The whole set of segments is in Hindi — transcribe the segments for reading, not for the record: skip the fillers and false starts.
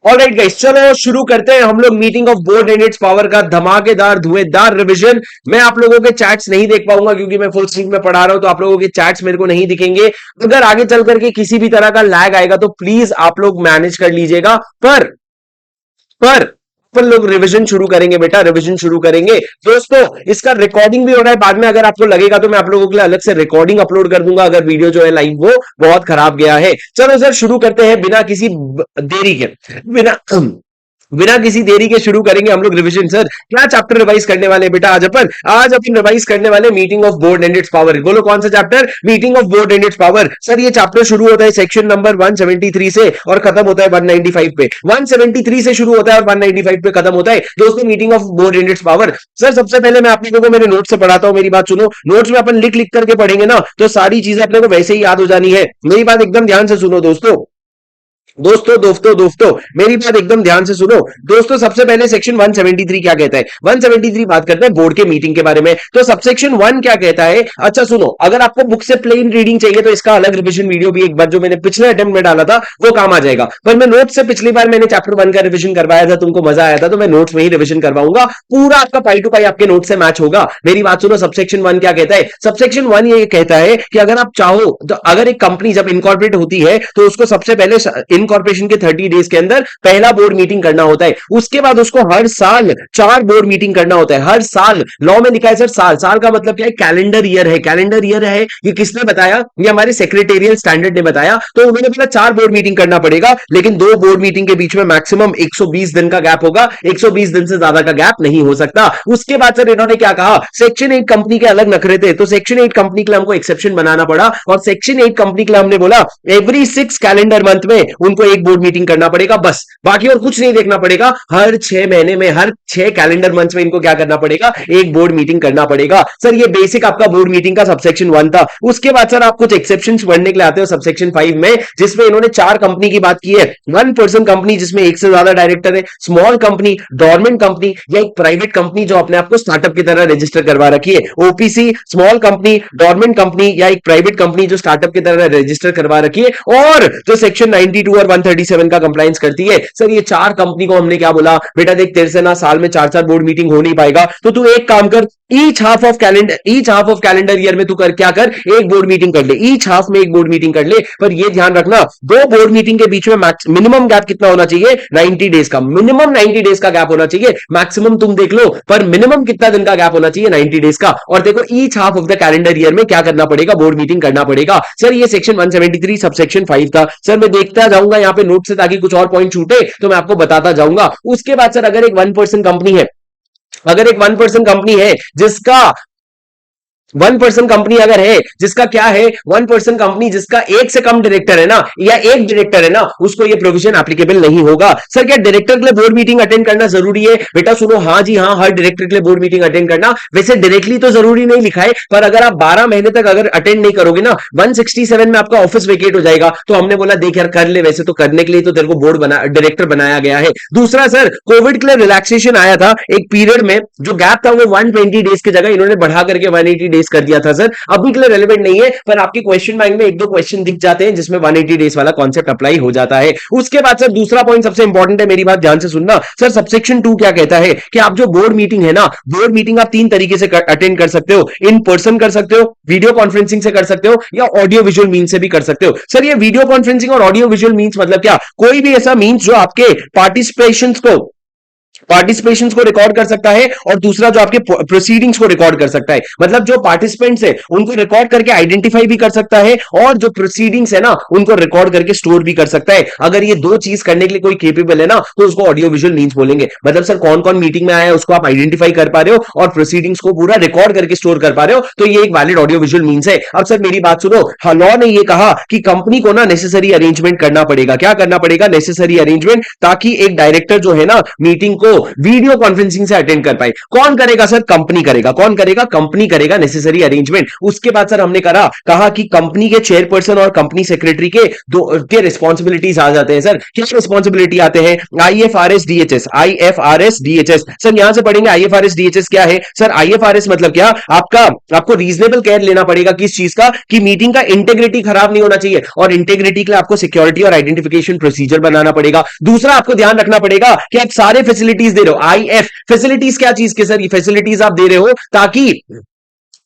ऑलराइट गाइस, चलो शुरू करते हैं हम लोग meeting of board and it's power का धमाकेदार धुएंधार रिवीजन। मैं आप लोगों के चैट्स नहीं देख पाऊंगा क्योंकि मैं फुल स्क्रीन में पढ़ा रहा हूं, तो आप लोगों के चैट्स मेरे को नहीं दिखेंगे। अगर आगे चल करके किसी भी तरह का लैग आएगा तो प्लीज आप लोग मैनेज कर लीजिएगा। पर अपन लोग रिवीजन शुरू करेंगे बेटा, रिवीजन शुरू करेंगे दोस्तों। इसका रिकॉर्डिंग भी हो रहा है, बाद में अगर आपको लगेगा तो मैं आप लोगों के लिए अलग से रिकॉर्डिंग अपलोड कर दूंगा अगर वीडियो जो है लाइव वो बहुत खराब गया है। चलो सर शुरू करते हैं बिना किसी देरी के, बिना बिना किसी देरी के शुरू करेंगे हम लोग रिवीजन। सर क्या चैप्टर रिवाइज करने वाले हैं बेटा आज अपन रिवाइज करने वाले meeting of board and it's power. बोलो कौन सा chapter? Meeting of board and it's power. Sir ये चैप्टर शुरू होता है सेक्शन नंबर 173 से और खत्म होता है 195 पे। 173 से शुरू होता है और 195 पे खत्म होता है दोस्तों, meeting of board and it's power. Sir सबसे पहले मैं आप लोगों को मेरे नोट से पढ़ाता हूं, मेरी बात सुनो। नोट्स में अपन लिख लिख करके पढ़ेंगे ना तो सारी चीजें अपने को वैसे ही याद हो जानी है। मेरी बात एकदम ध्यान से सुनो दोस्तों, दोस्तों मेरी बात एकदम ध्यान से सुनो दोस्तों। सबसे पहले सेक्शन 173 क्या कहता है? 173 बात करते हैं बोर्ड के मीटिंग के बारे में। तो सबसेक्शन 1 क्या कहता है? अच्छा सुनो, अगर आपको बुक से प्लेन रीडिंग चाहिए तो इसका अलग रिवीजन वीडियो भी एक बार जो मैंने पिछले अटेम्प्ट में डाला था वो काम आ जाएगा। पर मैं नोट से पिछली बार मैंने चैप्टर 1 का रिवीजन करवाया था, तुमको मजा आया था, तो मैं नोट्स में ही रिवीजन करवाऊंगा। पूरा आपका पाई टू पाई आपके नोट से मैच होगा। मेरी बात सुनो, सबसेक्शन 1 क्या कहता है? सबसेक्शन 1 ये कहता है कि अगर आप चाहो तो अगर एक कंपनी जब इनकॉर्पोरेट होती है तो उसको सबसे पहले इनकॉर्पोरेशन के 30 डेज के अंदर पहला बोर्ड मीटिंग करना होता है। उसके बाद उसको हर साल 4 बोर्ड मीटिंग करना होता है। हर साल लॉ में लिखा है सर, साल का मतलब क्या है? कैलेंडर ईयर है, कैलेंडर ईयर है। ये किसने बताया? ये हमारे सेक्रेटेरियल स्टैंडर्ड ने बताया। तो उन्होंने बोला 4 बोर्ड मीटिंग करना पड़ेगा, लेकिन 2 बोर्ड मीटिंग के बीच में मैक्सिमम 120 दिन का गैप होगा। 120 दिन से ज्यादा का गैप नहीं हो सकता। उसके बाद सर इन्होंने क्या कहा? सेक्शन 8 कंपनी के अलग नखरे थे, तो सेक्शन 8 कंपनी के लिए हमको एक्सेप्शन बनाना पड़ा और सेक्शन 8 कंपनी के लिए हमने बोला एवरी 6 कैलेंडर मंथ में उनको एक बोर्ड मीटिंग करना पड़ेगा, बस। बाकी और कुछ नहीं देखना पड़ेगा। हर 6 महीने में, हर 6 कैलेंडर मंथ में इनको क्या करना पड़ेगा? एक बोर्ड मीटिंग करना पड़ेगा। सर ये बेसिक आपका बोर्ड मीटिंग का सबसेक्शन 1 था। उसके बाद सर आप कुछ एक्सेप्शंस पढ़ने के लिए आते हो सबसेक्शन 5 में, जिसमें इन्होंने 4 कंपनी की बात की है। 1 पर्सन कंपनी जिसमें एक से ज्यादा डायरेक्टर है, स्मॉल कंपनी, डोरमेंट कंपनी या एक प्राइवेट कंपनी जो अपने आपको स्टार्टअप की तरह रजिस्टर करवा रखी है। OPC, small company, dormant company या एक प्राइवेट कंपनी जो स्टार्टअप की तरह रजिस्टर करवा रखी है और जो सेक्शन 92 और 137 का कंप्लायंस करती है। सर ये 4 कंपनी को हमने क्या बोला? बेटा देख, तेरे से ना साल में 4-4 बोर्ड मीटिंग हो नहीं पाएगा, तो तू एक काम कर, each half of calendar year में तू कर क्या कर? एक बोर्ड मीटिंग कर ले, ईच हाफ में एक बोर्ड मीटिंग कर ले। पर ये ध्यान रखना, 2 बोर्ड मीटिंग के बीच में मिनिमम गैप कितना होना चाहिए? 90 डेज का। मिनिमम 90 डेज का गैप होना चाहिए। मैक्सिमम तुम देख लो, पर मिनिमम कितना दिन का गैप होना चाहिए? 90 डेज का। और देखो each half of the calendar year में क्या करना पड़ेगा? बोर्ड मीटिंग करना पड़ेगा। सर ये सेक्शन 173 सबसेक्शन 5 था। सर मैं देखता जाऊंगा यहाँ पे नोट से, ताकि कुछ और पॉइंट छूटे तो मैं आपको बताता जाऊंगा। उसके बाद सर अगर एक 1 पर्सन कंपनी है, अगर एक 1 पर्सन कंपनी है जिसका 1 पर्सन कंपनी अगर है जिसका क्या है? 1 पर्सन कंपनी जिसका एक से कम डायरेक्टर है ना, या एक डायरेक्टर है ना, उसको ये प्रोविजन एप्लीकेबल नहीं होगा। सर क्या डायरेक्टर के लिए बोर्ड मीटिंग अटेंड करना जरूरी है? बेटा सुनो, हाँ जी हाँ, हर डायरेक्टर के लिए बोर्ड मीटिंग अटेंड करना वैसे डायरेक्टली तो जरूरी नहीं लिखा है, पर अगर आप 12 महीने तक अगर अटेंड नहीं करोगे ना, 167 में आपका ऑफिस वेकेट हो जाएगा। तो हमने बोला देख यार कर ले, वैसे तो करने के लिए तो तेरे को बोर्ड बना डायरेक्टर बनाया गया है। दूसरा सर, कोविड के लिए रिलैक्सेशन आया था एक पीरियड में, जो गैप था वो 120 डेज की जगह इन्होंने बढ़ा करके 180 डेज कर दिया था। सर अभी के लिए रेलेवेंट नहीं है, पर आपके क्वेश्चन बैंक में 1-2 क्वेश्चन दिख जाते हैं जिसमें 180 डेज वाला कॉन्सेप्ट अप्लाई हो जाता है। उसके बाद सर दूसरा पॉइंट सबसे इंपॉर्टेंट है, मेरी बात ध्यान से सुनना। सर सबसेक्शन 2 क्या कहता है कि आप जो बोर्ड मीटिंग है ना, बोर्ड मीटिंग आप 3 तरीके से अटेंड कर सकते हो। इन पर्सन कर सकते हो, वीडियो कॉन्फ्रेंसिंग से कर सकते हो, या ऑडियो विजुअल मीन्स से भी कर सकते हो। सर ये वीडियो कॉन्फ्रेंसिंग और ऑडियो विजुअल मीन्स मतलब क्या? कोई भी ऐसा मीन्स जो आपके पार्टिसिपेशंस को रिकॉर्ड कर सकता है, और दूसरा जो आपके प्रोसीडिंग्स को रिकॉर्ड कर सकता है। मतलब जो पार्टिसिपेंट्स है उनको रिकॉर्ड करके आइडेंटिफाई भी कर सकता है, और जो प्रोसीडिंग्स है ना उनको रिकॉर्ड करके स्टोर भी कर सकता है। अगर ये 2 चीज करने के लिए कोई केपेबल है ना, तो उसको ऑडियो विजुअल मीन्स बोलेंगे। मतलब सर कौन कौन मीटिंग में आया है उसको आप आइडेंटिफाई कर पा रहे हो, और प्रोसीडिंग्स को पूरा रिकॉर्ड करके स्टोर कर पा रहे हो, तो ये एक वैलिड ऑडियो विजुअल मीन्स है। अब सर मेरी बात सुनो, लॉ ने ये कहा कि कंपनी को ना नेसेसरी अरेंजमेंट करना पड़ेगा। क्या करना पड़ेगा? नेसेसरी अरेंजमेंट, ताकि एक डायरेक्टर जो है ना मीटिंग को वीडियो कॉन्फ्रेंसिंग से अटेंड कर पाए। कौन करेगा सर? कंपनी करेगा। कौन करेगा? कंपनी करेगा नेसेसरी अरेंजमेंट। उसके बाद सर हमने कहा कि कंपनी के चेयरपर्सन और कंपनी सेक्रेटरी के दो के रिस्पॉन्सिबिलिटीज आ जाते हैं। सर क्या रिस्पॉन्सिबिलिटी आते हैं? IFRS DHS, IFRS DHS. Sir यहां से पढ़ेंगे आईएफआरएस डीएचएस क्या है। सर आईएफआरएस मतलब क्या? आपको रीजनेबल केयर लेना पड़ेगा किस चीज का, कि मीटिंग का इंटेग्रिटी खराब नहीं होना चाहिए, और इंटेग्रिटी के लिए आपको सिक्योरिटी और आइडेंटिफिकेशन प्रोसीजर बनाना पड़ेगा। दूसरा आपको ध्यान रखना पड़ेगा कि आप सारे फैसिलिटीज दे रहे हो। आईएफ फैसिलिटीज क्या चीज के सर? ये फैसिलिटीज आप दे रहे हो ताकि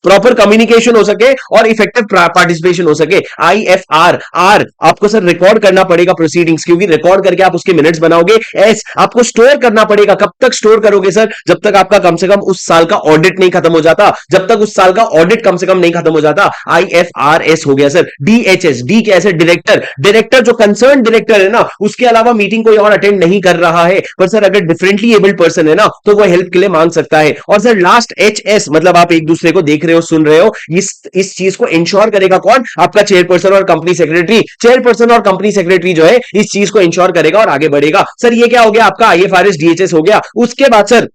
प्रॉपर कम्युनिकेशन हो सके और इफेक्टिव पार्टिसिपेशन हो सके। आईएफआर, आर आपको सर रिकॉर्ड करना पड़ेगा प्रोसीडिंग्स, क्योंकि रिकॉर्ड करके आप उसके मिनट्स बनाओगे। एस आपको स्टोर करना पड़ेगा। कब तक स्टोर करोगे सर? जब तक आपका कम से कम उस साल का ऑडिट नहीं खत्म हो जाता, जब तक उस साल का ऑडिट कम से कम नहीं खत्म हो जाता। आईएफआरएस हो गया सर। डीएचएस, डी कैसे? डायरेक्टर, डायरेक्टर जो कंसर्न डायरेक्टर है ना, उसके अलावा मीटिंग कोई और अटेंड नहीं कर रहा है, पर सर अगर डिफरेंटली एबल्ड पर्सन है ना, तो वो हेल्प के लिए मांग सकता है। और सर लास्ट एचएस मतलब आप एक दूसरे को देख रहे हो, सुन रहे हो, इस चीज को इंश्योर करेगा कौन? आपका चेयरपर्सन और कंपनी सेक्रेटरी। चेयरपर्सन और कंपनी सेक्रेटरी जो है इस चीज को इंश्योर करेगा और आगे बढ़ेगा। सर ये क्या हो गया? आपका आईएफआरएस डीएचएस हो गया। उसके बाद सर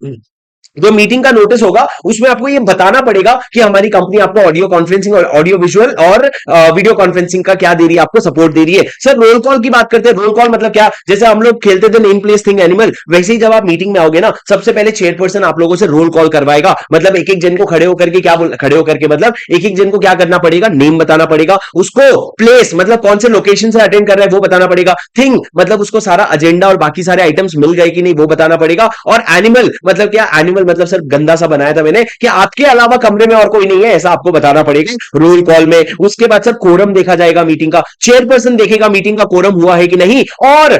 जो मीटिंग का नोटिस होगा उसमें आपको ये बताना पड़ेगा कि हमारी कंपनी आपको ऑडियो कॉन्फ्रेंसिंग और ऑडियो विजुअल और वीडियो कॉन्फ्रेंसिंग का क्या दे रही है, आपको सपोर्ट दे रही है। सर रोल कॉल की बात करते हैं। रोल कॉल मतलब क्या? जैसे हम लोग खेलते थे नेम प्लेस थिंग एनिमल, वैसे ही जब आप मीटिंग में आओगे ना, सबसे पहले चेयरपर्सन आप लोगों से रोल कॉल करवाएगा। मतलब एक एक जन को खड़े होकर के खड़े होकर के मतलब एक एक जन को क्या करना पड़ेगा? नेम बताना पड़ेगा उसको। प्लेस मतलब कौन से लोकेशन से अटेंड कर रहा है वो बताना पड़ेगा। थिंग मतलब उसको सारा एजेंडा और बाकी सारे आइटम्स मिल गए कि नहीं वो बताना पड़ेगा। और एनिमल मतलब क्या? एनिमल मतलब सर गंदा सा बनाया था मैंने कि आपके अलावा कमरे में और कोई नहीं है, ऐसा आपको बताना पड़ेगा रोल कॉल में। उसके बाद सर कोरम देखा जाएगा मीटिंग का। चेयरपर्सन देखेगा मीटिंग का कोरम हुआ है कि नहीं। और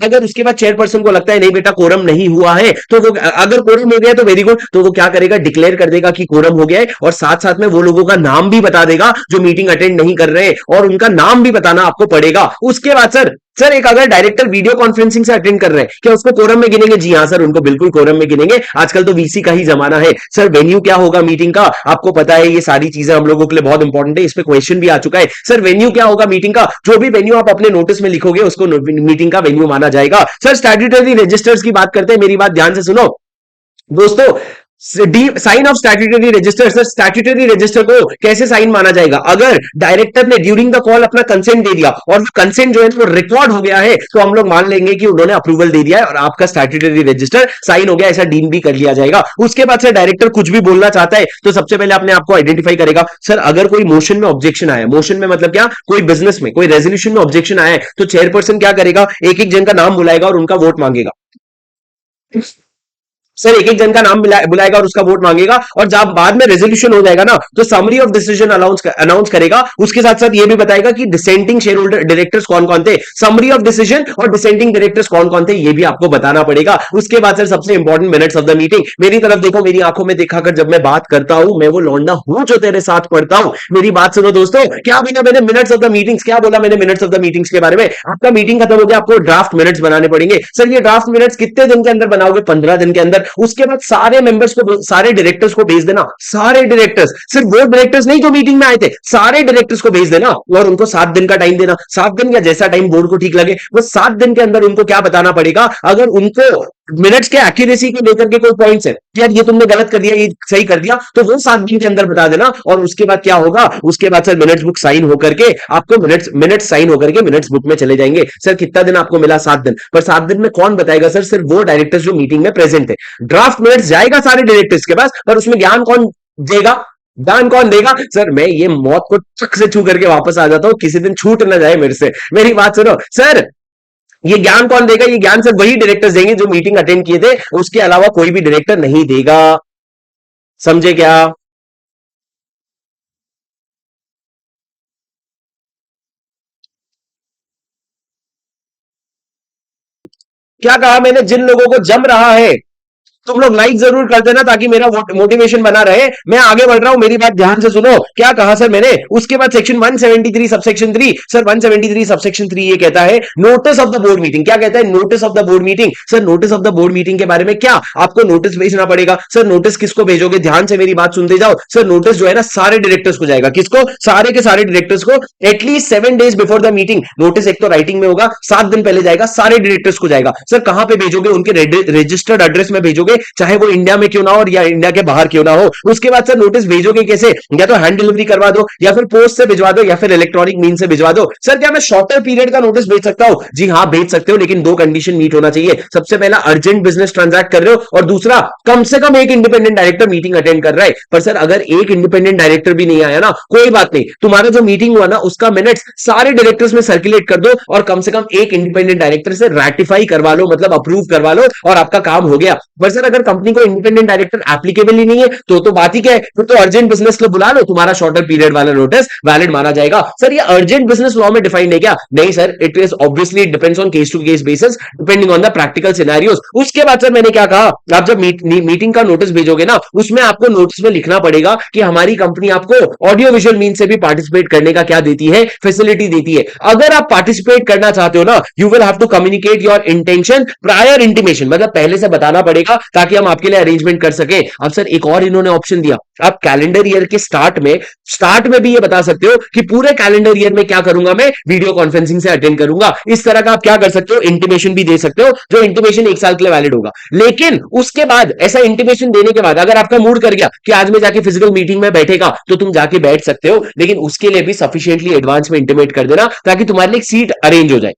अगर उसके बाद चेयरपर्सन को लगता है नहीं बेटा कोरम नहीं हुआ है, तो वो अगर कोरम हो गया तो वेरी गुड, तो वो क्या करेगा? डिक्लेयर कर देगा कि कोरम हो गया है, और साथ साथ में वो लोगों का नाम भी बता देगा जो मीटिंग अटेंड नहीं कर रहे, और उनका नाम भी बताना आपको पड़ेगा। उसके बाद सर एक अगर डायरेक्टर वीडियो कॉन्फ्रेंसिंग से अटेंड कर रहे हैं, क्या उसको कोरम में गिनेंगे? जी हाँ सर, उनको बिल्कुल कोरम में गिनेंगे। आजकल तो वीसी का ही जमाना है। सर वेन्यू क्या होगा मीटिंग का? आपको पता है ये सारी चीजें हम लोगों के लिए बहुत इंपॉर्टेंट है, इस पे क्वेश्चन भी आ चुका है। सर वेन्यू क्या होगा मीटिंग का? जो भी वेन्यू आप अपने नोटिस में लिखोगे उसको मीटिंग का वेन्यू माना जाएगा। सर स्टैट्यूटरी रजिस्टर्स की बात करते हैं, मेरी बात ध्यान से सुनो दोस्तों। Sign off statutory register. Sir statutory register को कैसे साइन माना जाएगा? अगर डायरेक्टर ने ड्यूरिंग द कॉल अपना कंसेंट दे दिया और वो कंसेंट जो है वो रिकॉर्ड हो गया है, तो हम लोग मान लेंगे कि उन्होंने अप्रूवल दे दिया है और आपका स्टैट्यूटरी रजिस्टर साइन हो गया, ऐसा डीम भी कर लिया जाएगा। उसके बाद सर डायरेक्टर कुछ भी बोलना चाहता है तो सबसे पहले अपने आपको आइडेंटिफाई करेगा। सर अगर कोई मोशन में ऑब्जेक्शन आया, मोशन में मतलब क्या? कोई बिजनेस में कोई रेजोल्यूशन में ऑब्जेक्शन आया है, तो चेयरपर्सन क्या करेगा? एक एक जन का नाम बुलाएगा और उनका वोट मांगेगा। सर एक एक जन का नाम बुलाएगा और उसका वोट मांगेगा, और जब बाद में रेजोल्यूशन हो जाएगा ना, तो समरी ऑफ डिसीजन अनाउंस करेगा। उसके साथ साथ ये भी बताएगा कि डिसेंटिंग शेयर होल्डर डायरेक्टर्स कौन कौन थे। समरी ऑफ डिसीजन और डिसेंटिंग डायरेक्टर्स कौन कौन थे ये भी आपको बताना पड़ेगा। उसके बाद सर सबसे important minutes of the meeting. मेरी तरफ देखो, मेरी आंखों में दिखाकर जब मैं बात करता हूं, मैं वो लौंडा हूं जो तेरे साथ पढ़ता हूं। मेरी बात सुनो दोस्तों, क्या बोला मैंने? Minutes of the meetings. क्या बोला मैंने मिनट्स ऑफ द मीटिंग्स के बारे में? आपका मीटिंग खत्म हो गया, आपको ड्राफ्ट मिनट्स बनाने पड़ेंगे। सर ये ड्राफ्ट मिनट्स कितने दिन के अंदर बनाओगे? 15 दिन के अंदर। उसके बाद सारे मेंबर्स को, सारे डायरेक्टर्स को भेज देना। सारे डायरेक्टर्स, सिर्फ वो डायरेक्टर्स नहीं जो मीटिंग में आए थे, सारे डायरेक्टर्स को भेज देना, और उनको 7 दिन का टाइम देना। 7 दिन या जैसा टाइम बोर्ड को ठीक लगे, वो 7 दिन के अंदर उनको क्या बताना पड़ेगा? अगर उनको मिनट्स के एक्यूरेसी को लेकर के कोई पॉइंट्स है, यार ये तुमने गलत कर दिया, ये सही कर दिया, तो वो 7 दिन के अंदर बता देना। और उसके बाद क्या होगा? उसके बाद सर मिनट्स बुक साइन होकर के आपको मिनट्स साइन होकर के मिनट्स बुक में चले जाएंगे। सर कितना दिन आपको मिला? 7 दिन। पर 7 दिन में कौन बताएगा? सर सिर्फ वो डायरेक्टर्स जो मीटिंग में प्रेजेंट है। ड्राफ्ट मिनट्स जाएगा सारे डायरेक्टर्स के पास, पर उसमें ज्ञान कौन देगा? ज्ञान कौन देगा? सर मैं ये मौत को चक से छू करके वापस आ जाता हूं, किसी दिन छूट ना जाए मेरे से। मेरी बात सुनो सर, ये ज्ञान कौन देगा? ये ज्ञान सिर्फ वही डायरेक्टर्स देंगे जो मीटिंग अटेंड किए थे, उसके अलावा कोई भी डायरेक्टर नहीं देगा। समझे क्या? क्या कहा मैंने? जिन लोगों को जम रहा है तुम लोग लाइक जरूर कर देना ताकि मेरा मोटिवेशन बना रहे। मैं आगे बढ़ रहा हूं, मेरी बात ध्यान से सुनो। क्या कहा सर मैंने? उसके बाद सेक्शन 173 सबसेक्शन 3, सर 173 सबसेक्शन 3 ये कहता है notice of the board meeting. क्या कहता है? Notice of the board meeting. Sir notice of the board meeting के बारे में क्या आपको नोटिस भेजना पड़ेगा? सर नोटिस किसको भेजोगे? ध्यान से मेरी बात सुनते जाओ। सर नोटिस जो है ना सारे डायरेक्टर्स को जाएगा। किसको? सारे के सारे डायरेक्टर्स को। At least 7 days before the meeting notice एक तो राइटिंग में होगा, 7 दिन पहले जाएगा, सारे डायरेक्टर्स को जाएगा। सर कहां पे भेजोगे? उनके रजिस्टर्ड एड्रेस में भेजोगे, चाहे वो इंडिया में क्यों ना हो या इंडिया के बाहर क्यों ना हो। उसके बाद सर नोटिस भेजोगे कैसे? या तो हैंड डिलीवरी करवा दो, या फिर पोस्ट से भिजवा दो, या फिर इलेक्ट्रॉनिक मीन से भिजवा दो। सर क्या मैं शॉर्टर पीरियड का नोटिस भेज सकता हूं? जी हां भेज सकते हो, लेकिन 2 कंडीशन मीट होना चाहिए। सबसे पहला अर्जेंट बिजनेस ट्रांजैक्ट कर रहे हो, और दूसरा कम से कम एक इंडिपेंडेंट डायरेक्टर मीटिंग अटेंड कर रहा है। पर सर अगर एक इंडिपेंडेंट डायरेक्टर भी नहीं आया ना, कोई बात नहीं, तुम्हारा जो मीटिंग हुआ ना उसका मिनट्स सारे डायरेक्टर्स में सर्कुलेट कर दो, और कम से कम एक इंडिपेंडेंट डायरेक्टर से रैटिफाई करवा लो, मतलब अप्रूव करवा लो, और आपका काम हो गया। पर सर अगर कंपनी को इंडिपेंडेंट डायरेक्टर एप्लीकेबल ही नहीं है तो बात ही क्या है? फिर तो अर्जेंट बिजनेस को बुला लो, तुम्हारा शॉर्टर पीरियड वाला नोटिस वैलिड माना जाएगा। सर ये अर्जेंट बिजनेस लॉ में डिफाइंड है क्या? नहीं sir, it is obviously it depends on case to case basis depending on the practical scenarios. उसके बाद सर मैंने क्या कहा, आप जब मीटिंग का नोटिस भेजोगे ना, उसमें आपको नोटिस में लिखना पड़ेगा कि हमारी कंपनी आपको ऑडियो विजुअल मीन से भी पार्टिसिपेट करने का क्या देती है? फैसिलिटी देती है। अगर आप पार्टिसिपेट करना चाहते हो ना, you will have to communicate your intention prior intimation, मतलब पहले से बताना पड़ेगा ताकि हम आपके लिए अरेंजमेंट कर सके। अब सर एक और इन्होंने ऑप्शन दिया, आप कैलेंडर ईयर के स्टार्ट में भी ये बता सकते हो कि पूरे कैलेंडर ईयर में क्या करूंगा, मैं वीडियो कॉन्फ्रेंसिंग से अटेंड करूंगा। इस तरह का आप क्या कर सकते हो? इंटीमेशन भी दे सकते हो, जो इंटीमेशन 1 साल के लिए वैलिड होगा। लेकिन उसके बाद ऐसा इंटीमेशन देने के बाद अगर आपका मूड कर गया कि आज मैं जाके फिजिकल मीटिंग में बैठेगा, तो तुम जाके बैठ सकते हो, लेकिन उसके लिए भी सफिशिएंटली एडवांस में इंटीमेट कर देना ताकि तुम्हारे लिए एक सीट अरेंज हो जाए।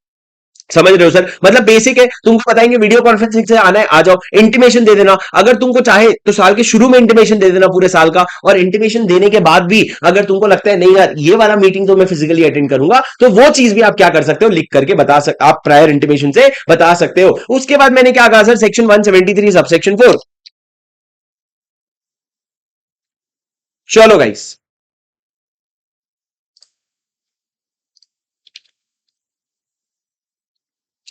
समझ रहे हो सर? मतलब बेसिक है, तुमको बताएंगे वीडियो कॉन्फ्रेंसिंग से आना है आ जाओ, इंटीमेशन दे देना। अगर तुमको चाहे तो साल के शुरू में इंटीमेशन दे देना पूरे साल का, और इंटीमेशन देने के बाद भी अगर तुमको लगता है नहीं यार ये वाला मीटिंग तो मैं फिजिकली अटेंड करूंगा, तो वो चीज भी आप क्या कर सकते हो? लिख करके बता सकते, आप प्रायर इंटीमेशन से बता सकते हो। उसके बाद मैंने क्या कहा सर? Section 173 subsection 4। चलो गाइस,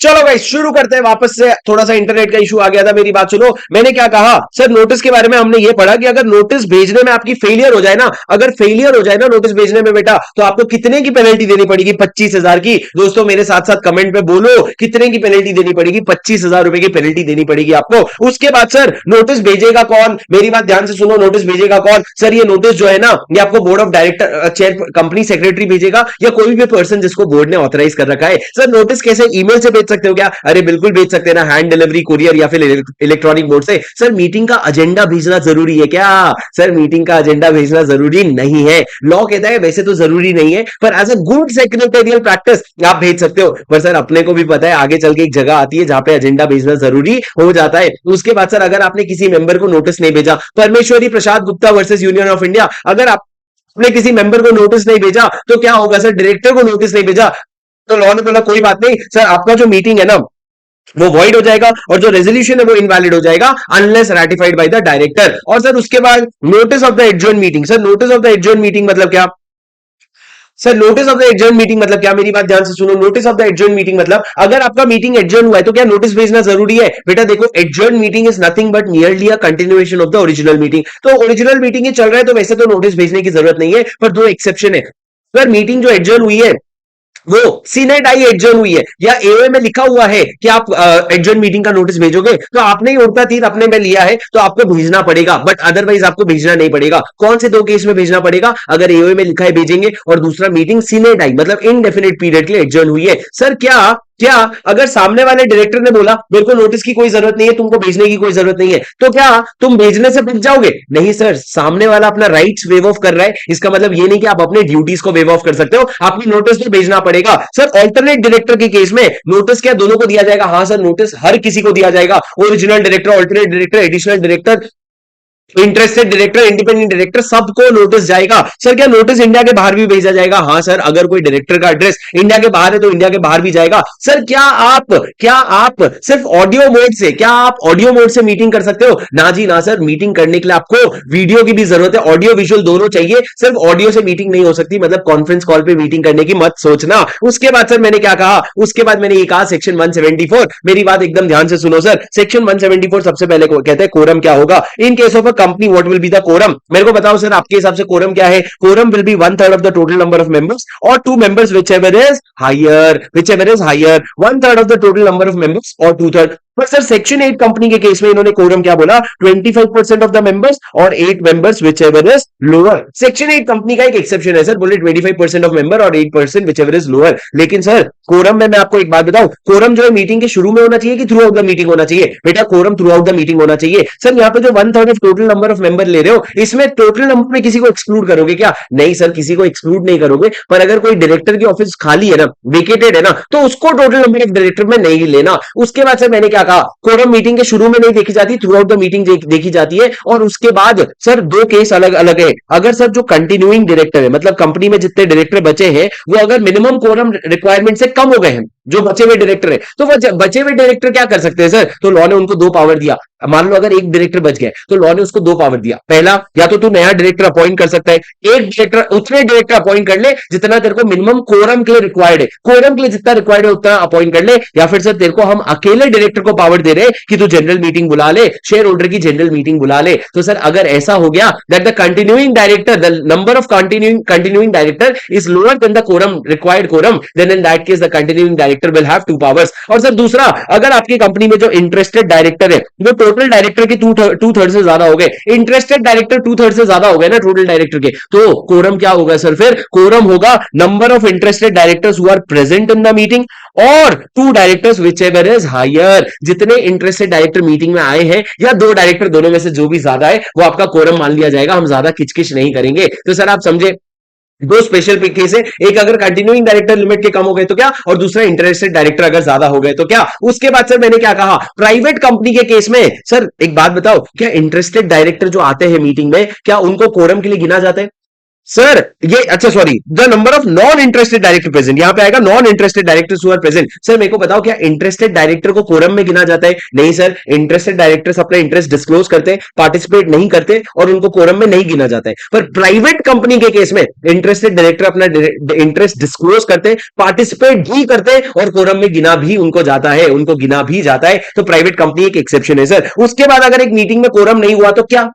चलो भाई शुरू करते हैं वापस से। थोड़ा सा इंटरनेट का इशू आ गया था, मेरी बात सुनो। मैंने क्या कहा सर? नोटिस के बारे में हमने ये पढ़ा कि अगर नोटिस भेजने में आपकी फेलियर हो जाए ना, अगर फेलियर हो जाए ना नोटिस भेजने में बेटा, तो आपको कितने की पेनल्टी देनी पड़ेगी? 25,000 की। दोस्तों मेरे साथ साथ कमेंट पे बोलो कितने की पेनल्टी देनी पड़ेगी? 25,000 रुपए की पेनल्टी देनी पड़ेगी आपको। उसके बाद सर नोटिस भेजेगा कौन? मेरी बात ध्यान से सुनो, नोटिस भेजेगा कौन? सर ये नोटिस जो है ना, ये आपको board of director chair company secretary भेजेगा, या कोई भी पर्सन जिसको बोर्ड ने ऑथराइज कर रखा है। सर नोटिस कैसे? ईमेल से भेज सकते हो क्या? अरे बिल्कुल भेज सकते हैं ना, हैंड डिलीवरी, कुरियर, या फिर इलेक्ट्रॉनिक बोर्ड से। सर मीटिंग का एजेंडा भेजना जरूरी है क्या? सर मीटिंग का एजेंडा भेजना जरूरी नहीं है। लॉ कहता है वैसे तो जरूरी नहीं है, पर as a good secretarial practice आप भेज सकते हो। पर सर अपने को भी पता है आगे चल के एक जगह आती है जहां पे एजेंडा भेजना जरूरी हो जाता है। उसके बाद सर अगर आपने किसी मेंबर को नोटिस नहीं भेजा, Parmeshwari Prasad Gupta versus union of India, अगर आपने किसी मेंबर को नोटिस नहीं भेजा तो क्या होगा सर? डायरेक्टर को नोटिस नहीं भेजा तो लॉ ने बोला कोई बात नहीं सर, आपका जो मीटिंग है ना वो वॉइड हो जाएगा, और जो रेजोल्यूशन है वो इनवैलिड हो जाएगा unless ratified by the director. और सर उसके बाद notice of the adjourn meeting. Sir notice of the adjourn meeting मतलब क्या? Sir notice of the adjourn meeting मतलब क्या? मेरी बात ध्यान से सुनो। Notice of the adjourn meeting मतलब अगर आपका मीटिंग एडजर्न हुआ है तो क्या नोटिस भेजना जरूरी है? बेटा देखो, adjourn meeting is nothing but nearly a continuation of the original meeting. तो ओरिजिनल मीटिंग ही चल रहा है तो वैसे तो नोटिस भेजने की जरूरत नहीं है, पर 2 एक्सेप्शन है। अगर मीटिंग जो एडजर्न हुई है वो सीनेट आई एडजर्न हुई है, या एओए में लिखा हुआ है कि आप एडजर्न मीटिंग का नोटिस भेजोगे, तो आपने ही उड़ता तीर अपने में लिया है तो आपको भेजना पड़ेगा, बट अदरवाइज आपको भेजना नहीं पड़ेगा। कौन से 2 केस में भेजना पड़ेगा? अगर एओए में लिखा है भेजेंगे, और दूसरा मीटिंग सीनेट आई मतलब इनडेफिनेट पीरियड के लिए एडजर्न हुई है। सर क्या अगर सामने वाले डायरेक्टर ने बोला मेरे को नोटिस की कोई जरूरत नहीं है, तुमको भेजने की कोई जरूरत नहीं है, तो क्या तुम भेजने से बच जाओगे? नहीं सर, सामने वाला अपना राइट्स वेव ऑफ कर रहा है, इसका मतलब ये नहीं कि आप अपने ड्यूटीज को वेव ऑफ कर सकते हो। आपको नोटिस तो भेजना पड़ेगा। सर ऑल्टरनेट डायरेक्टर के केस में नोटिस क्या दोनों को दिया जाएगा? हाँ सर, नोटिस हर किसी को दिया जाएगा, original director, alternate director, additional director, interested director, independent director, सबको नोटिस जाएगा। सर क्या नोटिस इंडिया के बाहर भी भेजा जाएगा? हाँ सर, अगर कोई डायरेक्टर का एड्रेस इंडिया के बाहर है तो इंडिया के बाहर भी जाएगा। सर क्या आप सिर्फ ऑडियो मोड से, क्या आप ऑडियो मोड से मीटिंग कर सकते हो? ना जी ना सर, मीटिंग करने के लिए आपको वीडियो की भी जरूरत है, ऑडियो विजुअल दोनों चाहिए। सिर्फ ऑडियो से मीटिंग नहीं हो सकती, मतलब कॉन्फ्रेंस कॉल पे मीटिंग करने की मत सोचना। उसके बाद सर मैंने क्या कहा, उसके बाद मैंने ये कहा सेक्शन 174, मेरी बात एकदम ध्यान से सुनो सर। सेक्शन 174 सबसे पहले कहते हैं कोरम क्या होगा in case of a company, what will be the quorum. मेरे को बताओ सर, आपके हिसाब से कोरम क्या है? Quorum will be 1/3 of the total number of members और 2 members whichever is higher, whichever is higher, 1/3 of the total number of members और 2/3। पर सर सेक्शन 8 कंपनी के केस में इन्होंने कोरम क्या बोला? 25% ऑफ द मेंबर्स और 8 members whichever is lower. Section 8 company का एक एक्सेप्शन है सर, बोले 25% ऑफ मेंबर और 8% विच एवर इज लोअर। लेकिन सर कोरम में मैं आपको एक बात बताऊं, कोरम जो है मीटिंग के शुरू में होना चाहिए कि थ्रू आउट द मीटिंग होना चाहिए? बेटा quorum throughout the meeting होना चाहिए। सर यहाँ पे जो 1/3 of total number of member ले रहे हो, इसमें टोटल नंबर में किसी को एक्सक्लूड करोगे क्या? नहीं सर, किसी को एक्सक्लूड नहीं करोगे, पर अगर कोई डायरेक्टर की ऑफिस खाली है ना, वेकेटेड है ना, तो उसको टोटल नंबर ऑफ डायरेक्टर में नहीं लेना। उसके बाद सर मैंने क्या कहा, कोरम मीटिंग के शुरू में नहीं देखी जाती, थ्रू आउट द मीटिंग देखी जाती है। और उसके बाद सर दो केस अलग अलग है। अगर सर जो कंटिन्यूइंग डायरेक्टर है, मतलब कंपनी में जितने डायरेक्टर बचे हैं वो अगर मिनिमम कोरम रिक्वायरमेंट से कम हो गए हैं, जो बचे हुए डायरेक्टर है, तो वो बचे हुए डायरेक्टर क्या कर सकते हैं सर? तो लॉ ने उनको 2 पावर दिया। मान लो अगर एक डायरेक्टर बच गया तो लॉ ने उसको 2 पावर दिया। पहला, या तो तू नया डायरेक्टर अपॉइंट कर सकता है, एक डायरेक्टर, उतने डायरेक्टर अपॉइंट कर ले जितना तेरे को मिनिमम कोरम के लिए रिक्वायर्ड है, कोरम के लिए जितना रिक्वायर्ड है उतना अपॉइंट कर ले। या फिर सर तेरे को हम अकेले डायरेक्टर को पावर दे रहे हैं कि तू जनरल मीटिंग बुला ले, शेयर होल्डर की जनरल मीटिंग बुला ले। तो सर अगर ऐसा हो गया that the continuing director, the number of continuing director is lower than the quorum, required quorum, then in that case the continuing director will have 2 powers. और सर दूसरा, अगर आपकी कंपनी में जो इंटरेस्टेड डायरेक्टर है वो टोटल डायरेक्टर के 2/3 से ज्यादा हो गए, इंटरेस्टेड डायरेक्टर 2/3 से ज्यादा हो गए ना टोटल डायरेक्टर के, तो कोरम क्या होगा सर? फिर कोरम होगा number of interested directors who are present in the meeting और 2 directors whichever is higher. जितने इंटरेस्टेड डायरेक्टर मीटिंग में आए हैं या 2 डायरेक्टर, दोनों में से जो भी ज्यादा है वो आपका कोरम मान लिया जाएगा। हम ज्यादा किचकिच नहीं करेंगे। तो सर आप समझे, 2 स्पेशल केस है, एक अगर कंटिन्यूइंग डायरेक्टर लिमिट के कम हो गए तो क्या, और दूसरा इंटरेस्टेड डायरेक्टर अगर ज्यादा हो गए तो क्या। उसके बाद सर मैंने क्या कहा, प्राइवेट कंपनी के केस में सर एक बात बताओ, क्या इंटरेस्टेड डायरेक्टर जो आते हैं मीटिंग में, क्या उनको कोरम के लिए गिना जाता है? सर ये, अच्छा sorry, the number of non interested director present, यहां पे आएगा non interested directors who are present. Sir मेरे को बताओ, क्या इंटरेस्टेड डायरेक्टर को कोरम में गिना जाता है? नहीं सर, इंटरेस्टेड डायरेक्टर्स अपना इंटरेस्ट डिस्क्लोज करते हैं, पार्टिसिपेट नहीं करते और उनको कोरम में नहीं गिना जाता है। पर प्राइवेट कंपनी के केस में इंटरेस्टेड डायरेक्टर अपना इंटरेस्ट डिस्क्लोज करते हैं, पार्टिसिपेट भी करते हैं और कोरम में गिना भी उनको जाता है, उनको गिना भी जाता है। तो प्राइवेट कंपनी एक एक्सेप्शन है सर। उसके बाद अगर एक मीटिंग में कोरम नहीं हुआ तो क्या,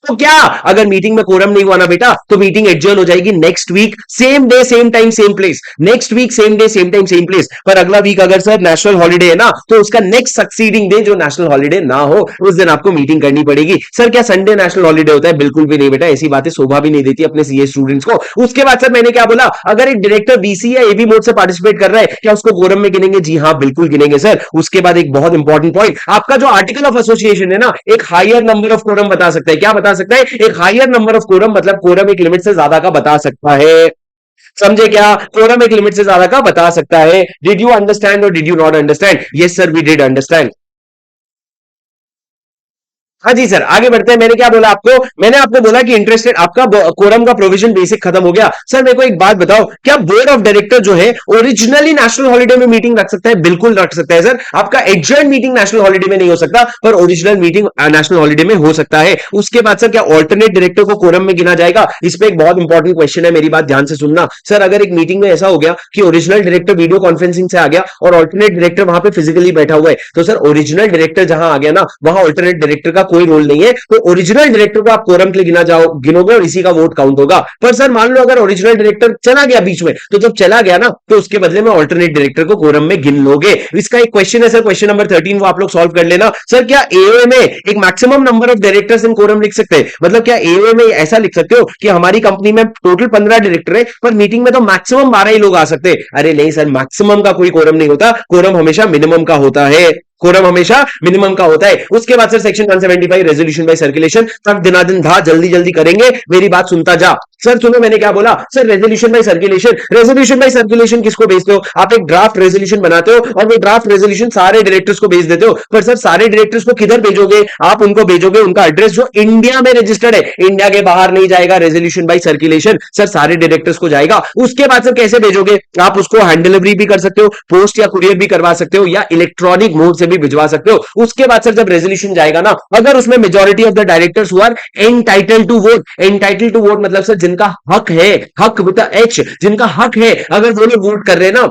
तो क्या, अगर मीटिंग में कोरम नहीं हुआ ना बेटा, तो मीटिंग एडजर्न हो जाएगी next week, same day same time same place. Next week same day same time same place. पर अगला वीक अगर सर नेशनल हॉलिडे है ना, तो उसका नेक्स्ट सक्सीडिंग डे जो नेशनल हॉलिडे ना हो उस दिन आपको मीटिंग करनी पड़ेगी। सर क्या संडे नेशनल हॉलिडे होता है? बिल्कुल भी नहीं बेटा, ऐसी बातें शोभा भी नहीं देती अपने सीए स्टूडेंट्स को। उसके बाद सर मैंने क्या बोला, अगर एक डायरेक्टर बीसी या एबी मोड से पार्टिसिपेट कर रहा है, क्या उसको कोरम में गिनेंगे? जी हाँ बिल्कुल गिनेंगे सर। उसके बाद एक बहुत इंपॉर्टेंट पॉइंट, आपका जो आर्टिकल ऑफ एसोसिएशन है ना, एक हायर नंबर ऑफ कोरम बता सकता है। क्या बता सकता है? एक हायर नंबर ऑफ कोरम, मतलब कोरम एक लिमिट से ज्यादा का बता सकता है। समझे क्या? कोरम एक लिमिट से ज्यादा का बता सकता है। डिड यू अंडरस्टैंड और did you not understand? Yes sir, we did understand. हाँ जी सर, आगे बढ़ते हैं। मैंने क्या बोला आपको, मैंने आपको बोला कि इंटरेस्टेड, आपका कोरम का प्रोविजन बेसिक खत्म हो गया। सर मेरे को एक बात बताओ, क्या बोर्ड ऑफ डायरेक्टर जो है ओरिजिनली नेशनल हॉलिडे में मीटिंग रख सकता है? बिल्कुल रख सकता है सर। आपका एडजर्न मीटिंग नेशनल हॉलिडे में नहीं हो सकता, पर ओरिजिनल मीटिंग नेशनल हॉलिडे में हो सकता है। उसके बाद सर क्या ऑल्टरनेट डायरेक्टर को कोरम में गिना जाएगा? इस पे एक बहुत इंपॉर्टेंट क्वेश्चन है, मेरी बात ध्यान से सुनना। सर अगर एक मीटिंग में ऐसा हो गया कि ओरिजिनल डायरेक्टर वीडियो कॉन्फ्रेंसिंग से आ गया और ऑल्टरनेट डायरेक्टर वहां पे फिजिकली बैठा हुआ है, तो सर ओरिजिनल डायरेक्टर जहां आ गया ना, वहां ऑल्टरनेट डायरेक्टर का कोई रोल नहीं है। तो ओरिजिनल डायरेक्टर को आप कोरम के लिए गिनोगे और इसी का वोट काउंट होगा। पर सर मान लो अगर ओरिजिनल डायरेक्टर चला गया बीच में, तो जब चला गया ना, तो उसके बदले में ऑल्टरनेट डायरेक्टर को कोरम में गिन लोगे। इसका एक क्वेश्चन है सर, क्वेश्चन नंबर 13, वो आप लोग सॉल्व कर लेना। सर क्या एओए में एक maximum number of directors in quorum लिख सकते हैं? मतलब क्या एओए में ऐसा लिख सकते हो कि हमारी कंपनी में टोटल 15 डायरेक्टर है, पर मीटिंग में तो मैक्सिमम 12 ही लोग आ सकते हैं? अरे नहीं सर, मैक्सिमम का कोई कोरम नहीं होता, कोरम हमेशा मिनिमम का होता है। कोरम हमेशा मिनिमम का होता है। उसके बाद sir section 175 resolution by circulation, तक दिनादिन था, जल्दी जल्दी करेंगे, मेरी बात सुनता जा। सर सुनो मैंने क्या बोला, sir resolution by circulation. Resolution by circulation किसको भेजते हो? आप एक ड्राफ्ट रेजोल्यूशन बनाते हो और वो ड्राफ्ट रेजोल्यूशन सारे डायरेक्टर्स को भेज देते हो। पर सर सारे डायरेक्टर्स को किधर भेजोगे? आप उनको भेजोगे उनका एड्रेस जो इंडिया में रजिस्टर्ड है, इंडिया के बाहर नहीं जाएगा रेजोल्यूशन बाय सर्कुलेशन, सर सारे डायरेक्टर्स को जाएगा। उसके बाद सर कैसे भेजोगे? आप उसको हैंड डिलीवरी भी कर सकते हो, पोस्ट या कुरियर भी करवा सकते हो, या इलेक्ट्रॉनिक मोड से भी भिजवा सकते हो। उसके बाद सर जब रेजोल्यूशन जाएगा ना, अगर उसमें majority of the directors who are entitled to vote, entitled to vote मतलब सर जिनका हक है, हक विद एच, जिनका हक है, अगर वो लोग वोट कर रहे हैं ना,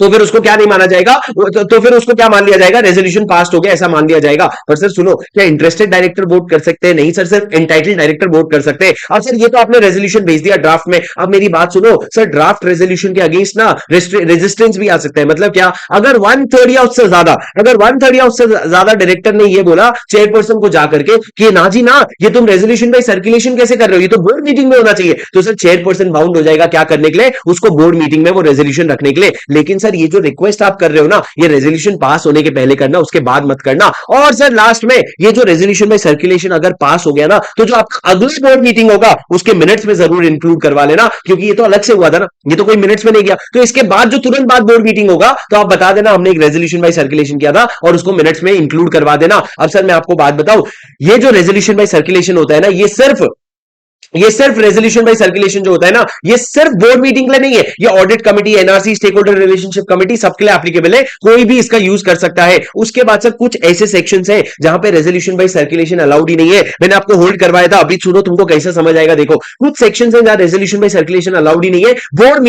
तो फिर उसको क्या नहीं माना जाएगा? तो फिर उसको क्या मान लिया जाएगा? रेजोल्यूशन पास हो गया ऐसा मान लिया जाएगा। पर सर सुनो, क्या इंटरेस्टेड डायरेक्टर वोट कर सकते हैं? नहीं सर, सिर्फ एंटाइटल्ड डायरेक्टर वोट कर सकते हैं। और सर ये तो आपने रेजोल्यूशन भेज दिया ड्राफ्ट में, अब मेरी बात सुनो सर, ड्राफ्ट रेजोल्यूशन के अगेंस्ट ना रेजिस्टेंस भी आ सकता है। मतलब क्या? अगर 1/3 या उससे ज्यादा, अगर 1/3 या उससे ज्यादा डायरेक्टर ने ये बोला चेयरपर्सन को जाकर के कि ना जी ना, ये तुम रेजोल्यूशन बाय सर्कुलेशन कैसे कर रहे हो, ये तो बोर्ड मीटिंग में होना चाहिए, तो सर चेयरपर्सन बाउंड हो जाएगा क्या करने के लिए? उसको बोर्ड मीटिंग में वो रेजोल्यूशन रखने के लिए। लेकिन सर ये जो रिक्वेस्ट आप कर रहे हो ना, ये रेजोल्यूशन पास होने के पहले करना, उसके बाद मत करना। और सर लास्ट में ये जो रेजोल्यूशन बाय सर्कुलेशन अगर पास हो गया ना, तो जो आपका अगली बोर्ड मीटिंग होगा उसके मिनट्स में जरूर इंक्लूड करवा लेना, क्योंकि ये तो अलग से हुआ था ना, ये तो कोई मिनट्स में नहीं गया। तो इसके बाद जो तुरंत बाद बोर्ड मीटिंग होगा तो आप बता देना हमने एक रेजोल्यूशन बाय सर्कुलेशन किया था और उसको मिनट्स में इंक्लूड करवा देना। अब सर मैं आपको बात बताऊं, ये जो रेजोल्यूशन बाय सर्कुलेशन होता है ना, ये सिर्फ रेजोल्यूशन बाय सर्कुलेशन जो होता है ना, ये सिर्फ बोर्ड मीटिंग के लिए नहीं है, ये audit committee, NRC, stakeholder relationship committee, सबके लिए एप्लीकेबल है, कोई भी इसका यूज कर सकता है। उसके बाद सर कुछ ऐसे सेक्शंस हैं जहां पे रेजोल्यूशन बाय सर्कुलेशन अलाउड ही नहीं है। मैंने आपको होल्ड करवाया था, अभी सुनो तुमको कैसे समझ आएगा। देखो कुछ सेक्शंस हैं जहां रेजोल्यूशन बाय सर्कुलेशन अलाउड ही नहीं है, बोर्ड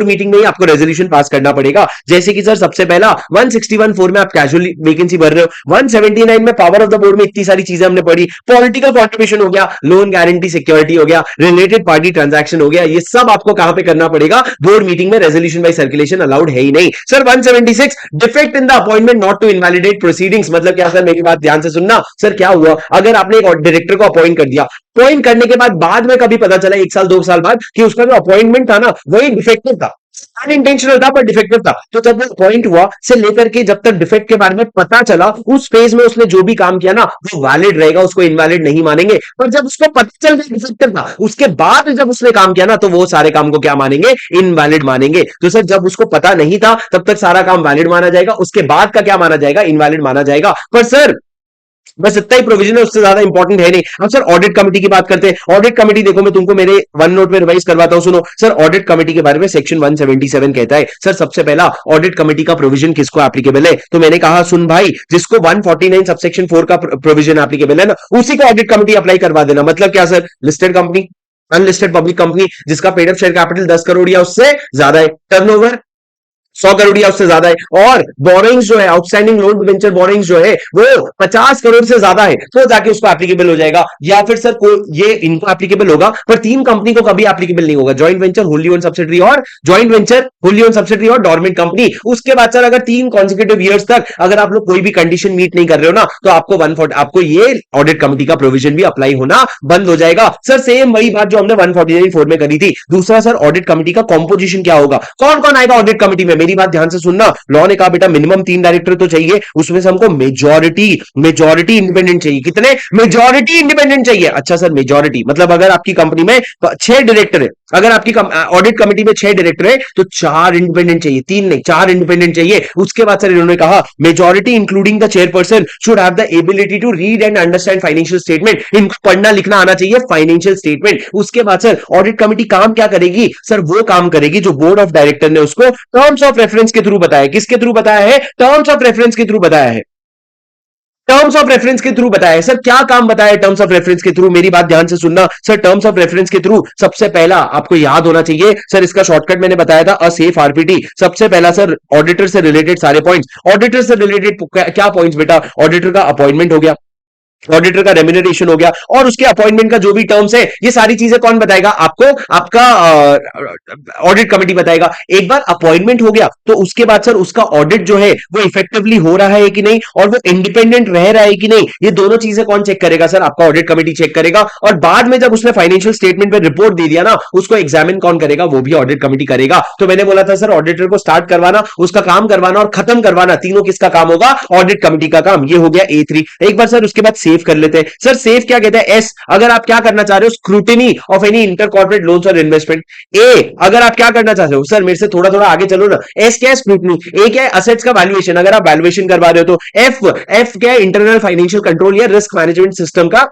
मीटिंग में ही आपको रेजोल्यूशन पास करना पड़ेगा। जैसे कि सर सबसे पहला 161(4) में आप कैजुअल वैकेंसी भर रहे हो, 179 में पावर ऑफ द बोर्ड में इतनी सारी चीजें हमने पढ़ी, पॉलिटिकल कॉन्ट्रीब्यूशन हो गया, लोन गारंटी सिक्योरिटी हो गया, रिलेटेड पार्टी ट्रांजैक्शन हो गया, ये सब आपको कहां पे करना पड़ेगा? बोर्ड मीटिंग में। रेजोल्यूशन बाय सर्कुलेशन अलाउड है ही नहीं। Sir 176 defect in the appointment not to invalidate proceedings, मतलब क्या सर? मेरी बात ध्यान से सुनना। सर क्या हुआ अगर आपने एक डायरेक्टर को अपॉइंट कर दिया, अपॉइंट करने के बाद में कभी पता चला 1 साल 2 साल बाद कि उसका जो अपॉइंटमेंट था ना वही डिफेक्टिव था, अनइंटेंशनल था पर डिफेक्टिव था, तो जब वो अपॉइंट हुआ से लेकर के जब तक डिफेक्ट के बारे में पता चला, उस फेज में उसने जो भी काम किया ना वो वैलिड रहेगा, उसको इनवैलिड नहीं मानेंगे। पर जब उसको पता चल गया डिफेक्टिव था, उसके बाद जब उसने काम किया ना, तो वो सारे काम को क्या मानेंगे? इनवैलिड मानेंगे। तो सर जब उसको पता नहीं था तब तक सारा काम वैलिड माना जाएगा, उसके बाद का क्या माना जाएगा? इनवैलिड माना जाएगा। पर सर बस इतना ही प्रोविजन है, उससे ज्यादा इंपॉर्टेंट है नहीं। अब सर ऑडिट कमेटी की बात करते हैं। ऑडिट कमेटी देखो, मैं तुमको मेरे वन नोट में रिवाइज करवाता हूं, सुनो। सर ऑडिट कमेटी के बारे में सेक्शन 177 कहता है, सर सबसे पहला ऑडिट कमेटी का प्रोविजन किसको एप्लीकेबल है? तो मैंने कहा सुन भाई, जिसको 149 सबसेक्शन 4 का प्रोविजन एप्लीकेबल है ना, उसी को ऑडिट कमेटी अप्लाई करवा देना। मतलब क्या sir? Listed company, unlisted public company जिसका paid up share capital 10 crore या उससे ज्यादा है, टर्नओवर 100 करोड़ या उससे ज्यादा है, और बोरिंग्स जो है, आउटस्टैंडिंग लोन डिबेंचर बोरिंग्स जो है वो 50 करोड़ से ज्यादा है, तो जाके उसको एप्लीकेबल हो जाएगा। या फिर सर ये इनको एप्लीकेबल होगा पर तीन कंपनी को कभी एप्लीकेबल नहीं होगा, joint venture, Holi own subsidiary और डोरमेंट कंपनी। उसके बाद सर अगर 3 कॉन्सिक्यूटिव ईयर्स तक अगर आप लोग कोई भी कंडीशन मीट नहीं कर रहे हो ना, तो आपको ये ऑडिट कमेटी का प्रोविजन भी अप्लाई होना बंद हो जाएगा। सर सेम वही बात जो हमने 149(4) में करी थी। दूसरा सर ऑडिट कमेटी का कॉम्पोजिशन क्या होगा, कौन कौन आएगा ऑडिट कमेटी में? मेरी बात ध्यान से सुनना। लॉ ने कहा बेटा मिनिमम 3 डायरेक्टर तो चाहिए, उसमें से हमको मेजॉरिटी इंडिपेंडेंट चाहिए। कितने? मेजॉरिटी इंडिपेंडेंट चाहिए। अच्छा सर मेजॉरिटी मतलब अगर आपकी कंपनी में 6 डायरेक्टर है, अगर आपकी ऑडिट कमेटी में 6 डायरेक्टर है तो 4 इंडिपेंडेंट चाहिए, 3 नहीं 4 इंडिपेंडेंट चाहिए। उसके बाद सर इन्होंने कहा majority including the chairperson should have the ability to read and understand financial statement, इनको पढ़ना लिखना आना चाहिए फाइनेंशियल स्टेटमेंट। उसके बाद सर ऑडिट कमेटी काम क्या करेगी? सर वो काम करेगी जो बोर्ड ऑफ डायरेक्टर ने उसको टर्म्स ऑफ रेफरेंस के थ्रू बताया। किसके थ्रू बताया है? टर्म्स ऑफ रेफरेंस के थ्रू बताया है। टर्म्स ऑफ रेफरेंस के थ्रू बताया है। सर क्या काम बताया टर्म्स ऑफ रेफरेंस के थ्रू? मेरी बात ध्यान से सुनना। सर टर्म्स ऑफ रेफरेंस के थ्रू सबसे पहला आपको याद होना चाहिए, सर इसका शॉर्टकट मैंने बताया था, अ सेफ आरपीटी। सबसे पहला सर ऑडिटर से रिलेटेड सारे पॉइंट्स, ऑडिटर से रिलेटेड क्या पॉइंट्स बेटा? ऑडिटर का अपॉइंटमेंट हो गया, ऑडिटर का रेम्यूनरेशन हो गया, और उसके अपॉइंटमेंट का जो भी टर्म्स है, ये सारी चीजें कौन बताएगा आपको? आपका ऑडिट कमेटी बताएगा। एक बार अपॉइंटमेंट हो गया तो उसके बाद सर उसका ऑडिट जो है वो इफेक्टिवली हो रहा है कि नहीं, और वो इंडिपेंडेंट रह रहा है कि नहीं, ये दोनों चीजें कौन चेक करेगा? सर आपका ऑडिट कमेटी चेक करेगा। और बाद में जब उसने फाइनेंशियल स्टेटमेंट पे रिपोर्ट दे दिया ना, उसको एग्जामिन कौन करेगा? वो भी ऑडिट कमेटी करेगा। तो मैंने बोला था सर ऑडिटर को स्टार्ट करवाना, उसका काम करवाना और खत्म करवाना, तीनों किसका काम होगा? ऑडिट कमेटी का काम। ये हो गया A3। एक बार सर उसके बाद सेफ कर लेते हैं। सर सेफ क्या कहता है? एस अगर आप क्या करना चाह रहे हो, scrutiny of any inter corporate loans और इन्वेस्टमेंट। ए अगर आप क्या करना चाहते हो, सर मेरे से थोड़ा थोड़ा आगे चलो ना। एस क्या है? स्क्रूटनी। ए क्या है? असेट्स का वैल्यूएशन, अगर आप वैल्यूएशन करवा रहे हो तो। एफ एफ क्या है? इंटरनल फाइनेंशियल कंट्रोल या रिस्क मैनेजमेंट सिस्टम का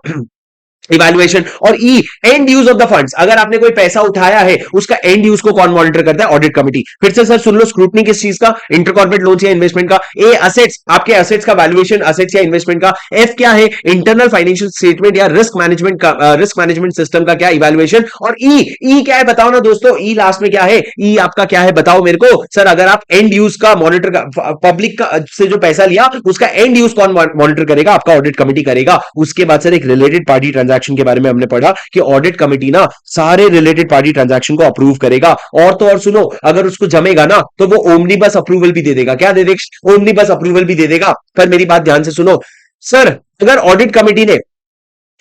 इवैल्यूएशन। और E and use of the funds, अगर आपने कोई पैसा उठाया है उसका एंड यूज को कौन मॉनिटर करता है? Audit committee. फिर से सर सुन लो, स्क्रूटनी किस चीज का? इंटर कॉर्पोरेट लोन्स या इन्वेस्टमेंट का। ए असेट्स, आपके असेट्स का वैल्यूएशन, असेट्स या इन्वेस्टमेंट का। एफ क्या है? इंटरनल फाइनेंशियल स्टेटमेंट या रिस्क मैनेजमेंट का, रिस्क मैनेजमेंट सिस्टम का क्या? इवैल्यूएशन। और ई क्या है बताओ ना दोस्तों, ई लास्ट में क्या है? ई आपका क्या है बताओ मेरे को। सर अगर आप एंड यूज का मॉनिटर का, पब्लिक का से जो पैसा लिया उसका एंड यूज कौन मॉनिटर करेगा? आपका ऑडिट कमिटी करेगा। उसके बाद सर एक रिलेटेड पार्टी ट्रांजैक्शन के बारे में हमने पढ़ा कि ऑडिट कमिटी ना सारे रिलेटेड पार्टी ट्रांजैक्शन को अप्रूव करेगा। और तो और सुनो, अगर उसको जमेगा ना तो वो ओमनीबस अप्रूवल भी दे देगा। क्या दे देगा? ओमनीबस अप्रूवल भी दे देगा। पर मेरी बात ध्यान से सुनो सर, अगर ऑडिट कमिटी ने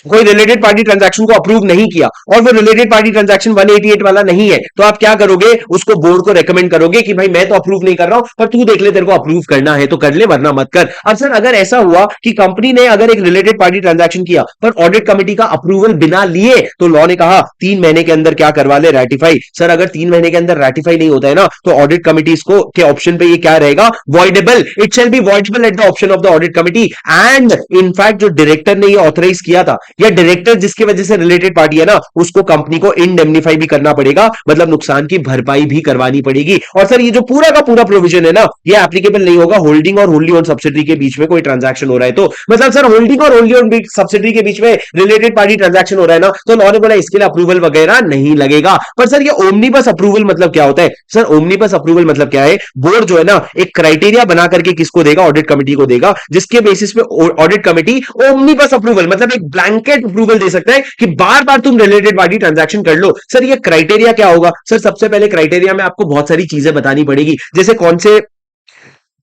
कोई रिलेटेड पार्टी ट्रांजैक्शन को अप्रूव नहीं किया और वो रिलेटेड पार्टी ट्रांजैक्शन 188 वाला नहीं है, तो आप क्या करोगे? उसको बोर्ड को रेकमेंड करोगे कि भाई मैं तो अप्रूव नहीं कर रहा हूं, पर तू देख ले, तेरे को अप्रूव करना है तो कर ले वरना मत कर। अब सर अगर ऐसा हुआ कि कंपनी ने अगर एक रिलेटेड पार्टी ट्रांजैक्शन किया पर ऑडिट कमिटी का अप्रूवल बिना लिए, तो लॉ ने कहा 3 महीने के अंदर क्या करवा ले? रेटिफाई। सर अगर 3 महीने के अंदर रेटिफाई नहीं होता है ना, तो ऑडिट कमिटी इसको के ऑप्शन पे ये क्या रहेगा? Voidable. It shall be voidable at the option of the audit committee. And in fact जो डायरेक्टर ने ये ऑथराइज किया था या डायरेक्टर जिसकी वजह से रिलेटेड पार्टी है ना, उसको कंपनी को इंडेमनीफाई भी करना पड़ेगा, मतलब नुकसान की भरपाई भी करवानी पड़ेगी। और सर ये जो पूरा का पूरा प्रोविजन है ना, ये एप्लीकेबल नहीं होगा होल्डिंग और होल्डी ओन सब्सिडरी के बीच में कोई ट्रांजैक्शन हो रहा है तो। मतलब सर होल्डिंग और होल्डी ओन सब्सिडरी के बीच में रिलेटेड पार्टी ट्रांजैक्शन हो रहा है ना, तो लॉ ने बोला इसके लिए अप्रूवल वगैरह नहीं लगेगा। पर सर ये ओमनीबस अप्रूवल मतलब क्या होता है? सर ओमनीबस अप्रूवल मतलब क्या है? बोर्ड जो है ना एक क्राइटेरिया बना करके किसको देगा? ऑडिट कमिटी को देगा, जिसके बेसिस पे ऑडिट कमिटी ओमनीबस अप्रूवल मतलब एक ब्लैंकेट अप्रूवल दे सकता है कि बार बार तुम रिलेटेड पार्टी ट्रांजैक्शन कर लो। सर ये क्राइटेरिया क्या होगा? सर सबसे पहले क्राइटेरिया में आपको बहुत सारी चीजें बतानी पड़ेगी, जैसे कौन से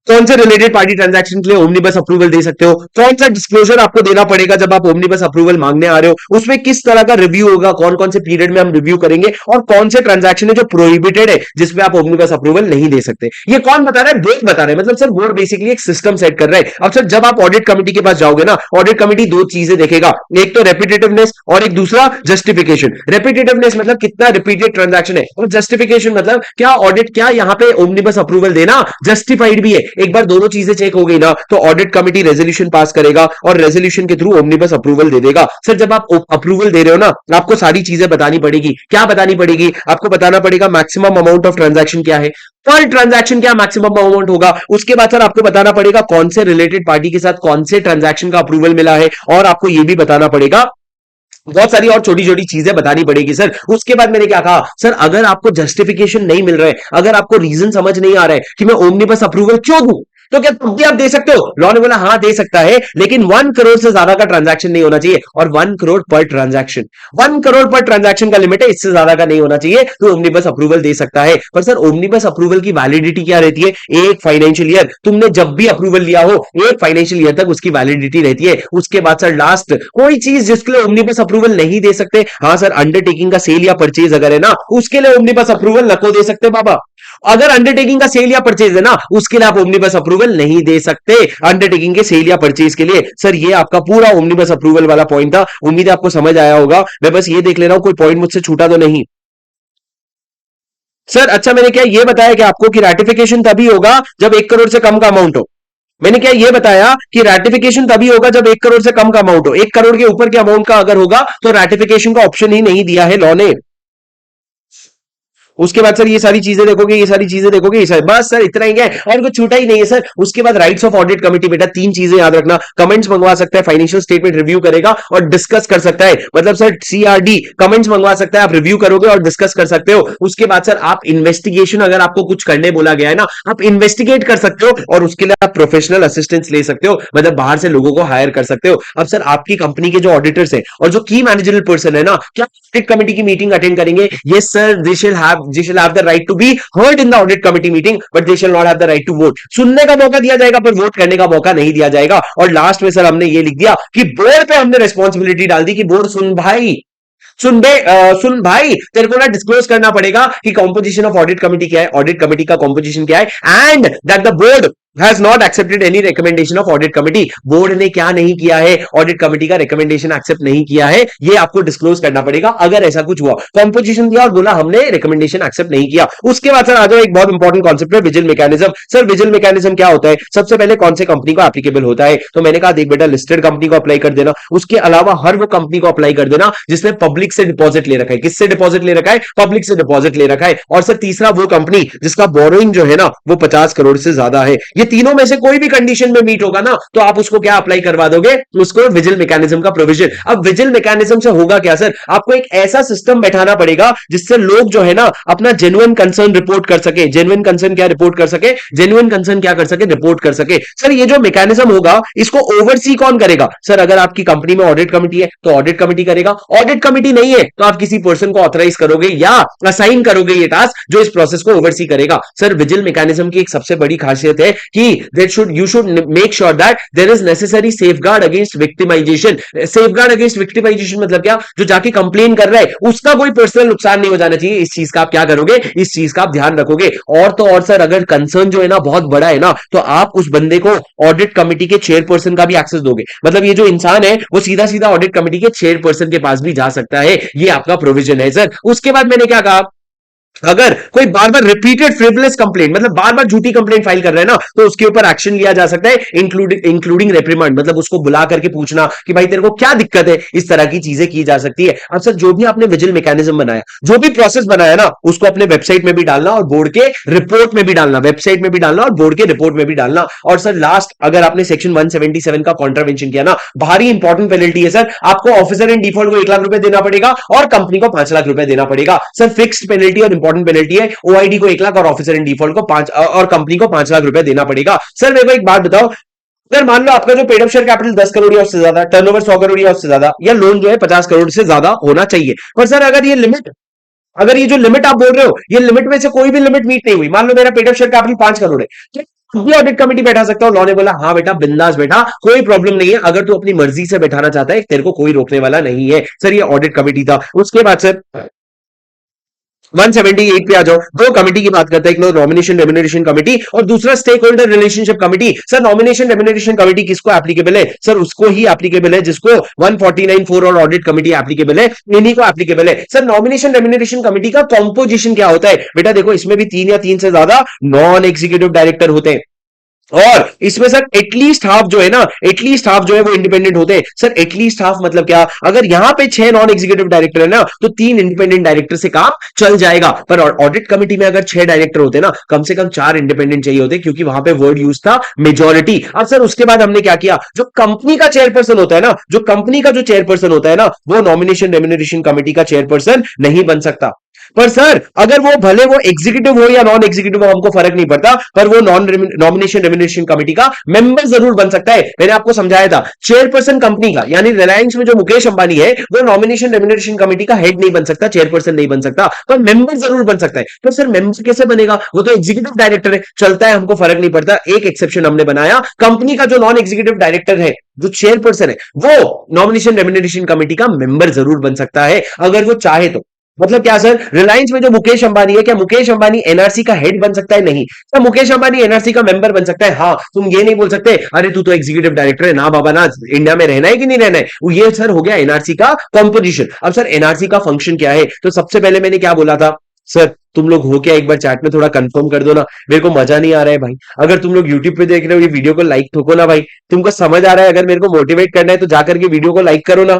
रिलेटेड पार्टी ट्रांजैक्शन के लिए ओमनीबस अप्रूवल दे सकते हो, कौन सा डिस्क्लोजर आपको देना पड़ेगा जब आप ओमनीबस अप्रूवल मांगने आ रहे हो, उसमें किस तरह का रिव्यू होगा, कौन कौन से पीरियड में हम रिव्यू करेंगे, और कौन से ट्रांजैक्शन है जो प्रोहिबिटेड है जिसमें आप ओमनीबस अप्रूवल नहीं दे सकते। ये कौन बता रहा है? बोर्ड बता रहा है। मतलब सर बोर्ड बेसिकली एक सिस्टम सेट कर रहा है। अब सर जब आप ऑडिट कमिटी के पास जाओगे ना, ऑडिट कमिटी दो चीजें देखेगा, एक तो रेपिटेटिवनेस और एक दूसरा जस्टिफिकेशन। रेपिटेटिवनेस मतलब कितना रिपीटेड ट्रांजैक्शन है, और जस्टिफिकेशन मतलब क्या ऑडिट क्या यहाँ पे ओमनीबस अप्रूवल देना जस्टिफाइड भी है। एक बार दोनों चीजें चेक हो गई ना, तो ऑडिट कमिटी रेजोल्यूशन पास करेगा और रेजोल्यूशन के थ्रू ओमनीबस अप्रूवल दे देगा। सर जब आप अप्रूवल दे रहे हो ना, आपको सारी चीजें बतानी पड़ेगी। क्या बतानी पड़ेगी? आपको बताना पड़ेगा मैक्सिमम अमाउंट ऑफ ट्रांजैक्शन क्या है, पर ट्रांजैक्शन क्या मैक्सिमम अमाउंट होगा। उसके बाद सर आपको बताना पड़ेगा कौन से रिलेटेड पार्टी के साथ कौन से ट्रांजैक्शन का अप्रूवल मिला है, और आपको यह भी बताना पड़ेगा, बहुत सारी और छोटी छोटी चीजें बतानी पड़ेगी सर। उसके बाद मैंने क्या कहा? सर अगर आपको जस्टिफिकेशन नहीं मिल रहा है, अगर आपको रीजन समझ नहीं आ रहा है कि मैं ओमनीबस अप्रूवल क्यों दूं, तो क्या तब भी आप दे सकते हो? लॉ ने बोला हाँ दे सकता है, लेकिन 1 करोड़ से ज्यादा का ट्रांजैक्शन नहीं होना चाहिए, और 1 करोड़ पर ट्रांजैक्शन, 1 करोड़ पर ट्रांजैक्शन का लिमिट है, इससे ज्यादा का नहीं होना चाहिए, तो ओमनीबस अप्रूवल दे सकता है। पर सर ओमनीबस अप्रूवल की वैलिडिटी क्या रहती है? एक फाइनेंशियल ईयर। तुमने जब भी अप्रूवल लिया हो, एक फाइनेंशियल ईयर तक उसकी वैलिडिटी रहती है। उसके बाद सर लास्ट कोई चीज जिसके लिए ओमनीबस अप्रूवल नहीं दे सकते, हाँ सर अंडरटेकिंग का सेल या परचेज अगर है ना, उसके लिए ओमनीबस अप्रूवल नको दे सकते बाबा। अगर अंडरटेकिंग का सेल या परचेज है ना, उसके लिए आप ओमनीबस अप्रूवल नहीं दे सकते, अंडरटेकिंग के सेल या परचेज के लिए। सर ये आपका पूरा ओमनीबस अप्रूवल वाला पॉइंट था, उम्मीद है आपको समझ आया होगा। मैं बस ये देख ले रहा हूं कोई पॉइंट मुझसे छूटा तो नहीं। सर अच्छा मैंने क्या ये बताया कि आपको कि रैटिफिकेशन तभी होगा जब 1 करोड़ से कम का अमाउंट हो? मैंने क्या ये बताया कि रैटिफिकेशन तभी होगा जब 1 करोड़ से कम का अमाउंट हो? 1 करोड़ के ऊपर के अमाउंट का अगर होगा तो रैटिफिकेशन का ऑप्शन ही नहीं दिया है लॉ ने। उसके बाद सर ये सारी चीजें देखोगे, ये सारी चीजें देखोगे, ये सारी बस सर इतना ही है, और कुछ छूटा ही नहीं है सर। उसके बाद राइट्स ऑफ ऑडिट कमिटी, बेटा 3 चीजें याद रखना, कमेंट्स मंगवा सकता है, फाइनेंशियल स्टेटमेंट रिव्यू करेगा और डिस्कस कर सकता है, मतलब सर सीआरडी कमेंट्स मंगवा सकता है, आप रिव्यू करोगे और डिस्कस कर सकते हो। उसके बाद सर आप इन्वेस्टिगेशन, अगर आपको कुछ करने बोला गया है ना, आप इन्वेस्टिगेट कर सकते हो, और उसके लिए आप प्रोफेशनल असिस्टेंस ले सकते हो, मतलब बाहर से लोगों को हायर कर सकते हो। अब सर आपकी कंपनी के जो ऑडिटर्स है और जो की मैनेजरल पर्सन है ना, क्या ऑडिट कमिटी की मीटिंग अटेंड करेंगे? Yes sir, they shall have the right to be heard in the audit committee meeting, but they shall not have the right to vote. सुनने का मौका दिया जाएगा पर वोट करने का मौका नहीं दिया जाएगा। और लास्ट में सर हमने ये लिख दिया कि बोर्ड पे हमने रिस्पॉन्सिबिलिटी डाल दी कि बोर्ड सुन भाई, सुन भाई, तेरे को ना डिस्क्लोज करना पड़ेगा कि कॉम्पोजिशन ऑफ ऑडिट कमिटी क्या है, ऑडिट कमिटी का कॉम्पोजिशन क्या है, and that the board has not accepted any recommendation of audit committee. Board ने क्या नहीं किया है, ऑडिट कमिटी का रिकमेंडेशन एक्सेप्ट नहीं किया है, ये आपको डिस्क्लोज करना पड़ेगा अगर ऐसा कुछ हुआ। कंपोजिशन दिया और बोला हमने रिकमेंडेशन एक्सेप्ट नहीं किया। उसके बाद सर आ जाओ, एक बहुत इंपॉर्टेंट कॉन्सेप्ट है vigil mechanism. Sir vigil mechanism क्या होता है? सबसे पहले कौन से कंपनी को एप्लीकेबल होता है? तो मैंने कहा देख बेटा, लिस्टेड कंपनी को अप्लाई कर देना, उसके अलावा हर वो कंपनी को अप्लाई कर देना जिसने पब्लिक से डिपॉजिट ले रखा है। किससे डिपॉजिट ले रखा है? पब्लिक से डिपॉजिट ले रखा है। और सर तीसरा वो कंपनी जिसका बोरोइंग जो है ना वो 50 करोड़ से ज्यादा है। ये तीनों में से कोई भी कंडीशन में मीट होगा ना तो आप उसको क्या अप्लाई करवा दोगे? उसको विजिल मैकेनिज्म का प्रोविजन। अब विजिल मैकेनिज्म से होगा क्या सर? आपको एक ऐसा सिस्टम बैठाना पड़ेगा जिससे लोग जो है ना अपना जेन्युइन कंसर्न रिपोर्ट कर सके। जेन्युइन कंसर्न क्या रिपोर्ट कर सके? जेन्युइन कंसर्न क्या कर सके? रिपोर्ट कर सके। सर ये जो मैकेनिज्म होगा इसको ओवरसी कौन करेगा? सर अगर आपकी कंपनी में ऑडिट कमिटी है तो ऑडिट कमिटी करेगा, ऑडिट कमिटी नहीं है तो आप किसी पर्सन को ऑथराइज करोगे या असाइन करोगे ये टास्क जो इस प्रोसेस को ओवरसी करेगा। सर विजिल मैकेनिज्म की एक सबसे बड़ी खासियत है कि you should make sure that there is necessary safeguard against victimization। safeguard against victimization मतलब क्या? जो जाके कंप्लेन कर रहा है उसका कोई पर्सनल नुकसान नहीं हो जाना चाहिए। इस चीज का आप क्या करोगे? इस चीज का आप ध्यान रखोगे। और तो और सर अगर कंसर्न जो है ना बहुत बड़ा है ना तो आप उस बंदे को ऑडिट कमिटी के चेयरपर्सन का भी एक्सेस दोगे। मतलब ये जो इंसान है वो सीधा सीधा ऑडिट कमिटी के चेयरपर्सन के पास भी जा सकता है। ये आपका प्रोविजन है सर। उसके बाद मैंने क्या कहा, अगर कोई बार बार रिपीटेड फ्रिवलेस कंप्लेंट मतलब बार बार झूठी कंप्लेंट फाइल कर रहा है ना तो उसके ऊपर एक्शन लिया जा सकता है, इंक्लूडिंग रेप्रिमांड। मतलब उसको बुला करके पूछना कि भाई तेरे को क्या दिक्कत है, इस तरह की चीजें की जा सकती है। अब सर जो भी आपने विजिल मैकेनिज्म बनाया, जो भी प्रोसेस बनाया ना उसको अपने वेबसाइट में भी डालना और बोर्ड के रिपोर्ट में भी डालना। वेबसाइट में भी डालना और बोर्ड के रिपोर्ट में भी डालना। और सर लास्ट, अगर आपने सेक्शन 177 का कॉन्ट्रावेंशन किया ना, भारी इंपॉर्टेंट पेनल्टी है सर। आपको ऑफिसर इन डिफॉल्ट को 1 लाख रुपए देना पड़ेगा और कंपनी को 5 लाख रुपए देना पड़ेगा। सर फिक्स्ड पेनल्टी और इंपॉर्टेंट पेनल्टी है। ओआईडी को 1 लाख और ऑफिसर इन डिफॉल्ट को 5 और कंपनी को 5 लाख रुपए देना पड़ेगा। सर मेरे को एक बात बताओ, अगर मान लो आपका जो paid up share capital 10 crore या उससे ज्यादा, टर्नओवर 100 करोड़ या उससे ज्यादा, या लोन जो है 50 करोड़ से ज्यादा होना चाहिए, पर सर अगर ये जो लिमिट आप बोल रहे हो ये लिमिट में से कोई भी लिमिट मीट नहीं हुई, मान लो मेरा paid up share capital 5 crore है, तो भी ऑडिट कमेटी बैठा सकता हूं? लॉ ने बोला हाँ बेटा बिंदास बैठा, कोई प्रॉब्लम नहीं है। अगर तू अपनी मर्जी से बैठाना चाहता है तेरे को कोई रोकने वाला नहीं है। सर ये ऑडिट कमेटी था। उसके बाद सर 178 पे आ जाओ। दो कमेटी की बात करते हैं, एक नॉमिनेशन रेम्युनरेशन कमेटी और दूसरा stakeholder relationship committee. Sir nomination remuneration committee किसको एप्लीकेबल है? सर उसको ही एप्लीकेबल है जिसको 149(4) और ऑडिट कमेटी एप्लीकेबल है, इन्हीं को एप्लीकेबल है। सर नॉमिनेशन रेम्युनरेशन कमेटी का कंपोजिशन क्या होता है? बेटा देखो इसमें भी 3 या 3 से ज्यादा नॉन एग्जीक्यूटिव डायरेक्टर होते हैं और इसमें सर एटलीस्ट हाफ जो है ना, एटलीस्ट हाफ जो है वो इंडिपेंडेंट होते हैं। सर एटलीस्ट हाफ मतलब क्या? अगर यहां पे 6 नॉन एग्जीक्यूटिव डायरेक्टर है ना तो 3 इंडिपेंडेंट डायरेक्टर से काम चल जाएगा। पर ऑडिट कमेटी में अगर 6 डायरेक्टर होते ना, कम से कम 4 इंडिपेंडेंट चाहिए होते, क्योंकि वहां पे वर्ड यूज था मेजोरिटी। और सर उसके बाद हमने क्या किया, जो कंपनी का चेयरपर्सन होता है ना, जो कंपनी का जो चेयरपर्सन होता है ना, वो नॉमिनेशन रेम्युनरेशन कमेटी का चेयरपर्सन नहीं बन सकता। पर सर अगर वो भले वो एग्जीक्यूटिव हो या नॉन एग्जीक्यूटिव हो हमको फर्क नहीं पड़ता, पर वो नॉमिनेशन रेम्युनरेशन कमेटी का मेंबर जरूर बन सकता है। मैंने आपको समझाया था, चेयरपर्सन कंपनी का यानी रिलायंस में जो मुकेश अंबानी है वो नॉमिनेशन रेम्युनरेशन कमेटी का हेड नहीं बन सकता, चेयरपर्सन नहीं बन सकता, पर मेंबर जरूर बन सकता है। तो सर मेंबर कैसे बनेगा? वो तो एग्जीक्यूटिव डायरेक्टर है, चलता है, हमको फर्क नहीं पड़ता। एक एक्सेप्शन हमने बनाया, कंपनी का जो नॉन एग्जीक्यूटिव डायरेक्टर है, जो चेयरपर्सन है, वो नॉमिनेशन रेम्युनरेशन कमेटी का मेंबर जरूर बन सकता है अगर वो चाहे तो। मतलब क्या सर, रिलायंस में जो मुकेश अंबानी है, क्या मुकेश अंबानी एनआरसी का हेड बन सकता है? नहीं। क्या मुकेश अंबानी एनआरसी का मेंबर बन सकता है? हाँ। तुम ये नहीं बोल सकते अरे तू तो एग्जीक्यूटिव डायरेक्टर है ना बाबा, ना इंडिया में रहना है कि नहीं रहना है। ये सर हो गया एनआरसी का कॉम्पोजिशन। अब सर एनआरसी का फंक्शन क्या है? तो सबसे पहले मैंने क्या बोला था, सर तुम लोग हो क्या, एक बार चैट में थोड़ा कंफर्म कर दो ना, मेरे को मजा नहीं आ रहा है भाई। अगर तुम लोग यूट्यूब पे देख रहे हो ये वीडियो को लाइक ठोको ना भाई, तुमको समझ आ रहा है, अगर मेरे को मोटिवेट करना है तो जाकर के वीडियो को लाइक करो ना।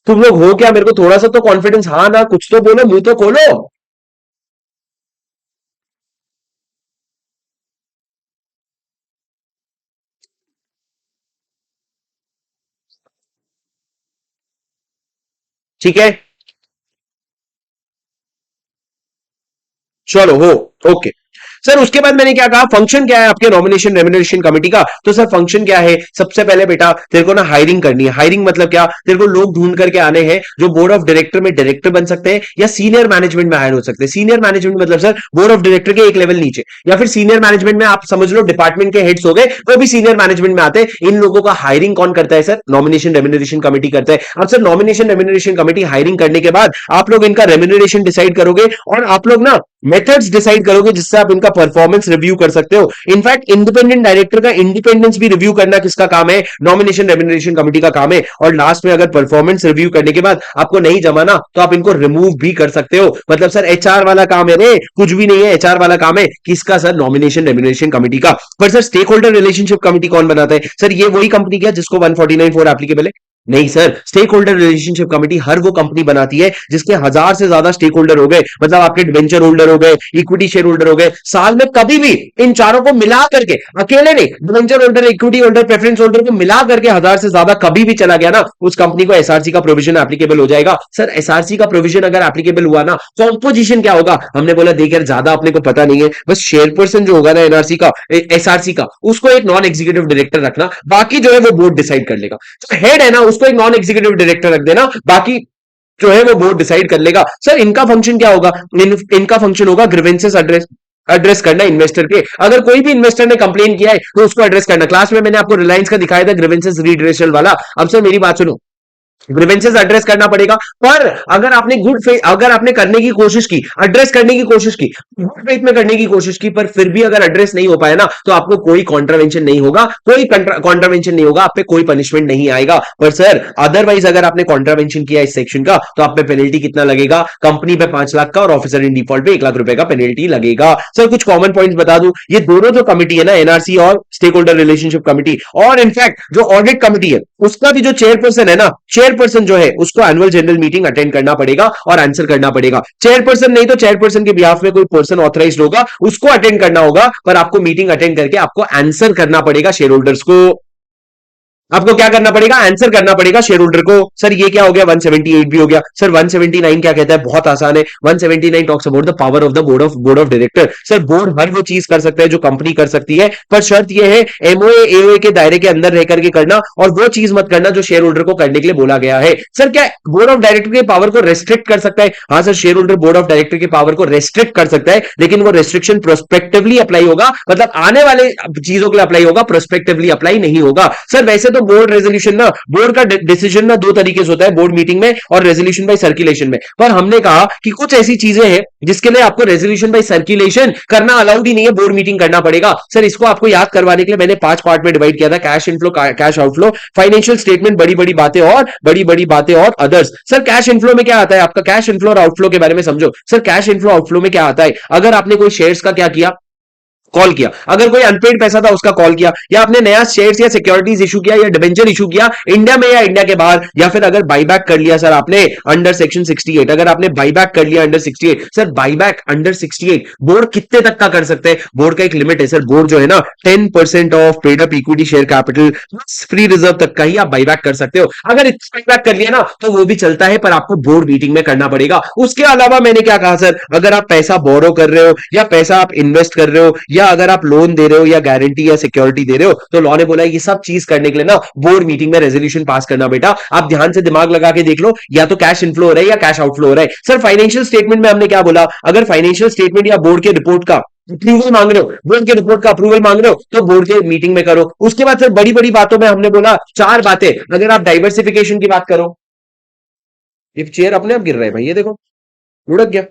तुम लोग हो क्या, मेरे को थोड़ा सा तो कॉन्फिडेंस, हाँ ना कुछ तो बोलो, मुंह तो खोलो। ठीक है, चलो हो, ओके। सर उसके बाद मैंने क्या कहा, फंक्शन क्या है आपके नॉमिनेशन रेम्युनरेशन कमेटी का? तो सर फंक्शन क्या है, सबसे पहले बेटा तेरे को ना हायरिंग करनी है। हायरिंग मतलब क्या, तेरे को लोग ढूंढ करके आने हैं जो बोर्ड ऑफ डायरेक्टर में डायरेक्टर बन सकते हैं या सीनियर मैनेजमेंट में हायर हो सकते हैं। सीनियर मैनेजमेंट मतलब सर बोर्ड ऑफ डायरेक्टर के एक लेवल नीचे, या फिर सीनियर मैनेजमेंट में आप समझ लो डिपार्टमेंट के हेड्स हो गए, वो भी सीनियर मैनेजमेंट में आते हैं। इन लोगों का हायरिंग कौन करता है? सर नॉमिनेशन रेम्युनरेशन कमेटी करता है। अब sir nomination remuneration committee hiring करने के बाद आप लोग इनका रेम्युनरेशन डिसाइड करोगे और आप लोग ना मेथड्स डिसाइड करोगे जिससे आप इनका परफॉर्मेंस रिव्यू कर सकते हो। इनफैक्ट इंडिपेंडेंट डायरेक्टर का इंडिपेंडेंस भी रिव्यू करना किसका काम है? नॉमिनेशन रेम्युनरेशन कमेटी का काम है। और लास्ट में अगर परफॉर्मेंस रिव्यू करने के बाद आपको नहीं जमा ना, तो आप इनको रिमूव भी कर सकते हो। मतलब सर एचआर वाला काम है रे, कुछ भी नहीं है, एचआर वाला काम है किसका सर? नॉमिनेशन रेम्युनरेशन कमेटी का। पर sir stakeholder relationship committee कौन बनाता है? सर ये वही कंपनी क्या जिसको 149(4) एप्लीकेबल है? नहीं sir, stakeholder relationship committee हर वो कंपनी बनाती है जिसके 1000 से ज्यादा स्टेक होल्डर हो गए, मतलब आपके डिवेंचर होल्डर हो गए, इक्विटी शेयर होल्डर हो गए। साल में कभी भी इन चारों को मिला करके, अकेले नहीं, debenture holder, equity holder, preference holder को मिला करके 1000 से ज्यादा कभी भी चला गया ना, उस कंपनी को एसआरसी का प्रोविजन एप्लीकेबल हो जाएगा। सर एसआरसी का प्रोविजन अगर एप्लीकेबल हुआ ना, कॉम्पोजिशन क्या होगा? हमने बोला देख यार ज्यादा अपने को पता नहीं है, बस चेयरपर्सन जो होगा ना एनआरसी का, एसआरसी का, उसको एक नॉन एग्जीक्यूटिव डायरेक्टर रखना, बाकी जो है वो बोर्ड डिसाइड कर लेगा। तो हेड है ना, उसको एक नॉन एग्जीक्यूटिव डायरेक्टर रख देना, बाकी जो है वो बोर्ड डिसाइड कर लेगा। सर इनका फंक्शन क्या होगा? इनका फंक्शन होगा ग्रीवेंसेस एड्रेस करना इन्वेस्टर के। अगर कोई भी इन्वेस्टर ने कंप्लेन किया है तो उसको एड्रेस करना। क्लास में मैंने आपको रिलायंस का दिखाया था ग्रीवेंसेस रीड्रेसल वाला। अब सर मेरी बात सुनो, ग्रीवेंसेस एड्रेस करना पड़ेगा, पर अगर आपने गुड फेथ, अगर आपने करने की कोशिश की, एड्रेस करने की कोशिश की, गुड फेथ में करने की कोशिश की, पर फिर भी अगर एड्रेस नहीं हो पाया ना, तो आपको कोई कॉन्ट्रावेंशन नहीं होगा, कोई कॉन्ट्रावेंशन नहीं होगा, आप पे कोई पनिशमेंट नहीं आएगा। पर सर अदरवाइज अगर आपने कॉन्ट्रावेंशन किया इस सेक्शन का, तो आप पे पेनल्टी कितना लगेगा? कंपनी पे 5 लाख का और ऑफिसर इन डिफॉल्ट पे 1 लाख रुपए का पेनल्टी लगेगा। सर कुछ कॉमन पॉइंट्स बता दूं, ये दोनों जो कमिटी है ना, एनआरसी और स्टेक होल्डर रिलेशनशिप कमिटी, और इनफैक्ट जो ऑडिट कमिटी है उसका भी जो चेयरपर्सन है ना, चेयरपर्सन जो है उसको एनुअल जनरल मीटिंग अटेंड करना पड़ेगा और आंसर करना पड़ेगा। चेयरपर्सन नहीं तो चेयरपर्सन के बिहाफ में कोई पर्सन ऑथराइज्ड होगा, उसको अटेंड करना होगा, पर आपको मीटिंग अटेंड करके आपको आंसर करना पड़ेगा शेयर होल्डर्स को। आपको क्या करना पड़ेगा? आंसर करना पड़ेगा शेयर होल्डर को। सर ये क्या हो गया? 178 भी हो गया। सर 179 क्या कहता है? बहुत आसान है। 179 talks about the power of the board of director. Sir board हर वो चीज कर सकता है जो कंपनी कर सकती है, पर शर्त यह है एमओए एओए के दायरे के अंदर रह करके करना, और वो चीज मत करना जो शेयर होल्डर को करने के लिए बोला गया है। सर क्या बोर्ड ऑफ डायरेक्टर के पावर को रेस्ट्रिक्ट कर सकता है? हाँ sir, share holder board of director के पावर को रेस्ट्रिक्ट कर सकता है, लेकिन वो रेस्ट्रिक्शन प्रोस्पेक्टिवली अप्लाई होगा, मतलब आने वाले चीजों के लिए अप्लाई होगा, प्रोस्पेक्टिवली अप्लाई नहीं होगा। सर वैसे तो बोर्ड रेजोल्यूशन ना, बोर्ड का डिसीजन ना दो तरीके से होता है, बोर्ड मीटिंग में और रेजोल्यूशन बाय सर्कुलेशन में। पर हमने कहा कि कुछ ऐसी चीजें हैं जिसके लिए आपको रेजोल्यूशन बाय सर्कुलेशन करना अलाउड ही नहीं है, बोर्ड मीटिंग करना पड़ेगा। सर इसको आपको याद करवाने के लिए मैंने 5 पार्ट में डिवाइड किया था, cash inflow, cash outflow, financial statement, बड़ी बड़ी बातें और अदर्स। सर कैश इनफ्लो में क्या आता है आपका? कैश इनफ्लो और आउटफ्लो के बारे में समझो। सर कैश इनफ्लो आउटफ्लो में क्या आता है? अगर आपने कोई शेयर्स का क्या किया, कॉल किया, अगर कोई अनपेड पैसा था उसका कॉल किया, या आपने नया शेयर्स या सिक्योरिटीज इशू किया या डिबेंचर इशू किया इंडिया में या इंडिया के बाहर, या फिर अगर बाईबैक कर लिया सर आपने अंडर सेक्शन 68, अगर आपने बाईबैक कर लिया under 68, sir buyback under 68 board कितने तक का कर सकते हैं? बोर्ड का एक लिमिट है सर, बोर्ड जो है ना 10% of paid up equity share capital free reserve तक का ही आप बाईबैक कर सकते हो। अगर इतना बाईबैक कर लिया ना तो वो भी चलता है, पर आपको बोर्ड मीटिंग में करना पड़ेगा। उसके अलावा मैंने क्या कहा सर, अगर आप पैसा बोरो कर रहे हो या पैसा आप इन्वेस्ट कर रहे हो, या अगर आप लोन दे रहे हो या गारंटी या सिक्योरिटी दे रहे हो, तो लॉ ने बोला ये सब चीज करने के लिए ना बोर्ड मीटिंग में रेजोल्यूशन पास करना। बेटा आप ध्यान से दिमाग लगा के देख लो, या तो कैश इनफ्लो हो रहा है या कैश आउटफ्लो हो रहा है। सर फाइनेंशियल स्टेटमेंट में हमने क्या बोला, अगर फाइनेंशियल स्टेटमेंट या बोर्ड के रिपोर्ट का अप्रूवल मांग रहे हो, बोर्ड के रिपोर्ट का अप्रूवल मांग रहे हो, तो बोर्ड के मीटिंग में करो। उसके बाद सर बड़ी बड़ी बातों में हमने बोला 4 बातें। अगर आप डाइवर्सिफिकेशन की बात करो, ये चेयर अपने आप गिर रहा है भाई, ये देखो लुढ़क गया।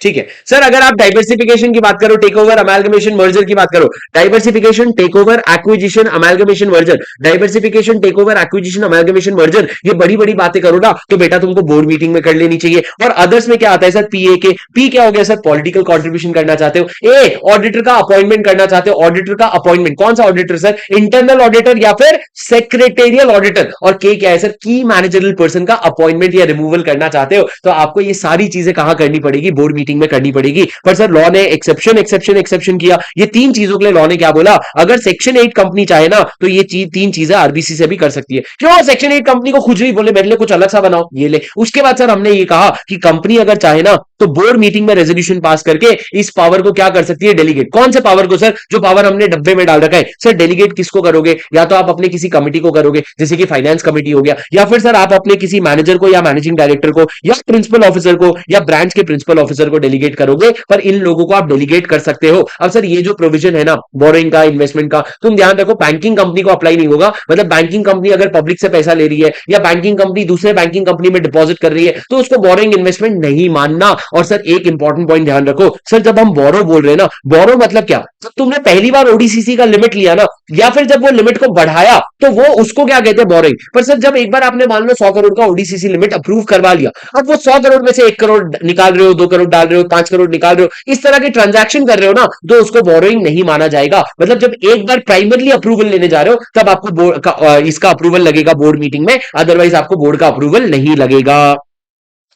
ठीक है सर, अगर आप डाइवर्सिफिकेशन की बात करो, टेक ओवर, अमेलगमेशन, मर्जर की बात करो, diversification, takeover, acquisition, amalgamation, merger, diversification, takeover, acquisition, amalgamation, merger, ये बड़ी बड़ी बातें करो ना, तो बेटा तुमको बोर्ड मीटिंग में कर लेनी चाहिए। और अदर्स में क्या आता है सर? पीए के, पी क्या हो गया सर? पॉलिटिकल कॉन्ट्रीब्यूशन करना चाहते हो। ए ऑडिटर का अपॉइंटमेंट करना चाहते हो, ऑडिटर का अपॉइंटमेंट, कौन सा ऑडिटर सर? इंटरनल ऑडिटर या फिर सेक्रेटेरियल ऑडिटर। और के क्या है सर? की मैनेजरल पर्सन का अपॉइंटमेंट या रिमूवल करना चाहते हो, तो आपको ये सारी चीजें कहां करनी पड़ेगी? बोर्ड मीटिंग में करनी पड़ेगी। पर सर लॉ ने एक्सेप्शन किया। ये 3 चीजों के लिए लॉ ने क्या बोला, अगर सेक्शन 8 कंपनी चाहे ना तो ये 3 चीजें आरबीसी से भी कर सकती है। क्यों सेक्शन 8 कंपनी को खुद ही बोले मेरे लिए कुछ अलग सा बनाओ, ये ले। उसके बाद सर हमने ये कहा कि कंपनी अगर चाहे ना तो बोर्ड मीटिंग में रेजोल्यूशन पास करके इस पावर को क्या कर सकती है? डेलीगेट। कौन से पावर को सर? जो पावर हमने डब्बे में डाल रखा है। सर डेलीगेट किसको करोगे? या तो आप अपने किसी कमिटी को करोगे, जैसे कि फाइनेंस कमिटी हो गया, या फिर सर आप अपने किसी मैनेजर को या मैनेजिंग डायरेक्टर को या प्रिंसिपल ऑफिसर को या ब्रांच के प्रिंसिपल ऑफिसर को को डेलीगेट करोगे, पर इन लोगों को आप डेलीगेट कर सकते हो। अब सर ये जो प्रोविजन है ना बोरिंग का, इन्वेस्टमेंट का, तुम ध्यान रखो बैंकिंग कंपनी को अप्लाई नहीं होगा। मतलब बैंकिंग कंपनी अगर पब्लिक से पैसा ले रही है या बैंकिंग कंपनी दूसरे बैंकिंग कंपनी में डिपॉजिट कर रही है तो उसको बोरिंग इन्वेस्टमेंट नहीं मानना। और सर एक इंपॉर्टेंट पॉइंट ध्यान रखो सर, जब हम बोरो बोल रहे हैं ना, बोरो मतलब क्या, जब तुमने पहली बार ओडीसीसी का लिमिट लिया ना, या फिर जब वो लिमिट को बढ़ाया तो वो उसको क्या कहते हैं, बोरिंग। पर सर जब एक बार आपने मान लो 100 करोड़ का ओडीसीसी लिमिट अप्रूव करवा लिया, अब वो 100 करोड़ में से 1 करोड़ निकाल रहे हो, 2 करोड़ डाल रहे हो, 5 करोड़ निकाल रहे हो, इस तरह के ट्रांजैक्शन कर रहे हो ना, तो उसको बोरोइंग नहीं माना जाएगा। मतलब जब एक बार प्राइमरली अप्रूवल लेने जा रहे हो तब आपको बोर्ड का इसका अप्रूवल लगेगा बोर्ड मीटिंग में, अदरवाइज आपको बोर्ड का अप्रूवल नहीं लगेगा।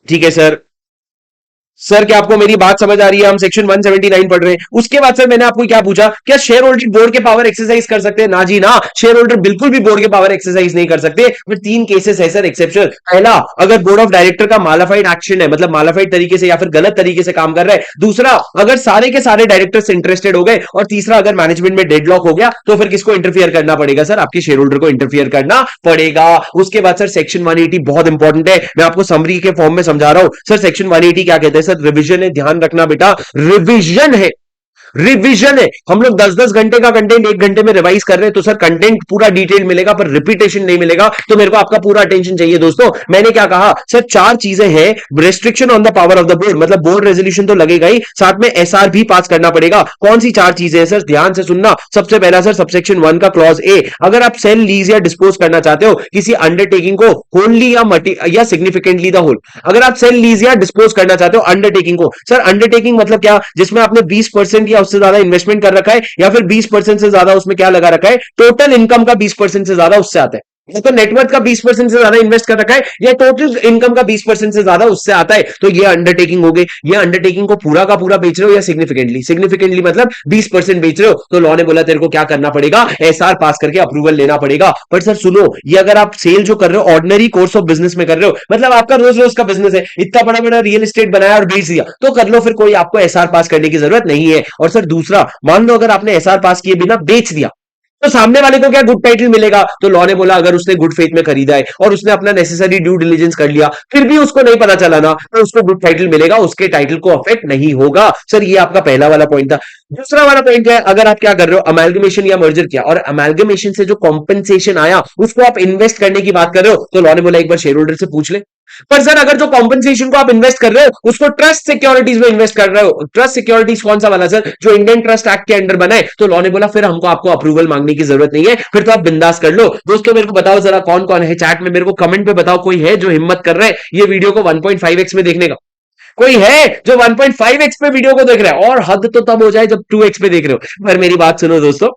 ठीक है सर। सर क्या आपको मेरी बात समझ आ रही है? हम सेक्शन 179 पढ़ रहे हैं। उसके बाद सर मैंने आपको क्या पूछा, क्या शेयर होल्डर बोर्ड के पावर एक्सरसाइज कर सकते हैं? ना जी ना, शेयर होल्डर बिल्कुल भी बोर्ड के पावर एक्सरसाइज नहीं कर सकते। फिर 3 केसेस है सर एक्सेप्शन। पहला, अगर बोर्ड ऑफ डायरेक्टर का मालाफाइड एक्शन है, मतलब मालाफाइड तरीके से या फिर गलत तरीके से काम कर रहा है। दूसरा, अगर सारे के सारे डायरेक्टर्स इंटरेस्टेड हो गए। और तीसरा, अगर मैनेजमेंट में डेडलॉक हो गया तो फिर किसको इंटरफियर करना पड़ेगा सर? आपके शेयर होल्डर को इंटरफियर करना पड़ेगा। उसके बाद सर सेक्शन 180 बहुत इंपॉर्टेंट है, मैं आपको समरी के फॉर्म में समझा रहा हूं। सर सेक्शन 180 क्या कहते हैं सर? रिविजन है, ध्यान रखना बेटा, रिवीजन है। रिवीजन है। हम लोग 10-10 घंटे का कंटेंट 1 घंटे में रिवाइज कर रहे हैं, तो सर कंटेंट पूरा डिटेल मिलेगा पर रिपीटेशन नहीं मिलेगा। तो मेरे को आपका पूरा अटेंशन चाहिए दोस्तों। मैंने क्या कहा सर, 4 चीजें हैं। Restriction on the power of the board, मतलब बोर्ड रेजोल्यूशन तो लगेगा ही, साथ में एसआर भी पास करना पड़ेगा। कौन सी 4 चीजें हैं सर? ध्यान से सुनना। सबसे पहला सर सबसेक्शन 1 का क्लॉज ए, अगर आप सेल लीज या डिस्पोज करना चाहते हो किसी अंडरटेकिंग को, होनली या सिग्निफिकेंटली द होल, अगर आप सेल लीज या डिस्पोज करना चाहते हो अंडरटेकिंग को, सर अंडरटेकिंग मतलब क्या? जिसमें आपने 20% या उससे ज्यादा इन्वेस्टमेंट कर रखा है, या फिर 20% से ज्यादा उसमें क्या लगा रखा है, टोटल इनकम का 20% से ज्यादा उससे आता है। या तो नेटवर्थ का 20% से ज्यादा इन्वेस्ट कर रखा है, या टोटल इनकम का 20% से ज्यादा उससे आता है, तो ये अंडरटेकिंग हो गई। ये अंडरटेकिंग को पूरा का पूरा बेच रहे हो या सिग्निफिकेंटली? सिग्निफिकेंटली मतलब 20% बेच रहे हो, तो लॉ ने बोला तेरे को क्या करना पड़ेगा, एसआर पास करके अप्रूवल लेना पड़ेगा। पर सर सुनो, ये अगर आप सेल जो कर रहे हो ऑर्डिनरी कोर्स ऑफ बिजनेस में कर रहे हो, मतलब आपका रोज रोज का बिजनेस है, इतना बड़ा बड़ा रियल एस्टेट बनाया और बेच दिया, तो कर लो, फिर कोई आपको एसआर पास करने की जरूरत नहीं है। और सर दूसरा, मान लो अगर आपने एसआर पास किए बिना बेच दिया, तो सामने वाले को क्या गुड टाइटल मिलेगा? तो लॉ ने बोला अगर उसने गुड फेथ में खरीदा है और उसने अपना नेसेसरी ड्यू डिलीजेंस कर लिया, फिर भी उसको नहीं पता चला ना, तो उसको गुड टाइटल मिलेगा, उसके टाइटल को अफेक्ट नहीं होगा। सर ये आपका पहला वाला पॉइंट था। दूसरा वाला पॉइंट है, अगर आप क्या कर रहे हो, अमेल्गमेशन या मर्जर किया और अमेल्गमेशन से जो कॉम्पेंसेशन आया उसको आप इन्वेस्ट करने की बात कर रहे हो, तो लॉ ने बोला एक बार शेयर होल्डर से पूछ ले। पर सर अगर जो कॉम्पेंसेशन को आप इन्वेस्ट कर रहे हो उसको ट्रस्ट सिक्योरिटीज में इन्वेस्ट कर रहे हो, ट्रस्ट सिक्योरिटीज कौन सा वाला सर? जो इंडियन ट्रस्ट एक्ट के अंडर बना है, तो लॉ ने बोला फिर हमको आपको अप्रूवल मांगने की जरूरत नहीं है, फिर तो आप बिंदास कर लो। दोस्तों मेरे को बताओ जरा कौन कौन है चैट में, मेरे को कमेंट पे बताओ, कोई है जो हिम्मत कर रहा है ये वीडियो को 1.5x में देखने का? कोई है जो 1.5x पे वीडियो को देख रहा है? और हद तो तब हो जाए जब 2x पे देख रहे हो। पर मेरी बात सुनो दोस्तों,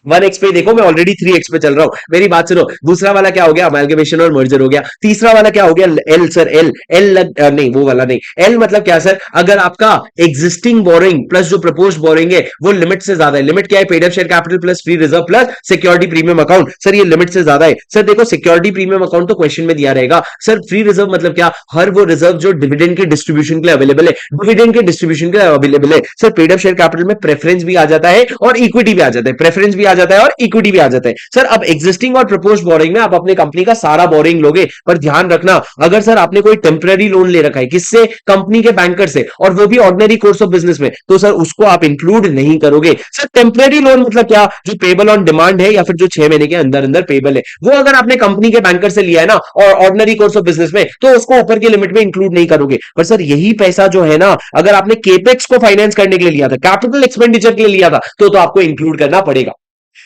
1x पे देखो, मैं ऑलरेडी 3x पे चल रहा हूं, मेरी बात सुनो। दूसरा वाला क्या हो गया? अमेल्गमेशन और मर्जर हो गया। तीसरा वाला क्या हो गया? एल सर, एल नहीं वो वाला नहीं। एल मतलब क्या सर? अगर आपका एग्जिस्टिंग बोरिंग प्लस जो प्रपोज्ड बोरिंग है वो लिमिट से ज्यादा है। लिमिट क्या है? Paid up share capital plus free reserve plus security premium account. Sir ये लिमिट से ज्यादा है। सर देखो सिक्योरिटी प्रीमियम अकाउंट तो क्वेश्चन में दिया रहेगा। सर फ्री रिजर्व मतलब क्या? हर वो रिजर्व जो डिविडेंड के डिस्ट्रीब्यूशन के लिए अवेलेबल है, डिविडेंड के डिस्ट्रीब्यूशन के लिए अवेलेबल है। Sir paid up share capital में प्रेफरेंस भी आ जाता है और इक्विटी भी आ जाता है, प्रेफरेंस भी आ जाता है और इक्विटी भी आ जाता है। सर अब एग्जिस्टिंग और प्रपोज्ड बोरिंग में आप अपने कंपनी का सारा बोरिंग लोगे, पर ध्यान रखना अगर सर आपने कोई टेम्पररी लोन ले रखा है, किससे? कंपनी के बैंकर से, और वो भी ऑर्डिनरी कोर्स ऑफ बिजनेस में, तो सर उसको आप इंक्लूड नहीं करोगे। सर टेम्पररी लोन मतलब क्या? जो पेबल ऑन डिमांड है या फिर जो 6 महीने के अंदर अंदर पेबल है, वो अगर आपने कंपनी के बैंकर से लिया है ना और ऑर्डिनरी कोर्स ऑफ बिजनेस में, तो उसको ऊपर की लिमिट में इंक्लूड नहीं करोगे। पर सर यही पैसा जो है ना, अगर आपने केपेक्स को फाइनेंस करने के लिए लिया था, कैपिटल एक्सपेंडिचर के लिए लिया था, तो आपको इंक्लूड करना पड़ेगा।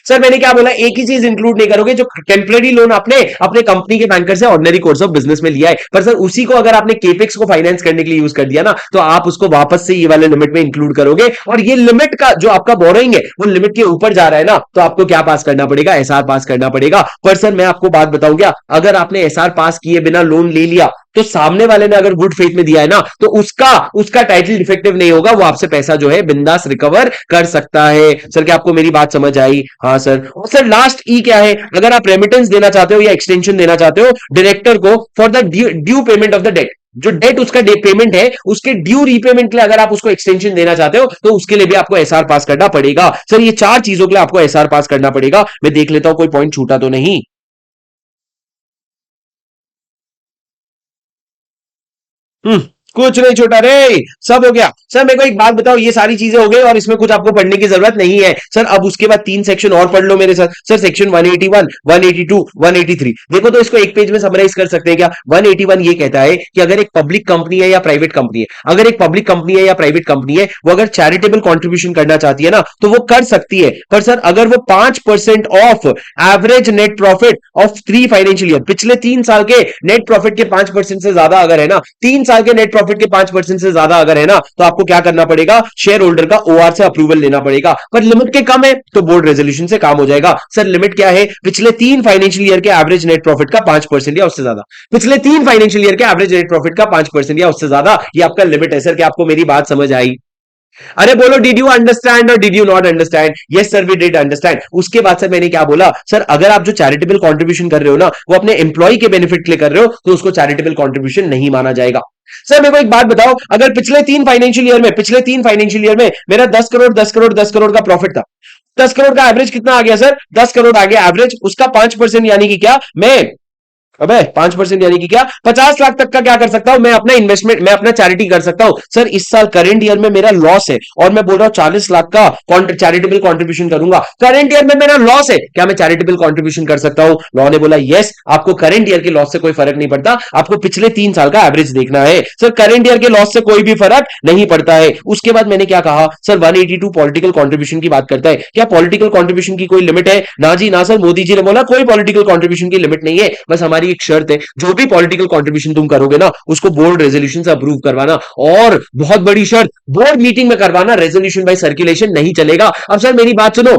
सर मैंने क्या बोला? एक ही चीज इंक्लूड नहीं करोगे, जो टेम्पररी लोन आपने अपने कंपनी के बैंकर से ऑर्डिनरी कोर्स ऑफ बिजनेस में लिया है, पर सर उसी को अगर आपने केपेक्स को फाइनेंस करने के लिए यूज कर दिया ना, तो आप उसको वापस से ये वाले लिमिट में इंक्लूड करोगे। और ये लिमिट का जो आपका बोरोइंग है वो लिमिट के ऊपर जा रहा है ना, तो आपको क्या पास करना पड़ेगा? एसआर पास करना पड़ेगा। पर सर मैं आपको बात बताऊं क्या, अगर आपने एसआर पास किए बिना लोन ले लिया, तो सामने वाले ने अगर गुड फेथ में दिया है ना, तो उसका टाइटल डिफेक्टिव नहीं होगा, वो आपसे पैसा जो है बिंदास रिकवर कर सकता है। सर क्या आपको मेरी बात समझ आई? हाँ सर। और सर लास्ट ई क्या है? अगर आप रेमिटेंस देना चाहते हो या एक्सटेंशन देना चाहते हो डायरेक्टर को for the due payment of the date, जो डेट उसका पेमेंट है उसके ड्यू रीपेमेंट के लिए अगर आप उसको एक्सटेंशन देना चाहते हो, तो उसके लिए भी आपको एसआर पास करना पड़ेगा। सर ये 4 चीजों के लिए आपको एसआर पास करना पड़ेगा। मैं देख लेता हूं कोई पॉइंट छूटा तो नहीं। कुछ नहीं छूटा रे, सब हो गया सर। मेरे को एक बात बताओ, ये सारी चीजें हो गई और इसमें कुछ आपको पढ़ने की जरूरत नहीं है सर। अब उसके बाद 3 सेक्शन और पढ़ लो मेरे साथ सर। सेक्शन 181, 182, 183। देखो तो इसको एक पेज में समराइज कर सकते हैं क्या? 181 ये कहता है कि अगर एक पब्लिक कंपनी है या प्राइवेट कंपनी है, अगर एक पब्लिक कंपनी है या प्राइवेट कंपनी है, वो अगर चैरिटेबल कंट्रीब्यूशन करना चाहती है ना, तो वो कर सकती है। पर सर अगर वो 5% of average net profit of 3 financial year, पिछले 3 साल के नेट प्रॉफिट के 5% से ज्यादा अगर है ना, 3 साल के नेट प्रॉफिट के 5% से ज्यादा अगर है ना, तो आपको क्या करना पड़ेगा? शेयर होल्डर का ओआर से अप्रूवल लेना पड़ेगा। पर लिमिट के कम है तो बोर्ड रेजोल्यूशन से काम हो जाएगा। सर लिमिट क्या है? पिछले 3 फाइनेंशियल ईयर के एवरेज नेट प्रॉफिट का 5% या उससे ज्यादा। पिछले 3 फाइनेंशियल ईयर के एवरेज नेट प्रॉफिट का 5% या उससे ज्यादा, ये आपका लिमिट है सर। क्या आपको मेरी बात समझ आई? अरे बोलो, डिड यू अंडरस्टैंड और did you not understand? Yes sir we did understand. उसके बाद सर मैंने क्या बोला? सर अगर आप जो चैरिटेबल कंट्रीब्यूशन कर रहे हो ना, वो अपने एम्प्लॉय के बेनिफिट के लिए कर रहे हो, तो उसको चैरिटेबल कंट्रीब्यूशन नहीं माना जाएगा। सर मेरे को एक बात बताओ, अगर पिछले तीन फाइनेंशियल ईयर में मेरा 10 करोड़ 10 करोड़ 10 करोड़ का प्रॉफिट था, 10 करोड़ का एवरेज कितना आ गया सर? 10 करोड़ आ गया एवरेज, उसका 5% यानी कि क्या? मैं अबे 5% यानी कि क्या? 50 लाख तक का क्या कर सकता हूं मैं? अपना इन्वेस्टमेंट, मैं अपना चैरिटी कर सकता हूं। सर इस साल करंट ईयर में मेरा लॉस है और मैं बोल रहा हूं 40 लाख का चैरिटेबल कंट्रीब्यूशन करूंगा। करंट ईयर में मेरा लॉस है, क्या मैं चैरिटेबल कंट्रीब्यूशन कर सकता हूं? लॉ ने बोला यस, आपको करंट ईयर के लॉस से कोई फर्क नहीं पड़ता, आपको पिछले 3 साल का एवरेज देखना है। सर करंट ईयर के लॉस से कोई भी फर्क नहीं पड़ता है। उसके बाद मैंने क्या कहा? सर 182 पॉलिटिकल कंट्रीब्यूशन की बात करता है। क्या पॉलिटिकल कंट्रीब्यूशन की कोई लिमिट है? ना जी ना सर। मोदी जी ने बोला कोई पॉलिटिकल कंट्रीब्यूशन की लिमिट नहीं है, बस हमारी एक शर्त है, जो भी पॉलिटिकल कंट्रीब्यूशन तुम करोगे ना, उसको बोर्ड रेजोल्यूशन से अप्रूव करवाना। और बहुत बड़ी शर्त, बोर्ड मीटिंग में करवाना, रेजोल्यूशन बाय सर्कुलेशन नहीं चलेगा। अब सर मेरी बात सुनो,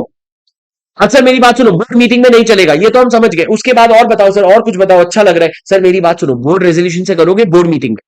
अच्छा मेरी बात सुनो, बोर्ड मीटिंग में नहीं चलेगा, ये तो हम समझ गए। उसके बाद और बताओ सर, और कुछ बताओ, अच्छा लग रहा है सर। मेरी बात सुनो, बोर्ड रेजोल्यूशन से करोगे बोर्ड मीटिंग में।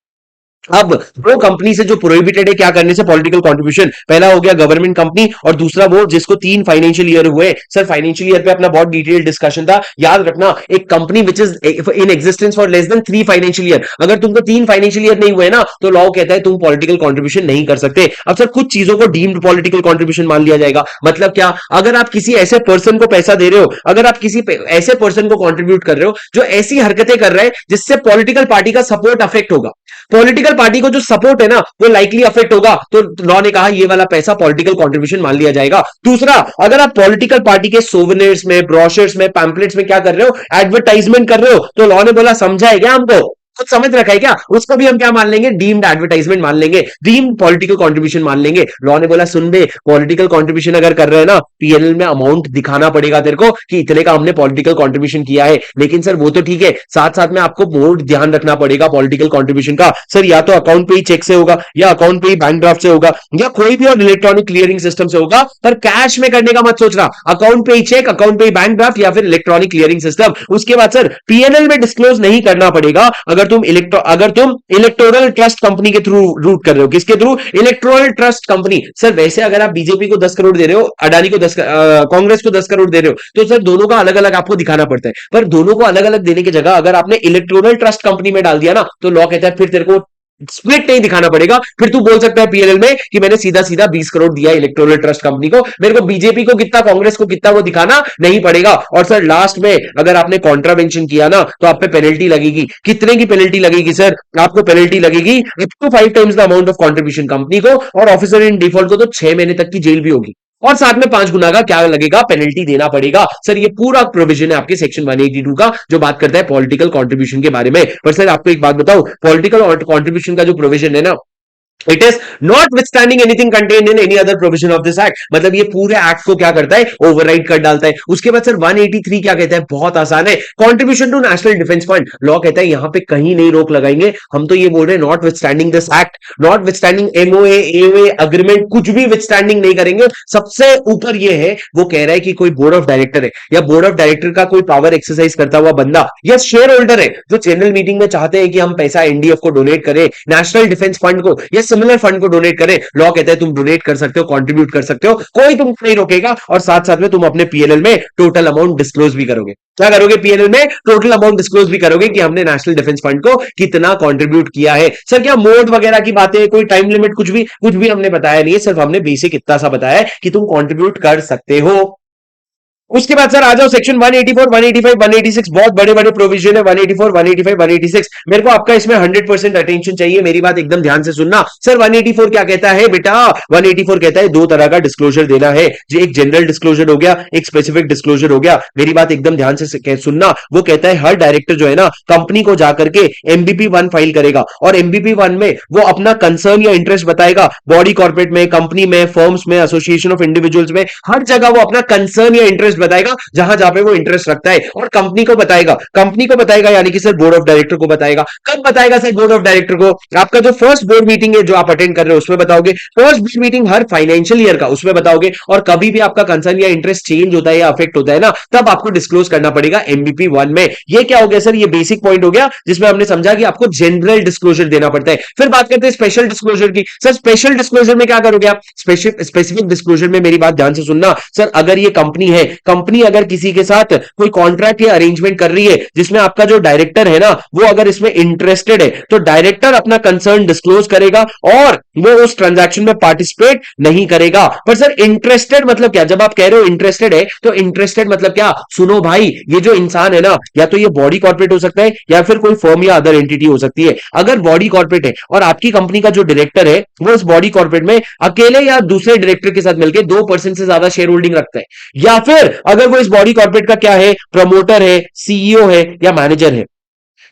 अब दो कंपनी से जो प्रोहिबिटेड है क्या करने से पॉलिटिकल कंट्रीब्यूशन, पहला हो गया गवर्नमेंट कंपनी और दूसरा वो जिसको 3 फाइनेंशियल ईयर हुए। सर फाइनेंशियल ईयर पे अपना बहुत डिटेल डिस्कशन था, याद रखना। एक company which is in existence for less than 3 financial year, अगर तुमको 3 फाइनेंशियल ईयर नहीं हुए ना, तो लॉ कहता है तुम पॉलिटिकल कंट्रीब्यूशन नहीं कर सकते। अब सर कुछ चीजों को डीम्ड पॉलिटिकल कंट्रीब्यूशन मान लिया जाएगा। मतलब क्या? अगर आप किसी ऐसे पर्सन को पैसा दे रहे हो, अगर आप किसी ऐसे पर्सन को कंट्रीब्यूट कर रहे हो जो ऐसी हरकतें कर रहा है जिससे पॉलिटिकल पार्टी का सपोर्ट अफेक्ट होगा, पॉलिटिकल पार्टी को जो सपोर्ट है ना वो लाइकली अफेक्ट होगा, तो लॉ ने कहा ये वाला पैसा पॉलिटिकल कंट्रीब्यूशन मान लिया जाएगा। दूसरा, अगर आप पॉलिटिकल पार्टी के सोवेनिर्स में, ब्रोशर्स में, पैम्पलेट्स में क्या कर रहे हो? एडवर्टाइजमेंट कर रहे हो, तो लॉ ने बोला समझा है क्या हमको? कुछ समझ रखा है क्या? उसको भी हम क्या मान लेंगे? डीम्ड एडवर्टाइजमेंट मान लेंगे, डीम्ड पॉलिटिकल कंट्रीब्यूशन मान लेंगे। लॉ ने बोला सुन बे, पॉलिटिकल कंट्रीब्यूशन अगर कर रहे हैं ना, पीएनएल में अमाउंट दिखाना पड़ेगा तेरे को कि इतने का हमने पॉलिटिकल कंट्रीब्यूशन किया है। लेकिन सर वो तो ठीक है, साथ साथ में आपको बहुत ध्यान रखना पड़ेगा पॉलिटिकल कंट्रीब्यूशन का। सर या तो अकाउंट पे ही चेक से होगा, या अकाउंट पे ही बैंक ड्राफ्ट से होगा, या कोई भी और इलेक्ट्रॉनिक क्लियरिंग सिस्टम से होगा, पर कैश में करने का मत सोचना। अकाउंट पे ही चेक, अकाउंट पे ही बैंक ड्राफ्ट, या फिर इलेक्ट्रॉनिक क्लियरिंग सिस्टम। उसके बाद सर पीएनएल में डिस्क्लोज नहीं करना पड़ेगा अगर तुम इलेक्टोरल ट्रस्ट कंपनी के थ्रू रूट कर रहे हो। किसके through? Electoral trust company. Sir वैसे अगर आप बीजेपी को 10 करोड़ दे रहे हो, अडानी को 10, कांग्रेस को 10 करोड़ दे रहे हो, तो सर दोनों का अलग अलग आपको दिखाना पड़ता है। पर दोनों को अलग अलग देने की जगह अगर आपने इलेक्टोरल ट्रस्ट कंपनी में डाल दिया ना, तो लॉ कहता है फिर तेरे को स्प्लिट नहीं दिखाना पड़ेगा। फिर तू बोल सकता है पीएनएल में कि मैंने सीधा सीधा 20 करोड़ दिया इलेक्टोरल ट्रस्ट कंपनी को, मेरे को बीजेपी को कितना, कांग्रेस को कितना, वो दिखाना नहीं पड़ेगा। और सर लास्ट में अगर आपने कॉन्ट्रावेंशन किया ना, तो आप पे पेनल्टी लगेगी। कितने की पेनल्टी लगेगी सर? आपको पेनल्टी लगेगी up to 5 times the amount of contribution company को, और ऑफिसर इन डिफॉल्ट को तो 6 महीने तक की जेल भी होगी, और साथ में 5 गुना का क्या लगेगा? पेनल्टी देना पड़ेगा। सर ये पूरा प्रोविजन है आपके सेक्शन 182 का, जो बात करता है पॉलिटिकल कंट्रीब्यूशन के बारे में। पर सर आपको एक बात बताऊं, पॉलिटिकल कंट्रीब्यूशन का जो प्रोविजन है ना, it is not withstanding anything contained in any other provision of this act. मतलब ये पूरे एक्ट को क्या करता है? ओवरराइड कर डालता है। उसके बाद सर 183 क्या कहता है? बहुत आसान है, contribution to national defence fund. Law कहता है यहां पे कहीं नहीं रोक लगाएंगे, हम तो ये बोल रहे हैं not withstanding this act, not withstanding MOA, AOA, agreement, कुछ भी विथस्टैंडिंग नहीं करेंगे। सबसे ऊपर ये है, वो कह रहा है कि कोई बोर्ड ऑफ डायरेक्टर है, या बोर्ड ऑफ डायरेक्टर का कोई पावर एक्सरसाइज करता हुआ बंदा, या शेयर होल्डर है जो जनरल मीटिंग में चाहते हैं कि हम पैसा एनडीएफ को डोनेट करें, नेशनल डिफेंस फंड को, या सिमिलर फंड को डोनेट करें। लॉ कहता है तुम डोनेट कर सकते हो, कंट्रीब्यूट कर सकते हो, कोई तुमको नहीं रोकेगा। और साथ साथ में तुम अपने पीएनएल में टोटल अमाउंट डिस्क्लोज भी करोगे। क्या करोगे? पीएनएल में टोटल अमाउंट डिस्क्लोज भी करोगे कि हमने नेशनल डिफेंस फंड को कितना कंट्रीब्यूट किया है। सर क्या मोड वगैरह की बातें, कोई टाइम लिमिट, कुछ भी हमने बताया नहीं है, सिर्फ हमने बेसिक इतना सा बताया है कि तुम कंट्रीब्यूट कर सकते हो। उसके बाद सर आ जाओ सेक्शन 184, 185, 186, बहुत बड़े बड़े प्रोविजन है। 184, 185, 186, मेरे को आपका इसमें 100% अटेंशन चाहिए, मेरी बात एकदम ध्यान से सुनना। सर 184 क्या कहता है बेटा? 184 कहता है दो तरह का डिस्क्लोजर देना है, जो एक जनरल डिस्क्लोजर हो गया, एक स्पेसिफिक डिस्क्लोजर हो गया। मेरी बात एकदम ध्यान से सुनना। वो कहता है हर डायरेक्टर जो है ना कंपनी को जाकर के एमबीपी 1 फाइल करेगा, और एमबीपी 1 में वो अपना कंसर्न या इंटरेस्ट बताएगा। बॉडी कॉर्पोरेट में, कंपनी में, फर्म्स में, एसोसिएशन ऑफ इंडिविजुअल्स में, हर जगह वो अपना कंसर्न या इंटरेस्ट बताएगा जहां जहां पे वो इंटरेस्ट रखता है, और कंपनी को बताएगा। कंपनी को बताएगा यानी कि सर बोर्ड ऑफ डायरेक्टर को बताएगा। कब बताएगा सर बोर्ड ऑफ डायरेक्टर को? आपका जो फर्स्ट बोर्ड मीटिंग है जो आप अटेंड कर रहे हो उसमें बताओगे, फर्स्ट बोर्ड मीटिंग हर फाइनेंशियल ईयर का उसमें बताओगे, और कभी भी आपका कंसर्न या इंटरेस्ट चेंज होता है या अफेक्ट होता है ना, तब आपको डिस्क्लोज करना पड़ेगा एमबीपी 1 में। ये क्या हो गया सर? ये बेसिक पॉइंट हो गया जिसमें हमने समझा कि आपको जनरल डिस्क्लोजर देना पड़ता है। फिर बात करते हैं स्पेशल डिस्क्लोजर की। सर स्पेशल डिस्क्लोजर में क्या करोगे आप? स्पेसिफिक डिस्क्लोजर में मेरी बात ध्यान से सुनना। सर अगर ये कंपनी है, कंपनी अगर किसी के साथ कोई कॉन्ट्रैक्ट या अरेंजमेंट कर रही है जिसमें आपका जो डायरेक्टर है ना वो अगर इसमें इंटरेस्टेड है, तो डायरेक्टर अपना कंसर्न डिस्क्लोज करेगा और वो उस ट्रांजैक्शन में पार्टिसिपेट नहीं करेगा। पर सर इंटरेस्टेड मतलब क्या? जब आप कह रहे हो इंटरेस्टेड है, तो इंटरेस्टेड मतलब क्या? सुनो भाई, ये जो इंसान है ना, या तो ये बॉडी कॉर्पोरेट हो सकता है या फिर कोई फर्म या अदर एंटिटी हो सकती है। अगर बॉडी कॉर्पोरेट है और आपकी कंपनी का जो डायरेक्टर है वो उस बॉडी कॉर्पोरेट में अकेले या दूसरे डायरेक्टर के साथ मिलकर 2% से ज्यादा शेयर होल्डिंग रखता है, या फिर अगर वो इस बॉडी कॉर्पोरेट का क्या है, प्रमोटर है, सीईओ है या मैनेजर है,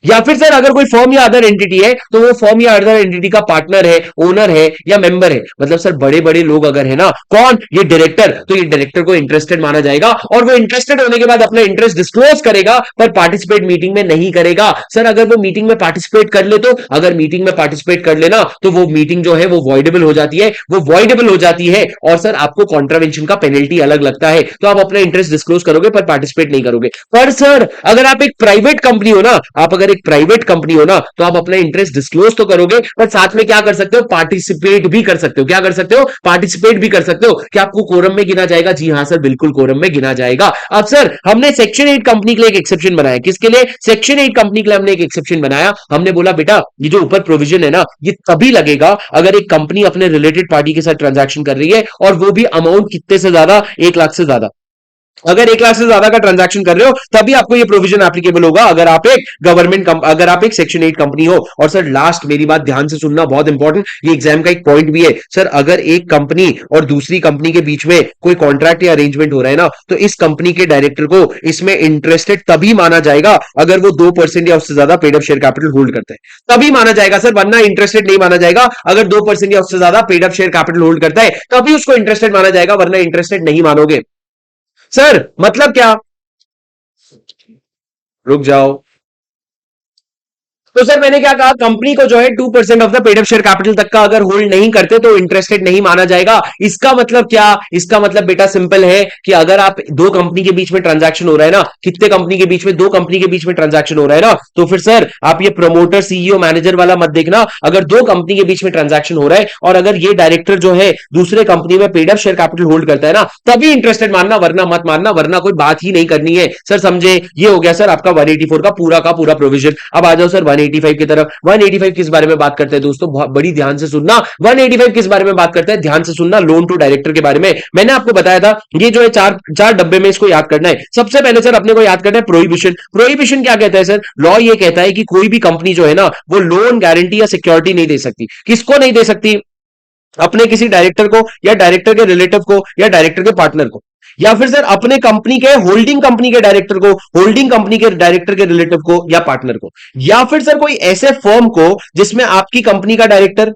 या फिर सर अगर कोई फर्म या अदर एंटिटी है तो वो फर्म या अदर एंटिटी का पार्टनर है, ओनर है या मेंबर है। मतलब सर बड़े बड़े लोग अगर है ना, कौन? ये डायरेक्टर, तो ये डायरेक्टर को इंटरेस्टेड माना जाएगा, और वो इंटरेस्टेड होने के बाद अपना इंटरेस्ट डिस्क्लोज करेगा पर पार्टिसिपेट मीटिंग में नहीं करेगा। सर अगर वो मीटिंग में पार्टिसिपेट कर ले, तो अगर मीटिंग में पार्टिसिपेट कर लेना तो वो मीटिंग जो है वो वॉइडेबल हो जाती है, वो वॉइडेबल हो जाती है, और सर आपको कॉन्ट्रावेंशन का पेनल्टी अलग लगता है। तो आप अपना इंटरेस्ट डिस्क्लोज करोगे पर पार्टिसिपेट नहीं करोगे। पर सर अगर आप एक प्राइवेट कंपनी हो ना, आप अगर एक प्राइवेट कंपनी हो ना, तो आप अपना इंटरेस्ट डिस्क्लोज तो करोगे पर साथ में क्या कर सकते हो? पार्टिसिपेट भी कर सकते हो। क्या कर सकते हो? पार्टिसिपेट भी कर सकते हो। क्या आपको कोरम में गिना जाएगा? जी हां सर, बिल्कुल कोरम में गिना जाएगा। अब सर हमने सेक्शन 8 कंपनी के लिए एक एक्सेप्शन बनाया। किसके लिए? सेक्शन 8 कंपनी के लिए हमने एक एक्सेप्शन बनाया। हमने बोला बेटा ये जो ऊपर प्रोविजन है ना, ये तभी लगेगा अगर एक कंपनी अपने रिलेटेड पार्टी के साथ ट्रांजैक्शन कर रही है, और वो भी अमाउंट कितने से ज्यादा? 1 लाख से ज्यादा। अगर 1 लाख से ज्यादा का ट्रांजैक्शन कर रहे हो तभी आपको ये प्रोविजन एप्लीकेबल होगा, अगर आप एक अगर आप एक सेक्शन 8 कंपनी हो। और सर लास्ट मेरी बात ध्यान से सुनना, बहुत इंपॉर्टेंट, ये एग्जाम का एक पॉइंट भी है। सर अगर एक कंपनी और दूसरी कंपनी के बीच में कोई कॉन्ट्रैक्ट या अरेंजमेंट हो रहा है ना, तो इस कंपनी के डायरेक्टर को इसमें इंटरेस्टेड तभी माना जाएगा अगर वो 2% या उससे ज्यादा paid up share capital hold करता है, तभी माना जाएगा सर, वरना इंटरेस्टेड नहीं माना जाएगा। अगर 2% या उससे ज्यादा paid up share capital hold करता है तभी उसको इंटरेस्टेड माना जाएगा, वरना इंटरेस्टेड नहीं मानोगे। सर मतलब क्या? रुक जाओ। तो सर मैंने क्या कहा, कंपनी को जो है 2% of the paid up share capital तक का अगर होल्ड नहीं करते तो इंटरेस्टेड नहीं माना जाएगा। इसका मतलब क्या? इसका मतलब बेटा सिंपल है कि अगर आप दो कंपनी के बीच में ट्रांजैक्शन हो रहा है ना, कितने कंपनी के बीच में? 2 कंपनी के बीच में ट्रांजैक्शन हो रहा है ना, तो फिर सर आप ये प्रमोटर, सीईओ, मैनेजर वाला मत देखना। अगर 2 कंपनी के बीच में ट्रांजैक्शन हो रहा है और अगर ये डायरेक्टर जो है दूसरे कंपनी में paid up share capital hold करता है ना, तभी इंटरेस्टेड मानना, वरना मत मानना, वरना कोई बात ही नहीं करनी है। सर समझे? ये हो गया सर आपका 184 का पूरा प्रोविजन। अब आ जाओ सर 185 की तरफ। 185 किस बारे में बात करते हैं दोस्तों? बहुत बड़ी ध्यान से सुनना। 185 किस बारे में बात करते हैं? ध्यान से सुनना, लोन टू डायरेक्टर के बारे में। मैंने आपको बताया था ये जो है चार चार डब्बे में इसको याद करना है। सबसे पहले सर अपने को याद करना है प्रोहिबिशन। प्रोहिबिशन क्या कहता है सर? लॉ ये कहता है कि कोई भी कंपनी जो है ना वो लोन, गारंटी या सिक्योरिटी नहीं दे सकती। किसको नहीं दे सकती? अपने किसी डायरेक्टर को, या डायरेक्टर के रिलेटिव को, या डायरेक्टर के पार्टनर को, या फिर सर अपने कंपनी के होल्डिंग कंपनी के डायरेक्टर को, होल्डिंग कंपनी के डायरेक्टर के रिलेटिव को या पार्टनर को, या फिर सर कोई ऐसे फर्म को जिसमें आपकी कंपनी का डायरेक्टर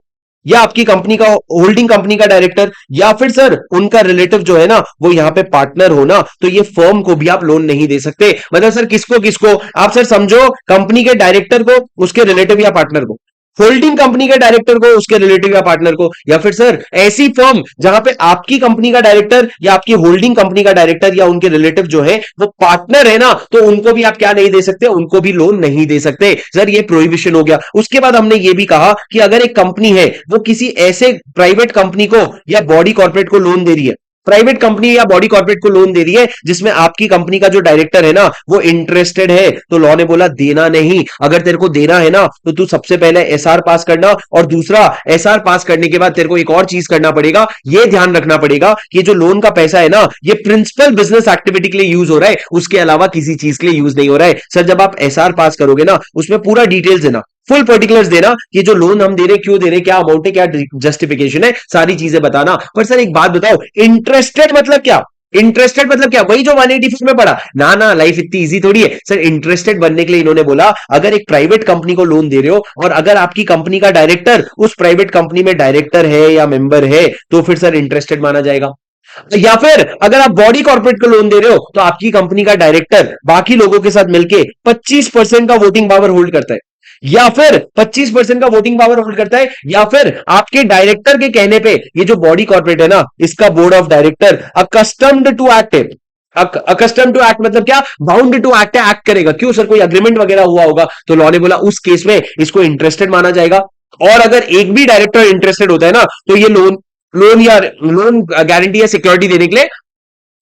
या आपकी कंपनी का होल्डिंग कंपनी का डायरेक्टर या फिर सर उनका रिलेटिव जो है ना वो यहां पे पार्टनर हो ना, तो ये फर्म को भी आप लोन नहीं दे सकते। मतलब सर किसको किसको? आप सर समझो, कंपनी के डायरेक्टर को, उसके रिलेटिव या पार्टनर को, होल्डिंग कंपनी के डायरेक्टर को, उसके रिलेटिव या पार्टनर को, या फिर सर ऐसी फर्म जहां पे आपकी कंपनी का डायरेक्टर या आपकी होल्डिंग कंपनी का डायरेक्टर या उनके रिलेटिव जो है वो पार्टनर है ना, तो उनको भी आप क्या नहीं दे सकते? उनको भी लोन नहीं दे सकते। सर ये प्रोहिबिशन हो गया। उसके बाद हमने ये भी कहा कि अगर एक कंपनी है वो किसी ऐसे प्राइवेट कंपनी को या बॉडी कॉर्पोरेट को लोन दे रही है, प्राइवेट कंपनी या बॉडी कॉर्पोरेट को लोन दे रही है जिसमें आपकी कंपनी का जो डायरेक्टर है ना वो इंटरेस्टेड है, तो लॉ ने बोला देना नहीं। अगर तेरे को देना है ना तो तू सबसे पहले एसआर पास करना, और दूसरा एसआर पास करने के बाद तेरे को एक और चीज करना पड़ेगा, ये ध्यान रखना पड़ेगा कि जो लोन का पैसा है ना ये प्रिंसिपल बिजनेस एक्टिविटी के लिए यूज हो रहा है, उसके अलावा किसी चीज के लिए यूज नहीं हो रहा है। सर जब आप एसआर पास करोगे ना उसमें पूरा डिटेल्स देना, फुल पर्टिकुलर्स देना कि जो लोन हम दे रहे क्यों दे रहे, क्या अमाउंट है, क्या जस्टिफिकेशन है, सारी चीजें बताना। पर सर एक बात बताओ, इंटरेस्टेड मतलब क्या? इंटरेस्टेड मतलब क्या? वही जो 184 में पड़ा ना। ना लाइफ इतनी इजी थोड़ी है सर। इंटरेस्टेड बनने के लिए इन्होंने बोला अगर एक प्राइवेट कंपनी को लोन दे रहे हो और अगर आपकी कंपनी का डायरेक्टर उस प्राइवेट कंपनी में डायरेक्टर है या मेंबर है तो फिर सर इंटरेस्टेड माना जाएगा। या फिर अगर आप बॉडी कॉर्पोरेट को लोन दे रहे हो तो आपकी कंपनी का डायरेक्टर बाकी लोगों के साथ मिलकर 25% का वोटिंग पावर होल्ड करता है, या फिर 25% का वोटिंग पावर होल्ड करता है, या फिर आपके डायरेक्टर के कहने पे ये जो बॉडी कॉर्पोरेट है ना इसका board of director accustomed to act है। अकस्टम टू एक्ट मतलब क्या? बाउंड टू एक्ट है, एक्ट करेगा। क्यों सर? कोई अग्रीमेंट वगैरह हुआ होगा, तो लॉ ने बोला उस केस में इसको इंटरेस्टेड माना जाएगा। और अगर एक भी डायरेक्टर इंटरेस्टेड होता है ना तो ये लोन लोन या लोन गारंटी या सिक्योरिटी देने के लिए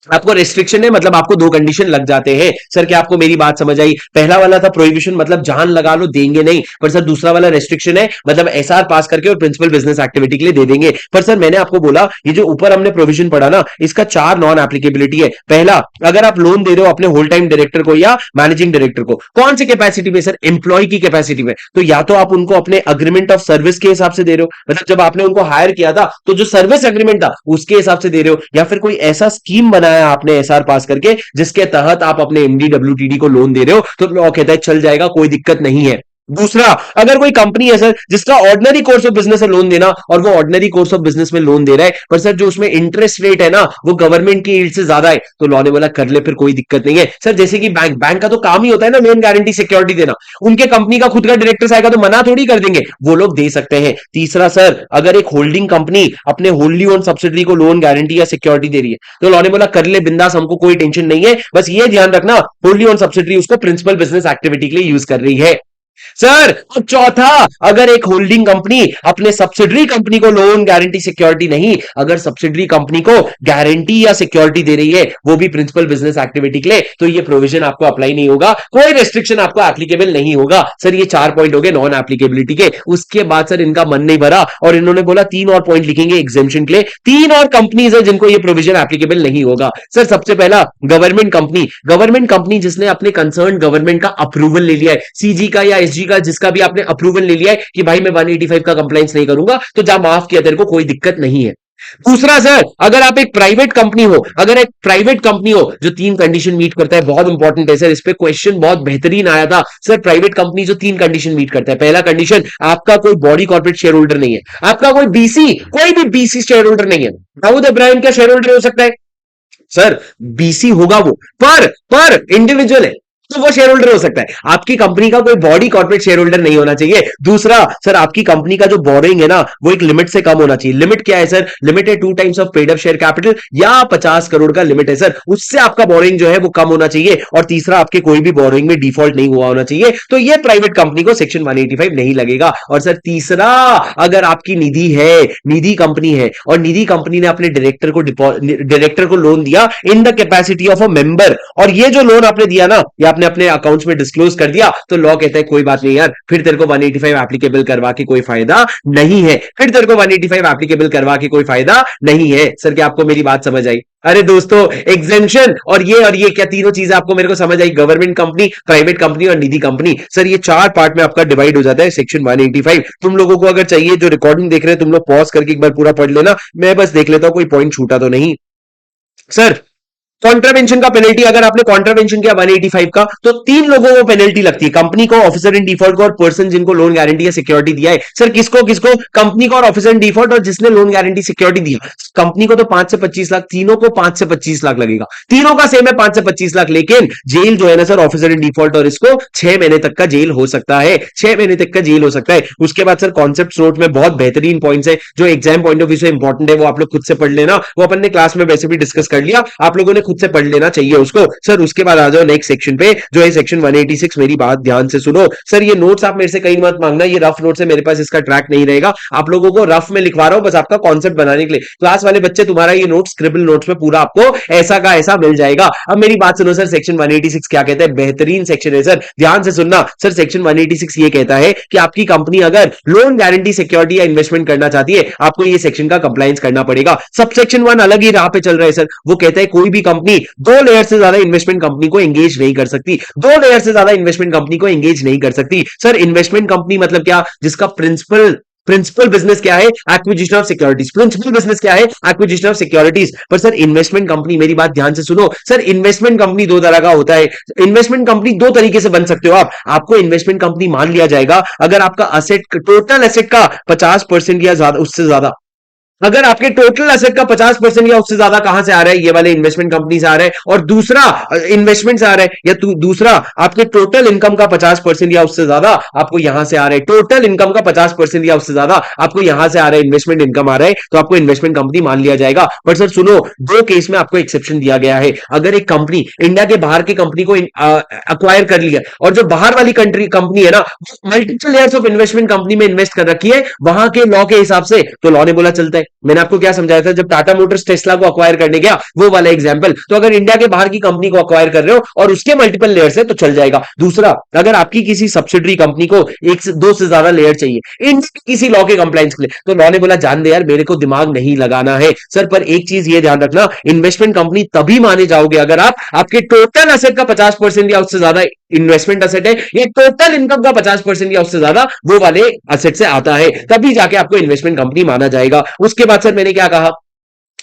आपको रेस्ट्रिक्शन है, मतलब आपको दो कंडीशन लग जाते हैं। सर क्या आपको मेरी बात समझ आई? पहला वाला था प्रोहिबिशन, मतलब जान लगा लो देंगे नहीं, पर सर दूसरा वाला रेस्ट्रिक्शन है, मतलब एसआर पास करके और प्रिंसिपल बिजनेस एक्टिविटी के लिए दे देंगे। पर सर मैंने आपको बोला ये जो ऊपर हमने प्रोविजन पढ़ा ना इसका 4 नॉन एप्लीकेबिलिटी है। पहला, अगर आप लोन दे रहे हो अपने होल टाइम डायरेक्टर को या मैनेजिंग डायरेक्टर को, कौन सी कैपेसिटी में? सर एम्प्लॉय की कैपेसिटी में। तो या तो आप उनको अपने अग्रीमेंट ऑफ सर्विस के हिसाब से दे रहे हो, मतलब जब आपने उनको हायर किया था तो जो सर्विस एग्रीमेंट था उसके हिसाब से दे रहे हो, या फिर कोई ऐसा स्कीम बनाया आपने एसआर पास करके जिसके तहत आप अपने एमडी डब्ल्यूटीडी को लोन दे रहे हो, तो लॉ कहता है चल जाएगा, कोई दिक्कत नहीं है। दूसरा, अगर कोई कंपनी है सर जिसका ऑर्डिनरी कोर्स ऑफ बिजनेस है लोन देना, और वो ऑर्डिनरी कोर्स ऑफ बिजनेस में लोन दे रहा है पर सर जो उसमें इंटरेस्ट रेट है ना वो गवर्नमेंट की यील्ड से ज्यादा है, तो लॉ ने बोला कर ले, फिर कोई दिक्कत नहीं है। सर जैसे कि बैंक बैंक का तो काम ही होता है ना लोन गारंटी सिक्योरिटी देना, उनके कंपनी का खुद का डायरेक्टर आएगा तो मना थोड़ी कर देंगे, वो लोग दे सकते हैं। तीसरा सर, अगर एक होल्डिंग कंपनी अपने होल्डली ओन सब्सिडरी को लोन गारंटी या सिक्योरिटी दे रही है तो लॉ ने बोला कर ले बिंदास, हमको कोई टेंशन नहीं है, बस ये ध्यान रखना होल्डली ओन सब्सिडरी उसको प्रिंसिपल बिजनेस एक्टिविटी के लिए यूज कर रही है। सर और चौथा, अगर एक होल्डिंग कंपनी अपने सब्सिडरी कंपनी को लोन गारंटी सिक्योरिटी नहीं, अगर सब्सिडरी कंपनी को गारंटी या सिक्योरिटी दे रही है वो भी प्रिंसिपल बिजनेस एक्टिविटी के लिए, तो ये प्रोविजन आपको अप्लाई नहीं होगा, कोई रेस्ट्रिक्शन आपको एप्लीकेबल नहीं होगा। सर ये 4 पॉइंट हो गए नॉन एप्लीकेबिलिटी के। उसके बाद सर इनका मन नहीं भरा और इन्होंने बोला 3 और पॉइंट लिखेंगे एग्जेम्पशन के लिए। 3 और कंपनीज है जिनको ये प्रोविजन एप्लीकेबल नहीं होगा। सर सबसे पहला गवर्नमेंट कंपनी, गवर्नमेंट कंपनी जिसने अपने कंसर्न गवर्नमेंट का अप्रूवल ले लिया है, सीजी का या एसजी का, जिसका भी आपने अप्रूवल ले लिया है कि भाई मैं 185 का कंप्लायंस नहीं करूंगा, तो जा माफ किया तेरे को, कोई दिक्कत नहीं है। दूसरा सर, अगर आप एक प्राइवेट कंपनी हो, अगर एक प्राइवेट कंपनी हो जो 3 कंडीशन मीट करता है, बहुत इंपॉर्टेंट है सर, इस पे क्वेश्चन बहुत बेहतरीन आया था। सर प्राइवेट कंपनी जो 3 कंडीशन मीट करता है, पहला कंडीशन आपका कोई बॉडी कॉर्पोरेट शेयर होल्डर नहीं है, आपका कोई बीसी, कोई भी बीसी शेयर होल्डर नहीं है। दाऊद इब्राहिम का शेयर होल्डर हो सकता है सर, बीसी होगा वो, पर इंडिविजुअल है तो वो शेयर होल्डर हो सकता है। आपकी कंपनी का कोई बॉडी कॉर्पोरेट शेयर होल्डर नहीं होना चाहिए। दूसरा सर, आपकी कंपनी का जो बोरिंग है ना वो एक लिमिट से कम होना चाहिए। लिमिट क्या है सर? लिमिट है 2 times of paid up share capital, या 50 करोड़ का लिमिट है सर, उससे आपका बोरिंग जो है वो कम होना चाहिए। और तीसरा, आपके कोई भी बोरिंग में डिफॉल्ट नहीं हुआ होना चाहिए, तो ये प्राइवेट कंपनी को सेक्शन 185 नहीं लगेगा। और सर तीसरा, अगर आपकी निधि है, निधि कंपनी है और निधि कंपनी ने अपने डायरेक्टर को लोन दिया in the capacity of a member, और ये जो लोन आपने दिया ना ये आपने अपने अकाउंट्स में डिस्क्लोज कर दिया, तो लॉ कहता है कोई बात नहीं यार, फिर तेरे को 185 एप्लीकेबल करवा के कोई फायदा नहीं है, फिर तेरे को 185 एप्लीकेबल करवा के कोई फायदा नहीं है। सर क्या आपको मेरी बात समझ आई? अरे दोस्तों, एग्जेम्पशन और ये क्या तीनों चीजें आपको मेरे को समझ आई? गवर्नमेंट कंपनी, प्राइवेट कंपनी और निधि कंपनी। सर ये 4 पार्ट में आपका डिवाइड हो जाता है सेक्शन 185। तुम लोगों को अगर चाहिए, जो रिकॉर्डिंग देख रहे हैं तुम लोग पॉज करके एक बार पूरा पढ़ लेना, मैं बस देख लेता हूं कोई पॉइंट छूटा तो नहीं। सर कॉन्ट्रावेंशन का पेनल्टी, अगर आपने कॉन्ट्रावेंशन किया 185 का तो 3 लोगों को पेनल्टी लगती है, कंपनी को, ऑफिसर इन डिफॉल्ट को और पर्सन जिनको लोन गारंटी या सिक्योरिटी दिया है। सर किसको किसको? कंपनी को और ऑफिसर इन डिफॉल्ट और जिसने लोन गारंटी सिक्योरिटी दिया। कंपनी को तो 5 से 25 लाख, तीनों को 5 से 25 लाख लगेगा, तीनों का सेम है 5 से 25 लाख। लेकिन जेल जो है ना सर, ऑफिसर इन डिफॉल्ट और इसको 6 महीने तक का जेल हो सकता है, 6 महीने तक का जेल हो सकता है। उसके बाद सर कॉन्सेप्ट नोट में बहुत बेहतरीन पॉइंट्स है जो एग्जाम पॉइंट ऑफ व्यू से इंपॉर्टेंट है, वो आप लोग खुद से पढ़ लेना, वो अपन ने क्लास में वैसे भी डिस्कस कर लिया, आप लोगों ने खुद से पढ़ लेना चाहिए उसको। सर उसके बाद आ जाओ नेक्स्ट सेक्शन पे, जो है सेक्शन 186। मेरी बात ध्यान से सुनो सर, ये नोट्स आप मेरे से कहीं मत मांगना, ये रफ नोट्स है मेरे पास, इसका ट्रैक नहीं रहेगा। आप लोगों को रफ में लिखवा रहा हूं बस आपका कॉन्सेप्ट बनाने के लिए। क्लास वाले बच्चे तुम्हारा ये नोट स्क्रिबल नोट्स में पूरा आपको ऐसा का ऐसा मिल जाएगा। अब मेरी बात सुनो सर, सेक्शन 186 क्या कहता है? बेहतरीन सेक्शन है सर, ध्यान से सुनना। सर सेक्शन 186 ये कहता है कि आपकी कंपनी अगर लोन गारंटी सिक्योरिटी या इन्वेस्टमेंट करना चाहती है, आपको ये सेक्शन का कंप्लायंस करना पड़ेगा। सब सेक्शन 1 अलग ही राह पे चल रहा है सर, वो कहता है कोई भी कंपनी 2 लेयर से ज्यादा इन्वेस्टमेंट कंपनी को एंगेज नहीं कर सकती, 2 लेयर से ज्यादा इन्वेस्टमेंट कंपनी को एंगेज नहीं कर सकती। सर इन्वेस्टमेंट कंपनी मतलब क्या? जिसका प्रिंसिपल प्रिंसिपल बिजनेस क्या है? Acquisition of securities. Principal business क्या है? Acquisition of securities. पर सर इन्वेस्टमेंट कंपनी, मेरी बात ध्यान से सुनो सर, इन्वेस्टमेंट कंपनी दो तरह का होता है। इन्वेस्टमेंट कंपनी दो तरीके से बन सकते हो आप। आपको इन्वेस्टमेंट कंपनी मान लिया जाएगा अगर आपका असेट, टोटल एसेट का 50% या ज्यादा, उससे ज्यादा, अगर आपके टोटल एसेट का 50% या उससे ज्यादा कहां से आ रहा है? ये वाले इन्वेस्टमेंट कंपनी से आ रहा है। और दूसरा इन्वेस्टमेंट से आ रहा है, या दूसरा आपके टोटल इनकम का 50% या उससे ज्यादा आपको यहां से आ रहा है। टोटल इनकम का 50% या उससे ज्यादा आपको यहां से आ रहा है, इन्वेस्टमेंट इनकम आ रहा है, तो आपको इन्वेस्टमेंट कंपनी मान लिया जाएगा। पर सर सुनो, दो केस में आपको एक्सेप्शन दिया गया है। अगर एक कंपनी इंडिया के बाहर की कंपनी को अक्वायर कर लिया, और जो बाहर वाली कंट्री कंपनी है ना, multiple layers of investment company में इन्वेस्ट कर रखी है वहां के लॉ के हिसाब से, तो लॉ ने बोला चलता है। मैंने आपको क्या समझाया था जब टाटा मोटर्स टेस्ला को अक्वायर करने गया, वो वाला एग्जांपल। तो अगर इंडिया के बाहर की कंपनी को अक्वायर कर रहे हो और उसके मल्टीपल लेयर्स है तो चल जाएगा। दूसरा, अगर आपकी किसी सब्सिडरी कंपनी को एक से दो से ज्यादा लेयर चाहिए इंडिया के किसी लॉ के कंप्लायंस के लिए, तो लॉ ने बोला जान दे यार, मेरे को दिमाग नहीं लगाना है। सर पर एक चीज ये ध्यान रखना, इन्वेस्टमेंट कंपनी तभी माने जाओगे अगर आपके टोटल एसेट का 50% या उससे ज्यादा इन्वेस्टमेंट एसेट है, ये टोटल इनकम का 50% या उससे ज्यादा वो वाले एसेट से आता है, तभी जाके आपको इन्वेस्टमेंट कंपनी माना जाएगा। उसके बाद सर मैंने क्या कहा?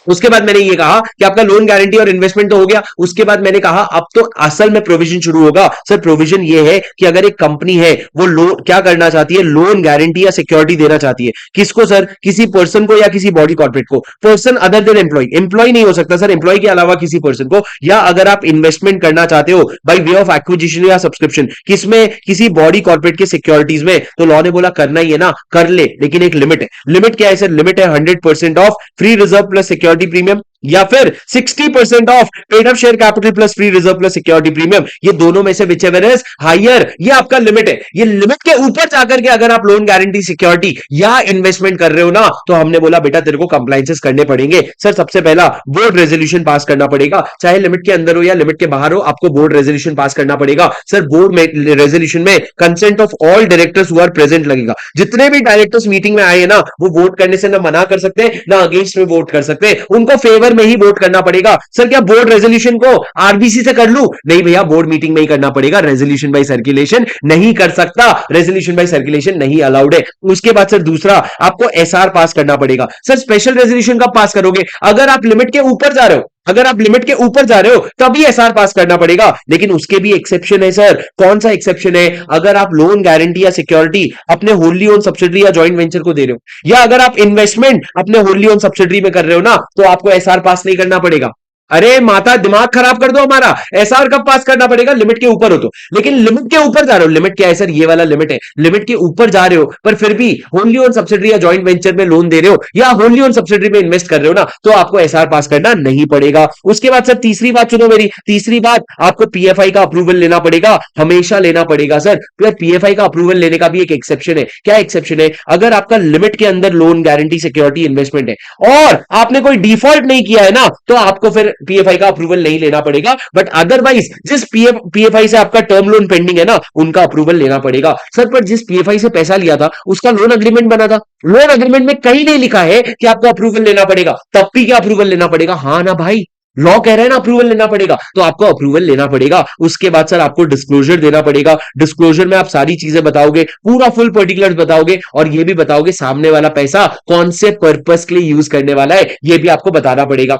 उसके बाद मैंने ये कहा कि आपका लोन गारंटी और इन्वेस्टमेंट तो हो गया। उसके बाद मैंने कहा अब तो असल में प्रोविजन शुरू होगा। सर प्रोविजन ये है कि अगर एक कंपनी है वो लोन क्या करना चाहती है, लोन गारंटी या सिक्योरिटी देना चाहती है। किसको सर? किसी पर्सन को या किसी बॉडी कॉर्पोरेट को। Person other than employ, employ नहीं हो सकता सर, एम्प्लॉय के अलावा किसी पर्सन को। या अगर आप इन्वेस्टमेंट करना चाहते हो बाई वे ऑफ एक्विजिशन या सब्सक्रिप्शन, किसमें? किसी बॉडी कॉर्पोरेट के सिक्योरिटीज में, तो लॉ ने बोला करना ही है ना, कर ले, लेकिन एक लिमिट है। लिमिट क्या है सर? लिमिट है 100% of free reserve plus security premium, या फिर 60% of paid up share capital plus free reserve plus security premium. ये दोनों में से विचएवर इज हायर, ये आपका लिमिट है। ये लिमिट के ऊपर जाकर के अगर आप लोन गारंटी सिक्योरिटी या इन्वेस्टमेंट कर रहे हो ना, तो हमने बोला बेटा तेरे को कंप्लायंसेस करने पड़ेंगे। सर सबसे पहला बोर्ड रेजोल्यूशन पास करना पड़ेगा, चाहे लिमिट के अंदर हो या लिमिट के बाहर हो, आपको बोर्ड रेजोल्यूशन पास करना पड़ेगा। सर बोर्ड रेजोल्यूशन में consent of all directors who are present लगेगा। जितने भी डायरेक्टर्स मीटिंग में आए ना, वो वोट करने से ना मना कर सकते ना अगेंस्ट में वोट कर सकते, उनको फेवर में ही वोट करना पड़ेगा। सर क्या बोर्ड रेजोल्यूशन को आरबीसी से कर लूं? नहीं भैया, बोर्ड मीटिंग में ही करना पड़ेगा। रेजोल्यूशन बाय सर्कुलेशन नहीं कर सकता, रेजोल्यूशन बाय सर्कुलेशन नहीं अलाउड है। उसके बाद सर दूसरा, आपको एसआर पास करना पड़ेगा। सर स्पेशल रेजोल्यूशन कब पास करोगे? अगर आप लिमिट के ऊपर जा रहे हो, अगर आप लिमिट के ऊपर जा रहे हो तभी एसआर पास करना पड़ेगा। लेकिन उसके भी एक्सेप्शन है सर। कौन सा एक्सेप्शन है? अगर आप लोन गारंटी या सिक्योरिटी अपने होली ओन सब्सिडरी या जॉइंट वेंचर को दे रहे हो, या अगर आप इन्वेस्टमेंट अपने होली ओन सब्सिडरी में कर रहे हो ना, तो आपको एसआर पास नहीं करना पड़ेगा। अरे माता दिमाग खराब कर दो हमारा, एसआर कब पास करना पड़ेगा? लिमिट के ऊपर हो तो। लेकिन लिमिट के ऊपर जा रहे हो, लिमिट क्या है सर? ये वाला लिमिट है। लिमिट के ऊपर जा रहे हो पर फिर भी होली ओन सब्सिडरी या जॉइंट वेंचर में लोन दे रहे हो या होली ओन सब्सिडरी में इन्वेस्ट कर रहे हो ना, तो आपको एसआर पास करना नहीं पड़ेगा। उसके बाद सर तीसरी बात सुनो मेरी, तीसरी बात, आपको पीएफआई का अप्रूवल लेना पड़ेगा, हमेशा लेना पड़ेगा सर। तो पीएफआई का अप्रूवल लेने का भी एक एक्सेप्शन है। क्या एक्सेप्शन है? अगर आपका लिमिट के अंदर लोन गारंटी सिक्योरिटी इन्वेस्टमेंट है और आपने कोई डिफॉल्ट नहीं किया है ना, तो आपको फिर पीएफआई का अप्रूवल नहीं लेना पड़ेगा। बट अदरवाइज जिस पीएफआई से आपका टर्म लोन पेंडिंग है ना, उनका अप्रूवल लेना पड़ेगा। सर पर जिस पीएफआई से पैसा लिया था उसका लोन अग्रीमेंट बना था, लोन अग्रीमेंट में कहीं नहीं लिखा है कि आपको अप्रूवल लेना पड़ेगा। तब भी क्या अप्रूवल लेना पड़ेगा? हाँ ना भाई, लॉ कह रहे हैं ना अप्रूवल लेना पड़ेगा, तो आपको अप्रूवल लेना पड़ेगा। उसके बाद सर आपको डिस्क्लोजर देना पड़ेगा। डिस्क्लोजर में आप सारी चीजें बताओगे, पूरा फुल पर्टिकुलर्स बताओगे, और ये भी बताओगे सामने वाला पैसा कौन से पर्पस के लिए यूज करने वाला है, ये भी आपको बताना पड़ेगा।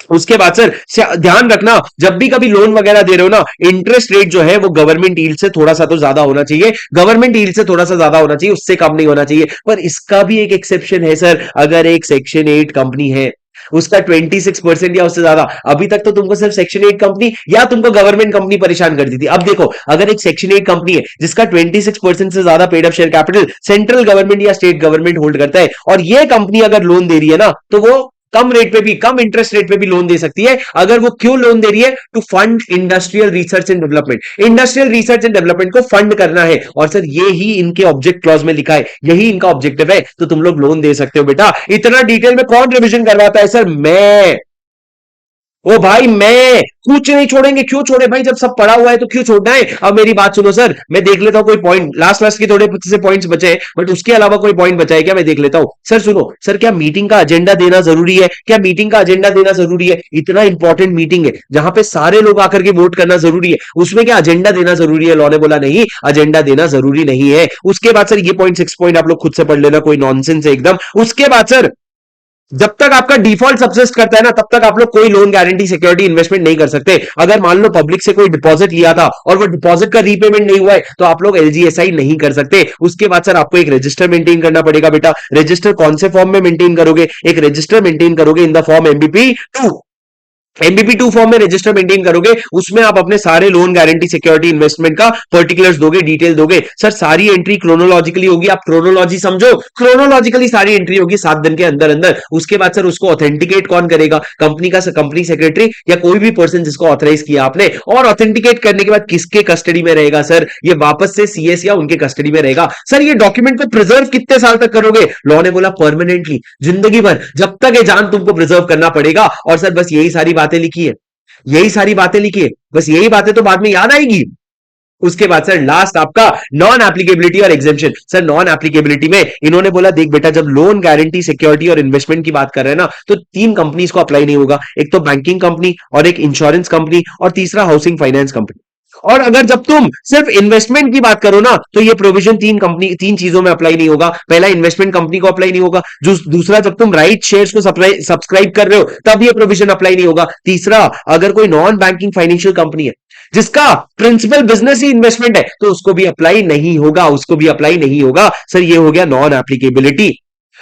उसके बाद सर ध्यान रखना, जब भी कभी लोन वगैरह दे रहे हो ना, इंटरेस्ट रेट जो है वो गवर्नमेंट यील्ड से थोड़ा सा तो ज्यादा होना चाहिए, गवर्नमेंट यील्ड से थोड़ा सा ज्यादा होना चाहिए, उससे कम नहीं होना चाहिए। पर इसका भी एक एक्सेप्शन है सर, अगर एक सेक्शन 8 कंपनी है, उसका 26% या उससे ज्यादा, अभी तक तो तुमको सिर्फ सेक्शन 8 कंपनी या तुमको गवर्नमेंट कंपनी परेशान करती थी। अब देखो, अगर एक सेक्शन 8 कंपनी है जिसका 26% से ज्यादा paid up share capital central government या स्टेट गवर्नमेंट होल्ड करता है, और ये कंपनी अगर लोन दे रही है ना, तो वो कम रेट पे भी, कम इंटरेस्ट रेट पे भी लोन दे सकती है। अगर वो क्यों लोन दे रही है? To fund industrial research and development. Industrial research and development को फंड करना है, और सर ये ही इनके ऑब्जेक्ट क्लॉज में लिखा है, यही इनका ऑब्जेक्टिव है, तो तुम लोग लोन दे सकते हो बेटा। इतना डिटेल में कौन रिविजन करवाता है? सर मैं। ओ भाई मैं। कुछ नहीं छोड़ेंगे, क्यों छोड़े भाई? जब सब पड़ा हुआ है तो क्यों छोड़ना है? अब मेरी बात सुनो सर, मैं देख लेता हूं कोई पॉइंट, लास्ट लास्ट के थोड़े से पॉइंट्स बचे हैं, बट उसके अलावा कोई पॉइंट बचा है क्या? मैं देख लेता हूं। सर सुनो सर, क्या मीटिंग का एजेंडा देना जरूरी है? क्या मीटिंग का एजेंडा देना जरूरी है? इतना इंपॉर्टेंट मीटिंग है जहां पे सारे लोग आकर के वोट करना जरूरी है, उसमें क्या एजेंडा देना जरूरी है? लॉ ने बोला नहीं, एजेंडा देना जरूरी नहीं है। उसके बाद सर ये पॉइंट 6 पॉइंट आप लोग खुद से पढ़ लेना, कोई नॉनसेंस है एकदम। उसके बाद सर, जब तक आपका डिफॉल्ट सब्सिस्ट करता है ना, तब तक आप लोग कोई लोन गारंटी सिक्योरिटी इन्वेस्टमेंट नहीं कर सकते। अगर मान लो पब्लिक से कोई डिपॉजिट लिया था और वो डिपॉजिट का रीपेमेंट नहीं हुआ है, तो आप लोग एलजीएसआई नहीं कर सकते। उसके बाद सर आपको एक रजिस्टर मेंटेन करना पड़ेगा बेटा। रजिस्टर कौन से फॉर्म में मेंटेन करोगे? एक रजिस्टर मेंटेन करोगे in the form MBP 2। MBP 2 form में रजिस्टर मेंटेन करोगे, उसमें आप अपने सारे लोन गारंटी सिक्योरिटी इन्वेस्टमेंट का पर्टिकुलर्स दोगे, डिटेल दोगे। सर सारी एंट्री क्रोनोलॉजिकली होगी, आप क्रोनोलॉजी समझो, क्रोनोलॉजिकली सारी एंट्री होगी 7 दिन के अंदर अंदर। उसके बाद सर उसको ऑथेंटिकेट कौन करेगा? कंपनी का कंपनी सेक्रेटरी या कोई भी पर्सन जिसको ऑथराइज किया आपने। और ऑथेंटिकेट करने के बाद किसके कस्टडी में रहेगा? सर ये वापस से सीएस या उनके कस्टडी में रहेगा। सर ये डॉक्यूमेंट को प्रिजर्व कितने साल तक करोगे? लॉ ने बोला परमानेंटली, जिंदगी भर, जब तक ये जान तुमको प्रिजर्व करना पड़ेगा। और सर बस यही सारी बातें लिखी है, यही सारी बातें लिखिए, बस यही बातें तो बाद में याद आएगी। उसके बाद सर लास्ट आपका नॉन एप्लीकेबिलिटी और एग्जेम्पशन। सर नॉन एप्लीकेबिलिटी में इन्होंने बोला देख बेटा, जब लोन गारंटी सिक्योरिटी और इन्वेस्टमेंट की बात कर रहे हैं ना, तो 3 कंपनीज को अप्लाई नहीं होगा। एक तो बैंकिंग कंपनी, और एक इंश्योरेंस कंपनी, और तीसरा हाउसिंग फाइनेंस कंपनी। और अगर जब तुम सिर्फ इन्वेस्टमेंट की बात करो ना, तो ये प्रोविजन 3 चीजों में अप्लाई नहीं होगा। पहला, इन्वेस्टमेंट कंपनी को अप्लाई नहीं होगा। दूसरा, जब तुम राइट शेयर्स को सब्सक्राइब कर रहे हो, तब ये प्रोविजन अप्लाई नहीं होगा। तीसरा, अगर कोई नॉन बैंकिंग फाइनेंशियल कंपनी है जिसका प्रिंसिपल बिजनेस ही इन्वेस्टमेंट है, तो उसको भी अप्लाई नहीं होगा, उसको भी अप्लाई नहीं होगा। सर ये हो गया नॉन एप्लीकेबिलिटी।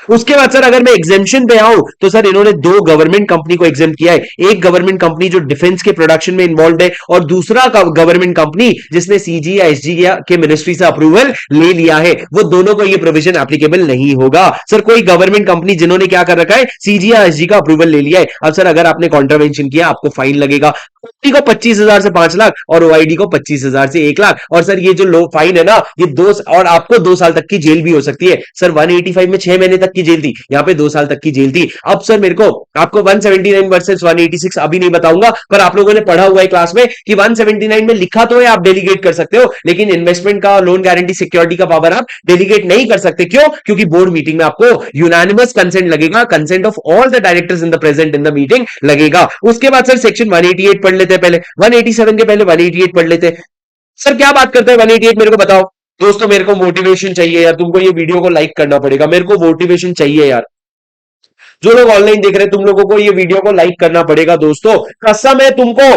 उसके बाद सर अगर मैं एग्जेम्पशन पे आऊं, तो सर इन्होंने 2 गवर्नमेंट कंपनी को एग्जेम किया है। एक गवर्नमेंट कंपनी जो डिफेंस के प्रोडक्शन में इन्वॉल्व है, और दूसरा गवर्नमेंट कंपनी जिसने सीजी या एसजी के मिनिस्ट्री से अप्रूवल ले लिया है। वो दोनों को ये प्रोविजन एप्लीकेबल नहीं होगा। सर कोई गवर्नमेंट कंपनी जिन्होंने क्या कर रखा है, सीजी या एसजी का अप्रूवल ले लिया है, अब सर अगर आपने कॉन्ट्रावेंशन किया, आपको फाइन लगेगा। कंपनी को 25,000 से 5 लाख, और ओआईडी को 25,000 से 1 लाख। और सर ये जो लो फाइन है ना, ये और आपको 2 साल तक की जेल भी हो सकती है। सर 185 में 6 महीने तक की जेल थी, यहाँ पे 2 साल तक की जेल थी। अब सर मेरे को आपको 179 वर्सेस 186 अभी नहीं बताऊंगा, पर आप लोगों ने पढ़ा हुआ है क्लास में कि 179 में लिखा तो है आप डेलीगेट कर सकते हो, लेकिन इन्वेस्टमेंट का, लोन गारंटी सिक्योरिटी का पावर आप डेलीगेट नहीं कर सकते। क्यों? क्योंकि बोर्ड मीटिंग में आपको यूनानिमस कंसेंट लगेगा, consent of all the directors in the present in the meeting लगेगा। उसके बाद सर सेक्शन 188 पढ़ लेते हैं पहले, 187 के पहले 188 पढ़ लेते हैं। सर क्या बात करते हैं 188? मेरे को बताओ दोस्तों, मेरे को मोटिवेशन चाहिए यार, तुमको ये वीडियो को लाइक करना पड़ेगा, मेरे को मोटिवेशन चाहिए यार। जो लोग ऑनलाइन देख रहे हैं, तुम लोगों को ये वीडियो को लाइक करना पड़ेगा दोस्तों, कसम है तुमको।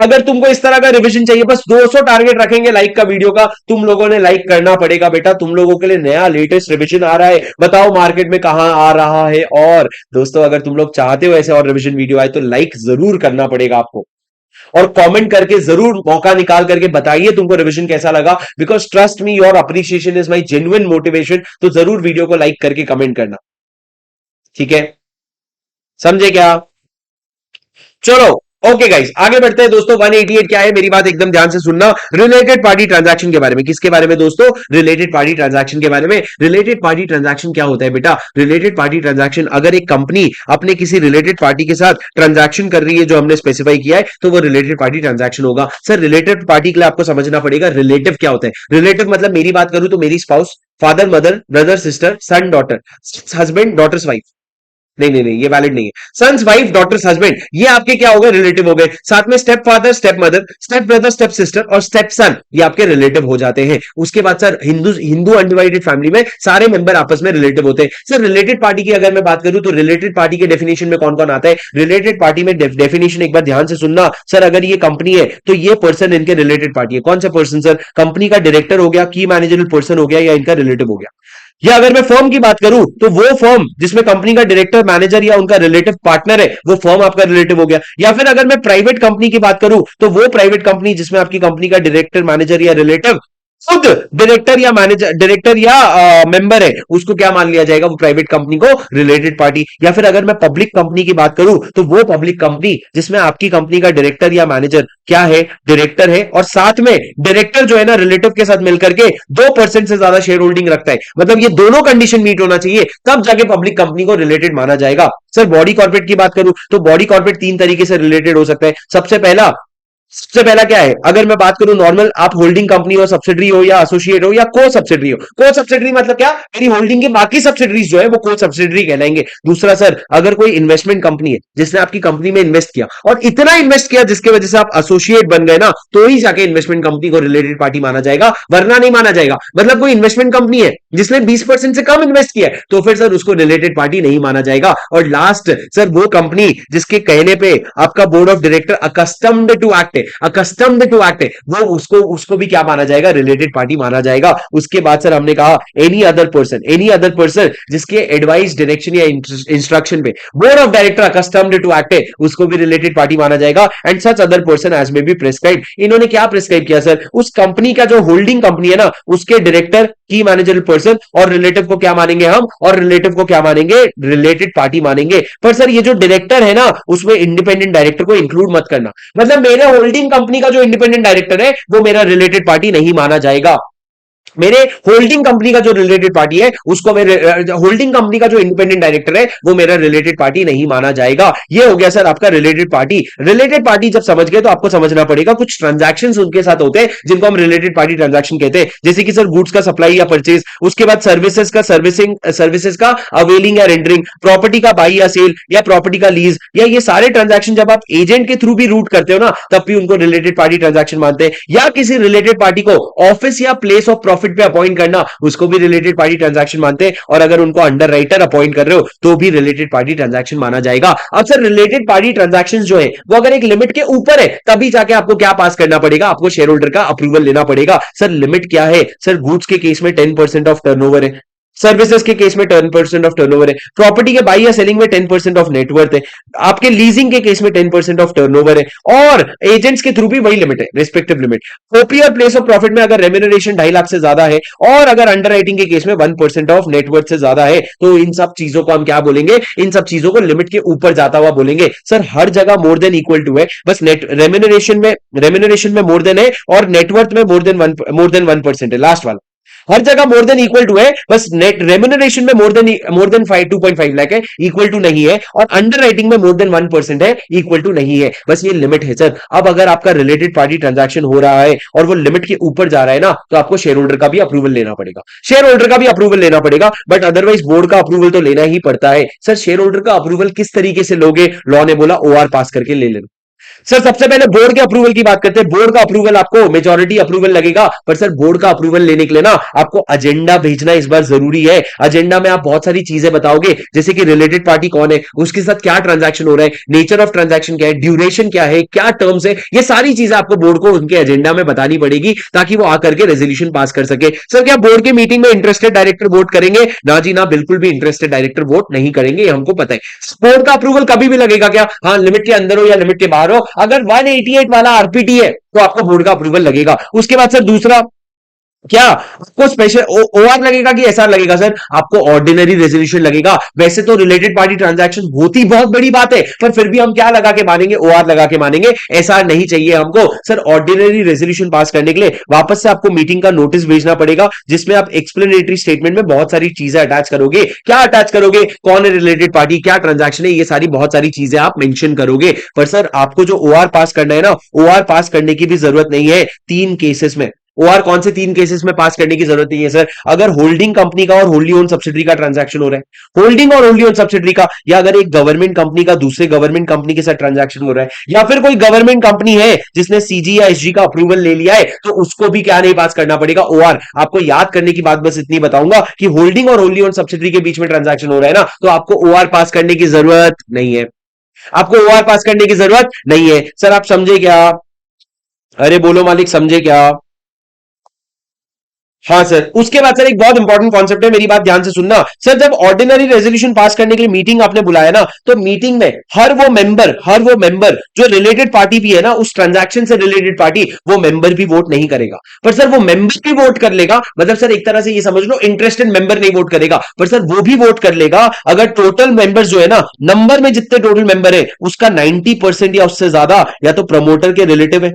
अगर तुमको इस तरह का रिवीजन चाहिए, बस 200 टारगेट रखेंगे लाइक का, वीडियो का, तुम लोगों ने लाइक करना पड़ेगा बेटा। तुम लोगों के लिए नया लेटेस्ट रिवीजन आ रहा है, बताओ मार्केट में कहां आ रहा है। और दोस्तों अगर तुम लोग चाहते हो ऐसे और रिवीजन वीडियो आए, तो लाइक जरूर करना पड़ेगा आपको, और कमेंट करके जरूर मौका निकाल करके बताइए तुमको रिवीजन कैसा लगा। Because trust me, your appreciation is my genuine motivation. तो जरूर वीडियो को लाइक करके कमेंट करना, ठीक है? समझे क्या? चलो ओके गाइस, आगे बढ़ते हैं दोस्तों। 188 क्या है, मेरी बात एकदम ध्यान से सुनना। रिलेटेड पार्टी ट्रांजैक्शन के बारे में। किसके बारे में दोस्तों? रिलेटेड पार्टी ट्रांजैक्शन के बारे में। रिलेटेड पार्टी ट्रांजैक्शन क्या होता है बेटा? रिलेटेड पार्टी ट्रांजैक्शन, अगर एक कंपनी अपने किसी रिलेटेड पार्टी के साथ ट्रांजैक्शन कर रही है जो हमने स्पेसिफाई किया है, तो वो रिलेटेड पार्टी ट्रांजैक्शन होगा। सर रिलेटेड पार्टी के लिए आपको समझना पड़ेगा रिलेटिव क्या होता है। रिलेटिव मतलब, मेरी बात करूं तो मेरी spouse, father mother, brother sister, son daughter, husband daughters wife, नहीं नहीं नहीं, ये वैलिड नहीं है। सन्स वाइफ डॉटर्स हस्बैंड, ये आपके क्या हो गए? रिलेटिव हो गए। साथ में step father, step mother, step brother, step sister और स्टेप सन, ये आपके रिलेटिव हो जाते हैं। उसके बाद सर हिंदू अनडिवाइडेड फैमिली में सारे मेंबर आपस में रिलेटिव होते हैं। सर रिलेटेड पार्टी की अगर मैं बात करूं, तो रिलेटेड पार्टी के डेफिनेशन में कौन कौन आता है? रिलेटेड पार्टी में डेफिनेशन एक बार ध्यान से सुनना। सर अगर ये कंपनी है, तो ये पर्सन इनके रिलेटेड पार्टी है। कौन सा पर्सन? सर कंपनी का डायरेक्टर हो गया, की मैनेजरल पर्सन हो गया, या इनका रिलेटिव हो गया। या अगर मैं फर्म की बात करूं, तो वो फर्म जिसमें कंपनी का डायरेक्टर, मैनेजर या उनका रिलेटिव पार्टनर है, वो फर्म आपका रिलेटिव हो गया। या फिर अगर मैं प्राइवेट कंपनी की बात करूं, तो वो प्राइवेट कंपनी जिसमें आपकी कंपनी का डायरेक्टर, मैनेजर या रिलेटिव खुद डायरेक्टर या मैनेजर, डायरेक्टर या मेंबर है, उसको क्या मान लिया जाएगा? वो प्राइवेट कंपनी को रिलेटेड पार्टी। या फिर अगर मैं पब्लिक कंपनी की बात करूं तो वो पब्लिक कंपनी जिसमें आपकी कंपनी का डायरेक्टर या मैनेजर क्या है? डायरेक्टर है, और साथ में डायरेक्टर जो है ना रिलेटिव के साथ मिलकर के 2% से ज्यादा शेयर होल्डिंग रखता है, मतलब ये दोनों कंडीशन मीट होना चाहिए, तब जाके पब्लिक कंपनी को रिलेटेड माना जाएगा। सर बॉडी कॉर्पोरेट की बात करूं तो बॉडी कॉर्पोरेट तीन तरीके से रिलेटेड हो सकता है। सबसे पहला क्या है? अगर मैं बात करूं नॉर्मल, आप होल्डिंग कंपनी हो, सब्सिडरी हो या एसोसिएट हो या को सब्सिडरी हो। को सब्सिडरी मतलब क्या? मेरी होल्डिंग की बाकी सब्सिडरीज जो है वो को सब्सिडरी कहलाएंगे। दूसरा सर, अगर कोई इन्वेस्टमेंट कंपनी है जिसने आपकी कंपनी में इन्वेस्ट किया और इतना इन्वेस्ट किया जिसकी वजह से आप एसोसिएट बन गए ना, तो ही जाके इन्वेस्टमेंट कंपनी को रिलेटेड पार्टी माना जाएगा, वरना नहीं माना जाएगा। मतलब कोई इन्वेस्टमेंट कंपनी है जिसने 20% से कम इन्वेस्ट किया है, तो फिर सर उसको रिलेटेड पार्टी नहीं माना जाएगा। और लास्ट सर, वो कंपनी जिसके कहने पे आपका board of director accustomed to act है, अकस्टम्ड टू एक्ट है, वो उसको उसको भी क्या माना जाएगा? रिलेटेड पार्टी माना जाएगा। उसके बाद सर हमने कहा एनी अदर पर्सन जिसके एडवाइस, डायरेक्शन या इंस्ट्रक्शन पे board of director accustomed to act है, उसको भी रिलेटेड पार्टी माना जाएगा। And such other person as may be prescribe. इन्होंने क्या प्रिस्क्राइब किया सर? उस कंपनी का जो होल्डिंग कंपनी है ना, उसके डायरेक्टर, की मैनेजर पर्सन और रिलेटिव को क्या मानेंगे हम? और रिलेटिव को क्या मानेंगे? रिलेटेड पार्टी मानेंगे। पर सर ये जो डायरेक्टर है ना, उसमें इंडिपेंडेंट डायरेक्टर को इंक्लूड मत करना। मतलब मेरे होल्डिंग कंपनी का जो इंडिपेंडेंट डायरेक्टर है वो मेरा रिलेटेड पार्टी नहीं माना जाएगा। मेरे होल्डिंग कंपनी का जो रिलेटेड पार्टी है उसको, मेरे होल्डिंग कंपनी का जो इंडिपेंडेंट डायरेक्टर है वो मेरा रिलेटेड पार्टी नहीं माना जाएगा। ये हो गया सर आपका रिलेटेड पार्टी। रिलेटेड पार्टी जब समझ गए तो आपको समझना पड़ेगा कुछ ट्रांजैक्शंस उनके साथ होते हैं जिनको हम रिलेटेड पार्टी ट्रांजैक्शन कहते हैं। जैसे कि सर गुड्स का सप्लाई या परचेज, उसके बाद सर्विसेज का सर्विसेज का अवेलिंग या रेंडरिंग, प्रॉपर्टी का बाई या सेल या प्रॉपर्टी का लीज, या ये सारे ट्रांजैक्शन जब आप एजेंट के थ्रू भी रूट करते हो ना, तब भी उनको रिलेटेड पार्टी ट्रांजैक्शन मानते हैं। या किसी रिलेटेड पार्टी को ऑफिस या प्लेस ऑफ प्रॉफिट पे अपॉइंट करना, उसको भी रिलेटेड पार्टी ट्रांजैक्शन मानते हैं। और अगर उनको अंडर राइटर अपॉइंट कर रहे हो तो भी रिलेटेड पार्टी ट्रांजैक्शन माना जाएगा। अब सर रिलेटेड पार्टी ट्रांजैक्शन जो है वो अगर एक लिमिट के ऊपर है, तभी जाके आपको क्या पास करना पड़ेगा? आपको शेयर होल्डर का अप्रूवल लेना पड़ेगा। सर लिमिट क्या है? सर गुड्स के केस में 10% ऑफ टर्नओवर है, सर्विसेज के केस में 10% ऑफ टर्नओवर है, प्रॉपर्टी के बाई या सेलिंग में 10% ऑफ नेटवर्थ है, आपके लीजिंग के केस में 10% ऑफ टर्नओवर है, और एजेंट्स के थ्रू भी वही लिमिट है, रिस्पेक्टिव लिमिट। ओपी और प्लेस ऑफ प्रॉफिट में अगर रेम्यूनरेशन 2.5 लाख से ज्यादा है, और अगर अंडर राइटिंग के केस में 1% ऑफ नेटवर्थ से ज्यादा है, तो इन सब चीजों को हम क्या बोलेंगे? इन सब चीजों को लिमिट के ऊपर जाता हुआ बोलेंगे। सर हर जगह मोर देन इक्वल टू है, बस नेट रेम्यूनरेशन में मोर देन है, और नेटवर्थ में मोर देन 1% है, लास्ट वाला। हर जगह मोर देन इक्वल टू है, बस नेट रेम्यूनरेशन में मोर देन 2.5 लाख है, इक्वल टू नहीं है, और अंडर राइटिंग में मोर देन 1% है, इक्वल टू नहीं है। बस ये लिमिट है सर। अब अगर आपका रिलेटेड पार्टी ट्रांजैक्शन हो रहा है और वो लिमिट के ऊपर जा रहा है ना, तो आपको शेयर होल्डर का भी अप्रूवल लेना पड़ेगा, शेयर होल्डर का भी अप्रूवल लेना पड़ेगा। बट अदरवाइज बोर्ड का अप्रूवल तो लेना ही पड़ता है। सर शेयर होल्डर का अप्रूवल किस तरीके से लोगे? लॉ ने बोला ओआर पास करके ले लेना। सर सबसे पहले बोर्ड के अप्रूवल की बात करते हैं। बोर्ड का अप्रूवल आपको मेजॉरिटी अप्रूवल लगेगा, पर सर बोर्ड का अप्रूवल लेने के लिए ना आपको एजेंडा भेजना इस बार जरूरी है। एजेंडा में आप बहुत सारी चीजें बताओगे, जैसे कि रिलेटेड पार्टी कौन है, उसके साथ क्या ट्रांजैक्शन हो रहा है, नेचर ऑफ ट्रांजैक्शन क्या है, ड्यूरेशन क्या है, क्या टर्म्स है, ये सारी चीजें आपको बोर्ड को उनके एजेंडा में बतानी पड़ेगी, ताकि वो आकर के रेजोल्यूशन पास कर सके। सर क्या बोर्ड की मीटिंग में इंटरेस्टेड डायरेक्टर वोट करेंगे? ना जी ना, बिल्कुल भी इंटरेस्टेड डायरेक्टर वोट नहीं करेंगे, ये हमको पता है। बोर्ड का अप्रूवल कभी भी लगेगा क्या? हाँ, लिमिट के अंदर हो या लिमिट के बाहर हो, अगर 188 वाला आरपीटी है तो आपको बोर्ड का अप्रूवल लगेगा। उसके बाद सर दूसरा क्या, आपको स्पेशल ओआर लगेगा कि एसआर लगेगा? सर आपको ऑर्डिनरी रेजोल्यूशन लगेगा। वैसे तो रिलेटेड पार्टी ट्रांजैक्शन होती बहुत बड़ी बात है, पर फिर भी हम क्या लगा के मानेंगे? ओआर लगा के मानेंगे, एसआर नहीं चाहिए हमको। सर ऑर्डिनरी रेजोल्यूशन पास करने के लिए वापस से आपको मीटिंग का नोटिस भेजना पड़ेगा, जिसमें आप एक्सप्लेनेटरी स्टेटमेंट में बहुत सारी चीजें अटैच करोगे। क्या अटैच करोगे? कौन है रिलेटेड पार्टी, क्या ट्रांजैक्शन है, ये सारी बहुत सारी चीजें आप मेंशन करोगे। पर सर आपको जो ओआर पास करना है ना, ओआर पास करने की भी जरूरत नहीं है 3 केसेस में। ओआर कौन से 3 केसेस में पास करने की जरूरत नहीं है सर? अगर होल्डिंग कंपनी का और होल्डी ओन सब्सिडरी का ट्रांजैक्शन हो रहा है, होल्डिंग और होल्डी ओन सब्सिडरी का, या अगर एक गवर्नमेंट कंपनी का दूसरे गवर्नमेंट कंपनी के साथ ट्रांजैक्शन हो रहा है, या फिर कोई गवर्नमेंट कंपनी है जिसने सीजी या एसजी का अप्रूवल ले लिया है, तो उसको भी क्या नहीं पास करना पड़ेगा? ओआर। आपको याद करने की बात बस इतनी बताऊंगा कि होल्डिंग और होल्डी ओन सब्सिडरी के बीच में ट्रांजैक्शन हो रहा है ना, तो आपको ओआर पास करने की जरूरत नहीं है। आपको ओआर पास करने की जरूरत नहीं है। सर आप समझे क्या? अरे बोलो मालिक, समझे क्या? हाँ सर, उसके बाद सर एक बहुत इंपॉर्टेंट कॉन्सेप्ट है, मेरी बात ध्यान से सुनना सर। जब ऑर्डिनरी रेजोल्यूशन पास करने के लिए मीटिंग आपने बुलाया ना, तो मीटिंग में हर वो मेंबर जो रिलेटेड पार्टी भी है ना, उस ट्रांजैक्शन से रिलेटेड पार्टी, वो मेंबर भी वोट नहीं करेगा। पर सर वो मेंबर भी वोट कर लेगा, मतलब सर एक तरह से ये समझ लो इंटरेस्टेड मेंबर नहीं वोट करेगा, पर सर वो भी वोट कर लेगा अगर टोटल मेंबर्स जो है ना, नंबर में जितने टोटल मेंबर है उसका 90% या उससे ज्यादा या तो प्रमोटर के रिलेटिव है,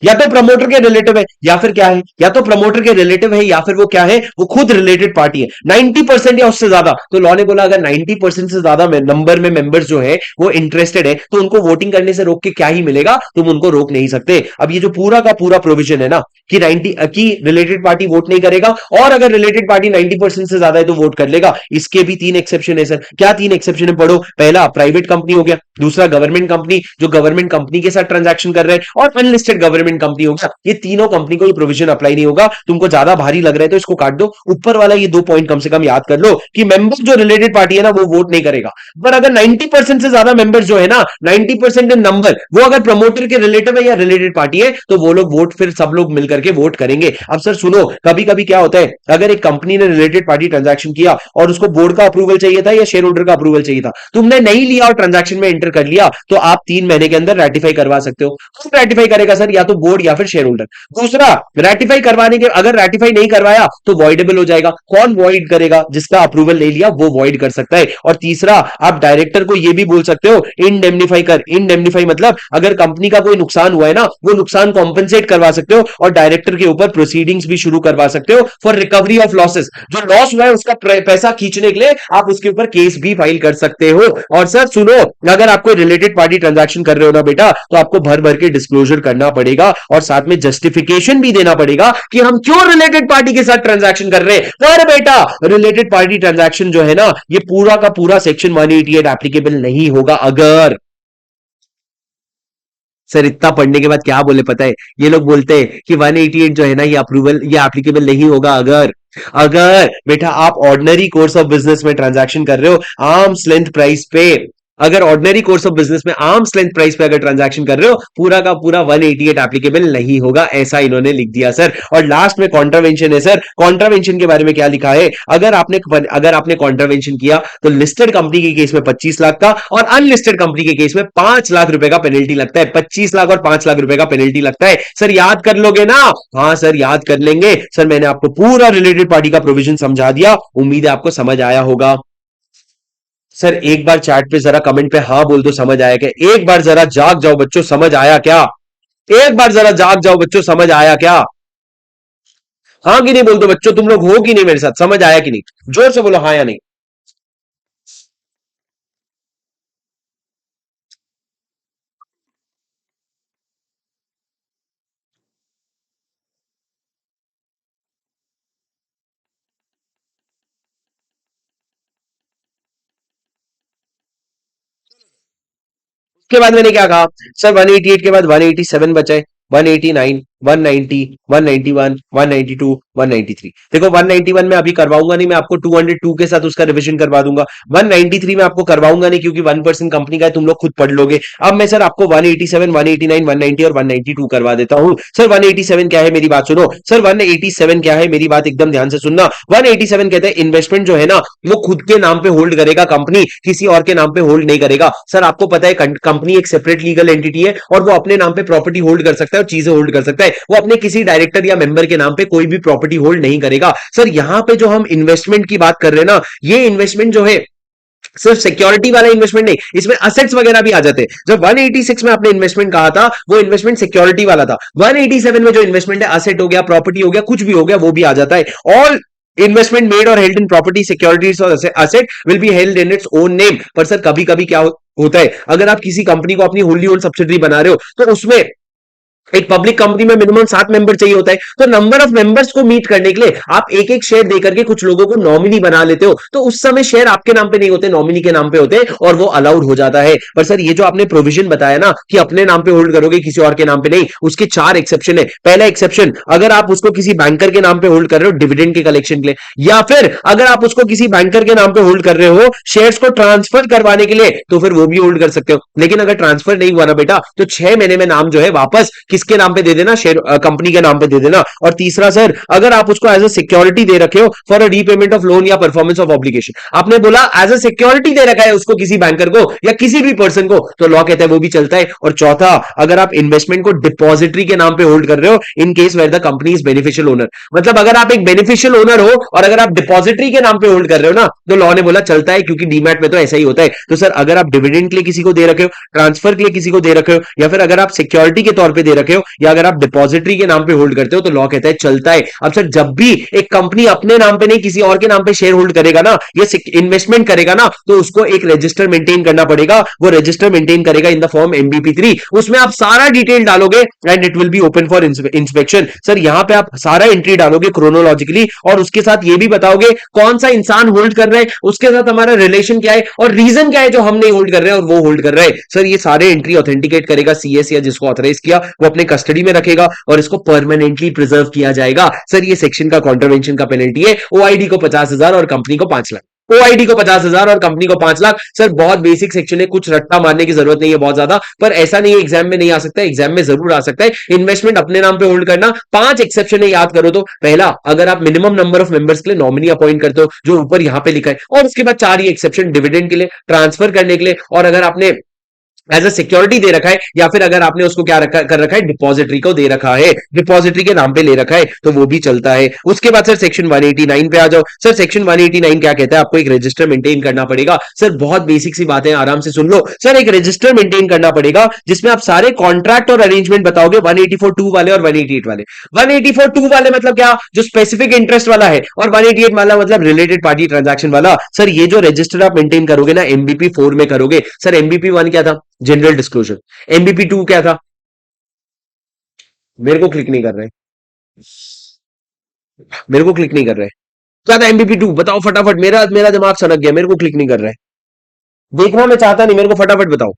या तो प्रमोटर के रिलेटिव है, या फिर क्या है, या तो प्रमोटर के रिलेटिव है, या फिर वो क्या है, वो खुद रिलेटेड पार्टी है। 90% या उससे ज्यादा, तो लॉ ने बोला अगर 90% से ज्यादा नंबर में मेंबर्स जो है वो इंटरेस्टेड है, तो उनको वोटिंग करने से रोक के क्या ही मिलेगा, तुम उनको रोक नहीं सकते। अब ये जो पूरा का पूरा प्रोविजन है ना कि 90 की रिलेटेड पार्टी वोट नहीं करेगा, और अगर रिलेटेड पार्टी 90% से ज्यादा है तो वोट कर लेगा, इसके भी तीन एक्सेप्शन है सर। क्या तीन एक्सेप्शन है, पढ़ो। पहला प्राइवेट कंपनी हो गया, दूसरा गवर्नमेंट कंपनी जो गवर्नमेंट कंपनी के साथ ट्रांजैक्शन कर रहे हैं, और अनलिस्टेड गवर्नमेंट कंपनी होगा। ये तीनों कंपनी को ये प्रोविजन अप्लाई नहीं होगा। तुमको ज्यादा भारी लग रहा है तो इसको काट दो, ऊपर वाला ये 2 पॉइंट कम से कम याद कर लो कि मेंबर जो रिलेटेड पार्टी है ना वो वोट नहीं करेगा। पर अगर 90% से ज्यादा मेंबर जो है ना, 90% इन नंबर, वो अगर प्रमोटर के रिलेटिव है या रिलेटेड पार्टी है, तो वो लोग वोट फिर सब लोग मिलकर के वोट करेंगे। अब सर सुनो, कभी कभी क्या होता है, अगर एक कंपनी ने रिलेटेड पार्टी ट्रांजैक्शन किया और उसको बोर्ड का अप्रूवल चाहिए था या शेयर होल्डर का अप्रूवल चाहिए था, तुमने नहीं लिया और ट्रांजैक्शन में एंटर कर लिया, तो आप 3 महीने के अंदर रेटिफाई करवा सकते हो। कौन रेटिफाई करेगा सर, या तो बोर्ड या फिर शेयर होल्डर। दूसरा, रेटिफाई करवाने के अगर रेटिफाई नहीं करवाया तो वॉइडेबल हो जाएगा। कौन वॉइड करेगा, जिसका अप्रूवल नहीं लिया वो वॉइड कर सकता है। और तीसरा, आप डायरेक्टर को यह भी बोल सकते हो इंडेमनीफाई कर। इंडेमनीफाई मतलब अगर कंपनी का कोई नुकसान हुआ है ना, वो नुकसान कॉम्पेंसेट करवा सकते हो, और डायरेक्टर के ऊपर प्रोसीडिंग्स भी शुरू करवा सकते हो फॉर रिकवरी ऑफ लॉसेस। जो लॉस हुआ है उसका पैसा खींचने के लिए आप उसके ऊपर केस भी फाइल कर सकते हो। और सर सुनो, अगर आपको रिलेटेड पार्टी ट्रांजैक्शन कर रहे हो ना बेटा, तो आपको भर भर के डिस्क्लोजर करना पड़ेगा, और साथ में जस्टिफिकेशन भी देना पड़ेगा कि हम क्यों रिलेटेड पार्टी के साथ ट्रांजैक्शन कर रहे हैं। पर बेटा रिलेटेड पार्टी ट्रांजैक्शन जो है ना, ये पूरा का पूरा सेक्शन 188 एप्लीकेबल नहीं होगा। अगर सर इतना पढ़ने के बाद क्या बोले पता है, ये लोग बोलते हैं कि 188 जो है ना ये अप्रूवल ये एप्लीकेबल नहीं होगा अगर, अगर बेटा आप ऑर्डिनरी कोर्स ऑफ बिजनेस में ट्रांजैक्शन कर रहे हो आर्म्स लेंथ प्राइस पे, अगर ऑर्डिनरी कोर्स ऑफ बिजनेस में आर्म्स लेंथ प्राइस पे अगर ट्रांजैक्शन कर रहे हो, पूरा का पूरा 188 एप्लीकेबल नहीं होगा, ऐसा इन्होंने लिख दिया सर। और लास्ट में कॉन्ट्रावेंशन है सर। कॉन्ट्रावेंशन के बारे में क्या लिखा है, अगर आपने कॉन्ट्रावेंशन किया तो लिस्टेड कंपनी के केस में 25 लाख का, और अनलिस्टेड कंपनी के केस में 5 लाख रुपए का पेनल्टी लगता है। 25 लाख और 5 लाख रुपए का पेनल्टी लगता है। सर याद कर लोगे ना? हाँ सर याद कर लेंगे सर। मैंने आपको पूरा रिलेटेड पार्टी का प्रोविजन समझा दिया, उम्मीद है आपको समझ आया होगा। सर एक बार चैट पे जरा कमेंट पे हाँ बोल दो समझ आया क्या, एक बार जरा जाग जाओ बच्चों, समझ आया क्या? एक बार जरा जाग जाओ बच्चों, समझ आया क्या? हाँ कि नहीं बोल दो बच्चों, तुम लोग हो कि नहीं मेरे साथ, समझ आया कि नहीं? जोर से बोलो हाँ या नहीं। उसके बाद मैंने क्या कहा सर, 188 के बाद 187 बचे, 189, 190, 191, 192, 193। देखो 191 में अभी करवाऊंगा नहीं, मैं आपको 202 के साथ उसका रिवीजन करवा दूंगा। 193 में आपको करवाऊंगा नहीं क्योंकि 1% कंपनी का है, तुम लोग खुद पढ़ लोगे। अब मैं सर आपको 187, 189, 190 और 192 करवा देता हूं। सर 187 क्या है, मेरी बात सुनो सर। 187 क्या है, मेरी बात एकदम ध्यान से सुनना। 187 कहते हैं इन्वेस्टमेंट जो है ना, वो खुद के नाम पे होल्ड करेगा कंपनी, किसी और के नाम पे होल्ड नहीं करेगा। सर आपको पता है कंपनी एक सेपरेट लीगल एंटिटी है, और वो अपने नाम पे प्रॉपर्टी होल्ड कर सकता है और चीजें होल्ड कर सकता है। वो अपने किसी डायरेक्टर या मेंबर के नाम पे कोई भी प्रॉपर्टी होल्ड नहीं करेगा। सर यहां पे जो हम इन्वेस्टमेंट की बात कर रहे हैं ना, ये इन्वेस्टमेंट जो है सिर्फ सिक्योरिटी वाला इन्वेस्टमेंट नहीं, इसमें असेट्स वगैरह भी आ जाते हैं। जब 186 में आपने इन्वेस्टमेंट कहा था, वो इन्वेस्टमेंट सिक्योरिटी वाला था। 187 में जो इन्वेस्टमेंट है, असेट हो गया, प्रॉपर्टी हो गया, कुछ भी हो गया, वो भी आ जाता है। ऑल इन्वेस्टमेंट मेड और हेल्ड इन प्रॉपर्टी सिक्योरिटीज और asset will be held in its own name. पर सर कभी कभी क्या होता है, अगर आप किसी कंपनी को अपनी होल्डी ओन सब्सिडरी बना रहे हो, तो उसमें एक पब्लिक कंपनी में मिनिमम 7 मेंबर चाहिए होता है। तो नंबर ऑफ मेंबर्स को मीट करने के लिए आप एक एक शेयर देकर के कुछ लोगों को नॉमिनी बना लेते हो, तो उस समय शेयर आपके नाम पे नहीं होते, नॉमिनी के नाम पे होते हैं, और वो अलाउड हो जाता है। पर सर ये जो आपने प्रोविजन बताया ना कि अपने नाम पे होल्ड करोगे, किसी और के नाम पे नहीं, उसके 4 एक्सेप्शन है। पहला एक्सेप्शन, अगर आप उसको किसी बैंकर के नाम पे होल्ड कर रहे हो डिविडेंड के कलेक्शन के लिए, या फिर अगर आप उसको किसी बैंकर के नाम पे होल्ड कर रहे हो शेयर्स को ट्रांसफर करवाने के लिए, तो फिर वो भी होल्ड कर सकते हो। लेकिन अगर ट्रांसफर नहीं हुआ ना बेटा, तो 6 महीने में नाम जो है वापस किसके नाम पे दे देना, शेयर कंपनी के नाम पे दे देना। और तीसरा सर, अगर आप उसको एज अ सिक्योरिटी दे रखे हो for a repayment of loan या परफॉर्मेंस ऑफ ऑब्लिगेशन, आपने बोला एज अ सिक्योरिटी दे रखा है उसको किसी बैंकर को या किसी भी पर्सन को, तो लॉ कहता है वो भी चलता है। और चौथा, अगर आप इन्वेस्टमेंट को डिपॉजिटरी के नाम पे होल्ड कर रहे हो in case where the company is beneficial owner, मतलब अगर आप एक बेनिफिशियल ओनर हो और अगर आप डिपॉजिटरी के नाम पे होल्ड कर रहे हो ना, तो लॉ ने बोला चलता है, क्योंकि डीमैट में तो ऐसा ही होता है। तो सर अगर आप डिविडेंड के लिए किसी को दे रखे हो, ट्रांसफर के लिए किसी को दे रखे हो, या फिर अगर आप सिक्योरिटी के तौर पे दे रखे हो, या अगर आप डिपॉजिटरी के नाम पे होल्ड करते हो, तो लॉ कहता है चलता है। अब सर जब भी एक कंपनी अपने नाम पे नहीं किसी और के नाम पे शेयर होल्ड करेगा ना, ये इन्वेस्टमेंट करेगा ना, तो उसको एक रजिस्टर मेंटेन करना पड़ेगा। वो रजिस्टर मेंटेन करेगा इन द फॉर्म MBP3, उसमें आप सारा डिटेल डालोगे and it will be open for inspection. Sir यहां पे आप सारा एंट्री डालोगे क्रोनोलॉजिकली, और उसके साथ ये भी बताओगे कौन सा इंसान होल्ड कर रहा है, उसके साथ हमारा रिलेशन क्या है और रीजन क्या है जो हम नहीं होल्ड कर रहे हैं और वो होल्ड कर रहा है। सर ये सारे एंट्री ऑथेंटिकेट करेगा CS या जिसको ऑथराइज किया, वो अपने कस्टडी में रखेगा और इसको परमानेंटली प्रिजर्व किया जाएगा। सर ये सेक्शन का कॉन्ट्रवेंशन का पेनल्टी है, OID को 50,000 और कंपनी को 5 लाख। OID को 50,000 और कंपनी को 5 लाख। सर बहुत बेसिक सेक्शन है, कुछ रट्टा मारने की जरूरत नहीं है बहुत ज्यादा, पर ऐसा नहीं है एग्जाम में नहीं आ सकता, एग्जाम में जरूर आ सकता है। इन्वेस्टमेंट अपने नाम पे होल्ड करना, 5 एक्सेप्शन है याद करो तो। पहला, अगर आप मिनिमम नंबर ऑफ मेंबर्स के लिए नॉमिनी अपॉइंट करते हो जो ऊपर यहां पे लिखा है, और उसके बाद 4 ही एक्सेप्शन, डिविडेंड के लिए, ट्रांसफर करने के लिए, और अगर आपने एज अ सिक्योरिटी दे रखा है, या फिर अगर आपने उसको क्या कर रखा है, डिपॉजिटरी को दे रखा है, डिपॉजिटरी के नाम पे ले रखा है, तो वो भी चलता है। उसके बाद सर सेक्शन 189 पे आ जाओ। सर सेक्शन 189 क्या कहता है, आपको एक रजिस्टर मेंटेन करना पड़ेगा। सर बहुत बेसिक सी बातें, आराम से सुन लो। सर एक रजिस्टर मेंटेन करना पड़ेगा जिसमें आप सारे कॉन्ट्रैक्ट और अरेंजमेंट बताओगे, 184(2) वाले और 188 वाले। 184(2) वाले मतलब क्या, जो स्पेसिफिक इंटरेस्ट वाला है, और 188 वाला मतलब रिलेटेड पार्टी ट्रांजैक्शन वाला। सर ये जो रजिस्टर आप मेंटेन करोगे ना, MBP4 में करोगे। सर MBP1 क्या था, जनरल डिस्क्लोजर। MBP2 क्या था, मेरे को क्लिक नहीं कर रहा है, मेरे को क्लिक नहीं कर रहा है, क्या था MBP2 बताओ फटाफट, मेरा मेरा दिमाग सनक गया, मेरे को क्लिक नहीं कर रहा है, देखना मैं चाहता नहीं, मेरे को फटाफट बताओ।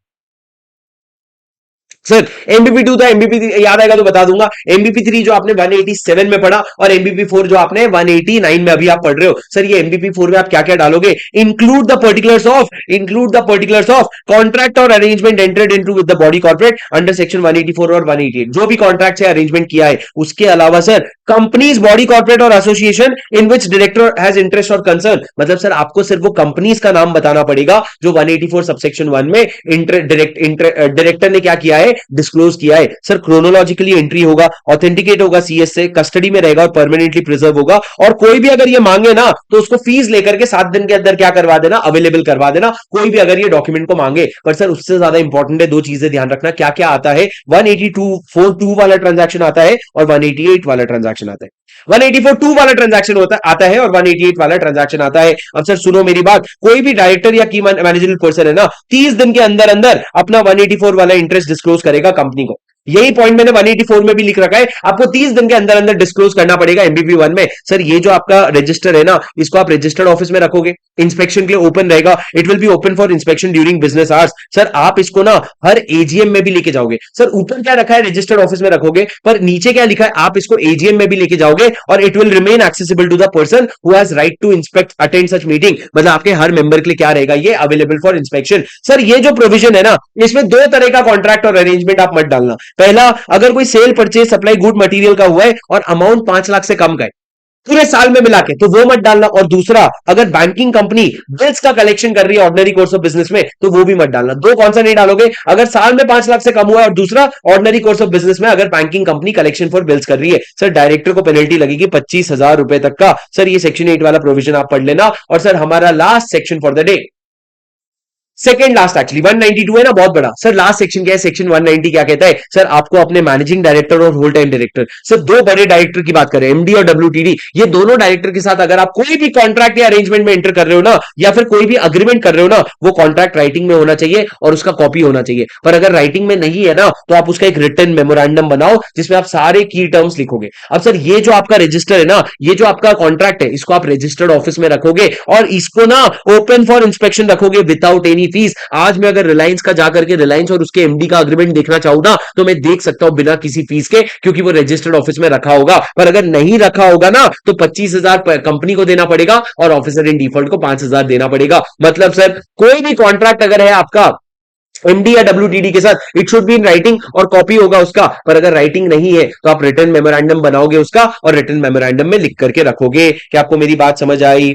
सर MBP2 था, MBP याद आएगा तो बता दूंगा। MBP3 जो आपने 187 में पढ़ा, और MBP4 जो आपने 189 में अभी आप पढ़ रहे हो। सर ये MBP4 में आप क्या क्या डालोगे, include the particulars of contract और arrangement entered into with the body corporate under section 184 और 188, जो भी कॉन्ट्रैक्ट है अरेंजमेंट किया है। उसके अलावा सर कंपनीज, बॉडी कॉर्पोरेट और association in which director has interest और कंसर्न, मतलब सर आपको सिर्फ वो कंपनीज का नाम बताना पड़ेगा जो 184 सबसेक्शन 1 में डायरेक्टर ने क्या किया है, डिस्क्लोज किया है। सर क्रोनोलॉजिकली एंट्री होगा, ऑथेंटिकेट होगा CS से, कस्टडी में रहेगा और परमानेंटली प्रिजर्व होगा। और कोई भी अगर ये मांगे ना, तो उसको फीस लेकर के 7 दिन के अंदर क्या करवा देना, अवेलेबल करवा देना, कोई भी अगर ये डॉक्यूमेंट को मांगे। पर सर उससे ज्यादा इंपॉर्टेंट है, 2 चीजें ध्यान रखना, क्या क्या आता है। 182.42 वाला ट्रांजैक्शन आता है और 188 वाला ट्रांजैक्शन आता है। 184(2) वाला ट्रांजैक्शन होता आता है और 188 वाला ट्रांजैक्शन आता है। अब सर सुनो मेरी बात, कोई भी डायरेक्टर या की मैनेजरल पर्सन है ना, 30 दिन के अंदर अंदर अपना 184 वाला इंटरेस्ट डिस्क्लोज करेगा कंपनी को। यही पॉइंट मैंने 184 में भी लिख रखा है, आपको 30 दिन के अंदर अंदर डिस्क्लोज करना पड़ेगा MBP1 में। सर ये जो आपका रजिस्टर है ना, इसको आप रजिस्टर्ड ऑफिस में रखोगे, इंस्पेक्शन के लिए ओपन रहेगा, it will be open for inspection during business hours. Sir आप इसको ना हर AGM में भी लेके जाओगे। सर ऊपर क्या रखा है, रजिस्टर्ड ऑफिस में रखोगे, पर नीचे क्या लिखा है, आप इसको AGM में भी लेके जाओगे और it will remain accessible to the person who has right to inspect attend such meeting, मतलब आपके हर मेंबर के लिए क्या रहेगा, ये अवेलेबल फॉर इंस्पेक्शन। सर ये जो प्रोविजन है ना, इसमें 2 तरह का कॉन्ट्रैक्ट और अरेंजमेंट आप मत डालना। पहला, अगर कोई cell purchase supply good material का हुआ है और अमाउंट 5 लाख से कम का है पूरे साल में मिला के, तो वो मत डालना। और दूसरा, अगर बैंकिंग कंपनी बिल्स का कलेक्शन कर रही है ऑर्डिनरी कोर्स ऑफ बिजनेस में, तो वो भी मत डालना। 2 कौन सा नहीं डालोगे, अगर साल में 5 लाख से कम हुआ है, और दूसरा ऑर्डिनरी कोर्स ऑफ बिजनेस में अगर banking company collection for bills कर रही है। सर डायरेक्टर को पेनल्टी लगेगी 25,000 रुपए तक का। सर ये सेक्शन 8 वाला प्रोविजन आप पढ़ लेना। और सर हमारा last section for the day, second last actually 192 है ना, बहुत बड़ा। सर लास्ट सेक्शन क्या है, सेक्शन 190 क्या कहता है, सर आपको अपने मैनेजिंग डायरेक्टर और होल टाइम डायरेक्टर, सर 2 बड़े डायरेक्टर की बात करें, MD और WTD, ये दोनों डायरेक्टर के साथ अगर आप कोई भी कॉन्ट्रैक्ट या अरेंजमेंट में एंटर कर रहे हो ना, या फिर कोई भी अग्रीमेंट कर रहे हो ना, वो कॉन्ट्रैक्ट राइटिंग में होना चाहिए और उसका कॉपी होना चाहिए। पर अगर राइटिंग में नहीं है ना, तो आप उसका एक रिटन मेमोरेंडम बनाओ जिसमें आप सारे की टर्म्स लिखोगे। अब सर ये जो आपका रजिस्टर है ना, ये जो आपका कॉन्ट्रैक्ट है, इसको आप रजिस्टर्ड ऑफिस में रखोगे और इसको ना ओपन फॉर इंस्पेक्शन रखोगे विदाउट एनी फीस। आज मैं अगर रिलायंस का जाकर के रिलायंस और उसके MD का अग्रीमेंट देखना चाहूं ना, तो मैं देख सकता हूं बिना किसी फीस के, क्योंकि वो रजिस्टर्ड ऑफिस में रखा होगा। पर अगर नहीं रखा होगा ना, तो 25,000 कंपनी को देना पड़ेगा और ऑफिसर इन डिफॉल्ट को 5,000 देना पड़ेगा। मतलब सर कोई भी कॉन्ट्रैक्ट अगर है आपका एमडी या डब्ल्यूटीडी के साथ it should be in writing और कॉपी होगा उसका। पर अगर राइटिंग नहीं है तो आप रिटर्न मेमोरेंडम बनाओगे उसका और रिटर्न मेमोरेंडम में लिख करके रखोगे। क्या आपको मेरी बात समझ आई?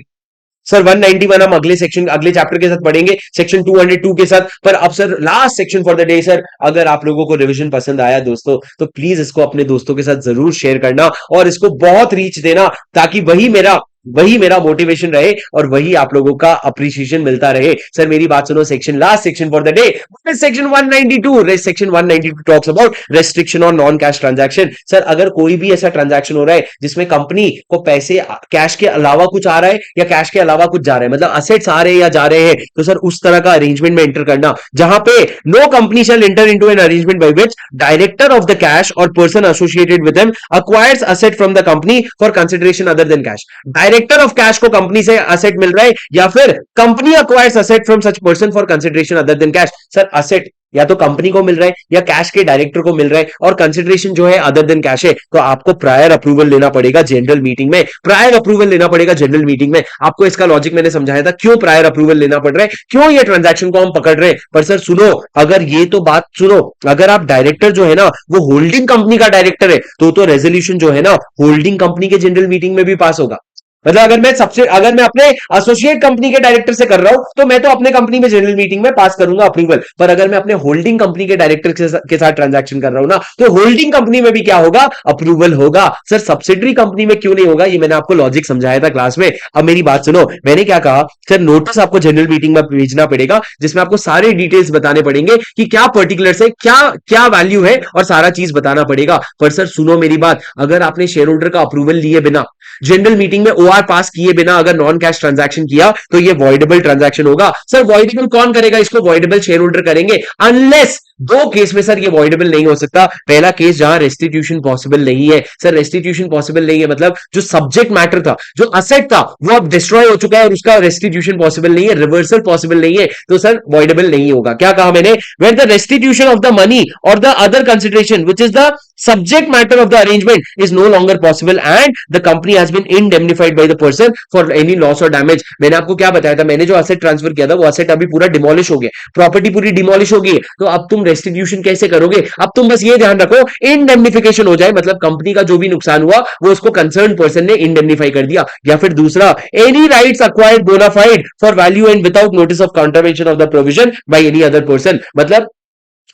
सर 191 हम अगले सेक्शन अगले चैप्टर के साथ पढ़ेंगे, सेक्शन 202 के साथ। पर अब sir last section for the day sir, अगर आप लोगों को रिवीजन पसंद आया दोस्तों तो प्लीज इसको अपने दोस्तों के साथ जरूर शेयर करना और इसको बहुत रीच देना, ताकि वही मेरा मोटिवेशन रहे और वही आप लोगों का अप्रिसिएशन मिलता रहे। सर मेरी बात सुनो, section last section for the day section 192। Section 192 talks about restriction on non cash transaction. Sir अगर कोई भी ऐसा ट्रांजैक्शन हो रहा है जिसमें कंपनी को पैसे कैश के अलावा कुछ आ रहा है या कैश के अलावा कुछ जा रहा है, मतलब असेट्स आ रहे हैं या जा रहे हैं, तो सर उस तरह का अरेंजमेंट में एंटर करना जहां पे no company shall enter into an arrangement by which director of the cash और person associated with him acquires asset from the company for consideration other than cash। Director of cash को कंपनी से असेट मिल रहा है या फिर company acquires asset from such person for consideration other than cash। Sir asset या तो कंपनी को मिल रहा है या कैश के डायरेक्टर को मिल रहा है और कंसिडरेशन जो है अदर देन कैश है, तो आपको प्रायर अप्रूवल लेना पड़ेगा जनरल मीटिंग में। प्रायर अप्रूवल लेना पड़ेगा जनरल मीटिंग में। आपको इसका लॉजिक मैंने समझाया था क्यों प्रायर अप्रूवल लेना पड़ रहा है, क्यों ये ट्रांजैक्शन को हम पकड़ रहे हैं। पर सर सुनो, अगर ये तो बात सुनो, अगर आप डायरेक्टर जो है ना वो होल्डिंग कंपनी का डायरेक्टर है तो रेजोल्यूशन जो है ना होल्डिंग कंपनी के जनरल मीटिंग में भी पास होगा। मतलब अगर मैं अपने एसोसिएट कंपनी के डायरेक्टर से कर रहा हूं तो मैं तो अपने कंपनी में जनरल मीटिंग में पास करूंगा अप्रूवल। पर अगर मैं अपने होल्डिंग कंपनी के डायरेक्टर के साथ ट्रांजैक्शन कर रहा हूं ना तो होल्डिंग कंपनी में भी क्या होगा, अप्रूवल होगा। सर सब्सिडरी कंपनी में क्यों नहीं होगा, ये मैंने आपको लॉजिक समझाया था क्लास में। अब मेरी बात सुनो, मैंने क्या कहा, सर नोटिस आपको जनरल मीटिंग में भेजना पड़ेगा जिसमें आपको सारे डिटेल्स बताने पड़ेंगे कि क्या पर्टिकुलर है, क्या क्या वैल्यू है और सारा चीज बताना पड़ेगा। पर सर सुनो मेरी बात, अगर आपने शेयर होल्डर का अप्रूवल लिए बिना जनरल मीटिंग में ओआर पास किए बिना अगर नॉन कैश ट्रांजैक्शन किया तो ये वॉइडेबल ट्रांजैक्शन होगा। सर वॉइडेबल कौन करेगा इसको, वॉइडेबल शेयर होल्डर करेंगे। अनलेस दो केस में सर ये वॉइडेबल नहीं हो सकता। पहला केस जहां रेस्टिट्यूशन पॉसिबल नहीं है। सर रेस्टिट्यूशन पॉसिबल नहीं है मतलब जो सब्जेक्ट मैटर था, जो असेट था, वो अब डिस्ट्रॉय हो चुका है और उसका रेस्टिट्यूशन पॉसिबल नहीं है, रिवर्सल पॉसिबल नहीं है, तो सर वॉइडेबल नहीं होगा। क्या कहा मैंने, where the restitution of the money और the other consideration which is the subject matter of the arrangement is no longer possible and the company has been indemnified by the person for any loss or damage। मैंने आपको क्या बताया था, मैंने जो असेट ट्रांसफर किया था वो असेट अभी पूरा डिमोलिश हो गया, प्रॉपर्टी पूरी डिमोलिश हो गई, तो अब तुम रेस्टिट्यूशन कैसे करोगे। अब तुम बस ये ध्यान रखो इंडेमनिफिकेशन हो जाए, मतलब कंपनी का जो भी नुकसान हुआ वो उसको कंसर्न पर्सन ने इंडेमनिफाई कर दिया। या फिर दूसरा, any rights acquired bona fide for value and without notice of contravention of the provision by any other person. मतलब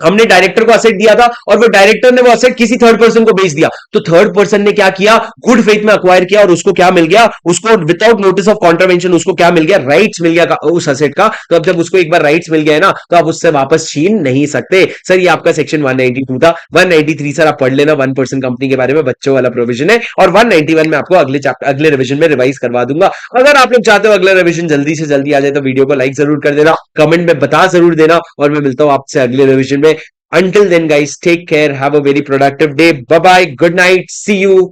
हमने डायरेक्टर को असेट दिया था और वो डायरेक्टर ने वो असेट किसी थर्ड पर्सन को बेच दिया, तो थर्ड पर्सन ने क्या किया, गुड फेथ में अक्वायर किया और उसको क्या मिल गया, उसको विदाउट नोटिस ऑफ कॉन्ट्रवेंशन उसको क्या मिल गया, राइट्स मिल गया उस असेट का। तो अब जब उसको एक बार राइट्स मिल गया है ना तो आप उससे वापस छीन नहीं सकते। सर ये आपका सेक्शन 192 था। 193 सर आप पढ़ लेना, 1% कंपनी के बारे में बच्चों वाला प्रोविजन है, और 191 में आपको अगले रिविजन में रिवाइज करवा दूंगा। अगर आप लोग चाहते हो अगला रिविजन जल्दी से जल्दी आ जाए तो वीडियो को लाइक जरूर कर देना, कमेंट में बता जरूर देना, और मैं मिलता हूं आपसे अगले रिविजन में। Until then, guys, take care. Have a very productive day. Bye bye. Good night. See you.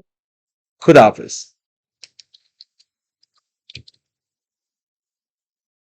Khuda Hafiz.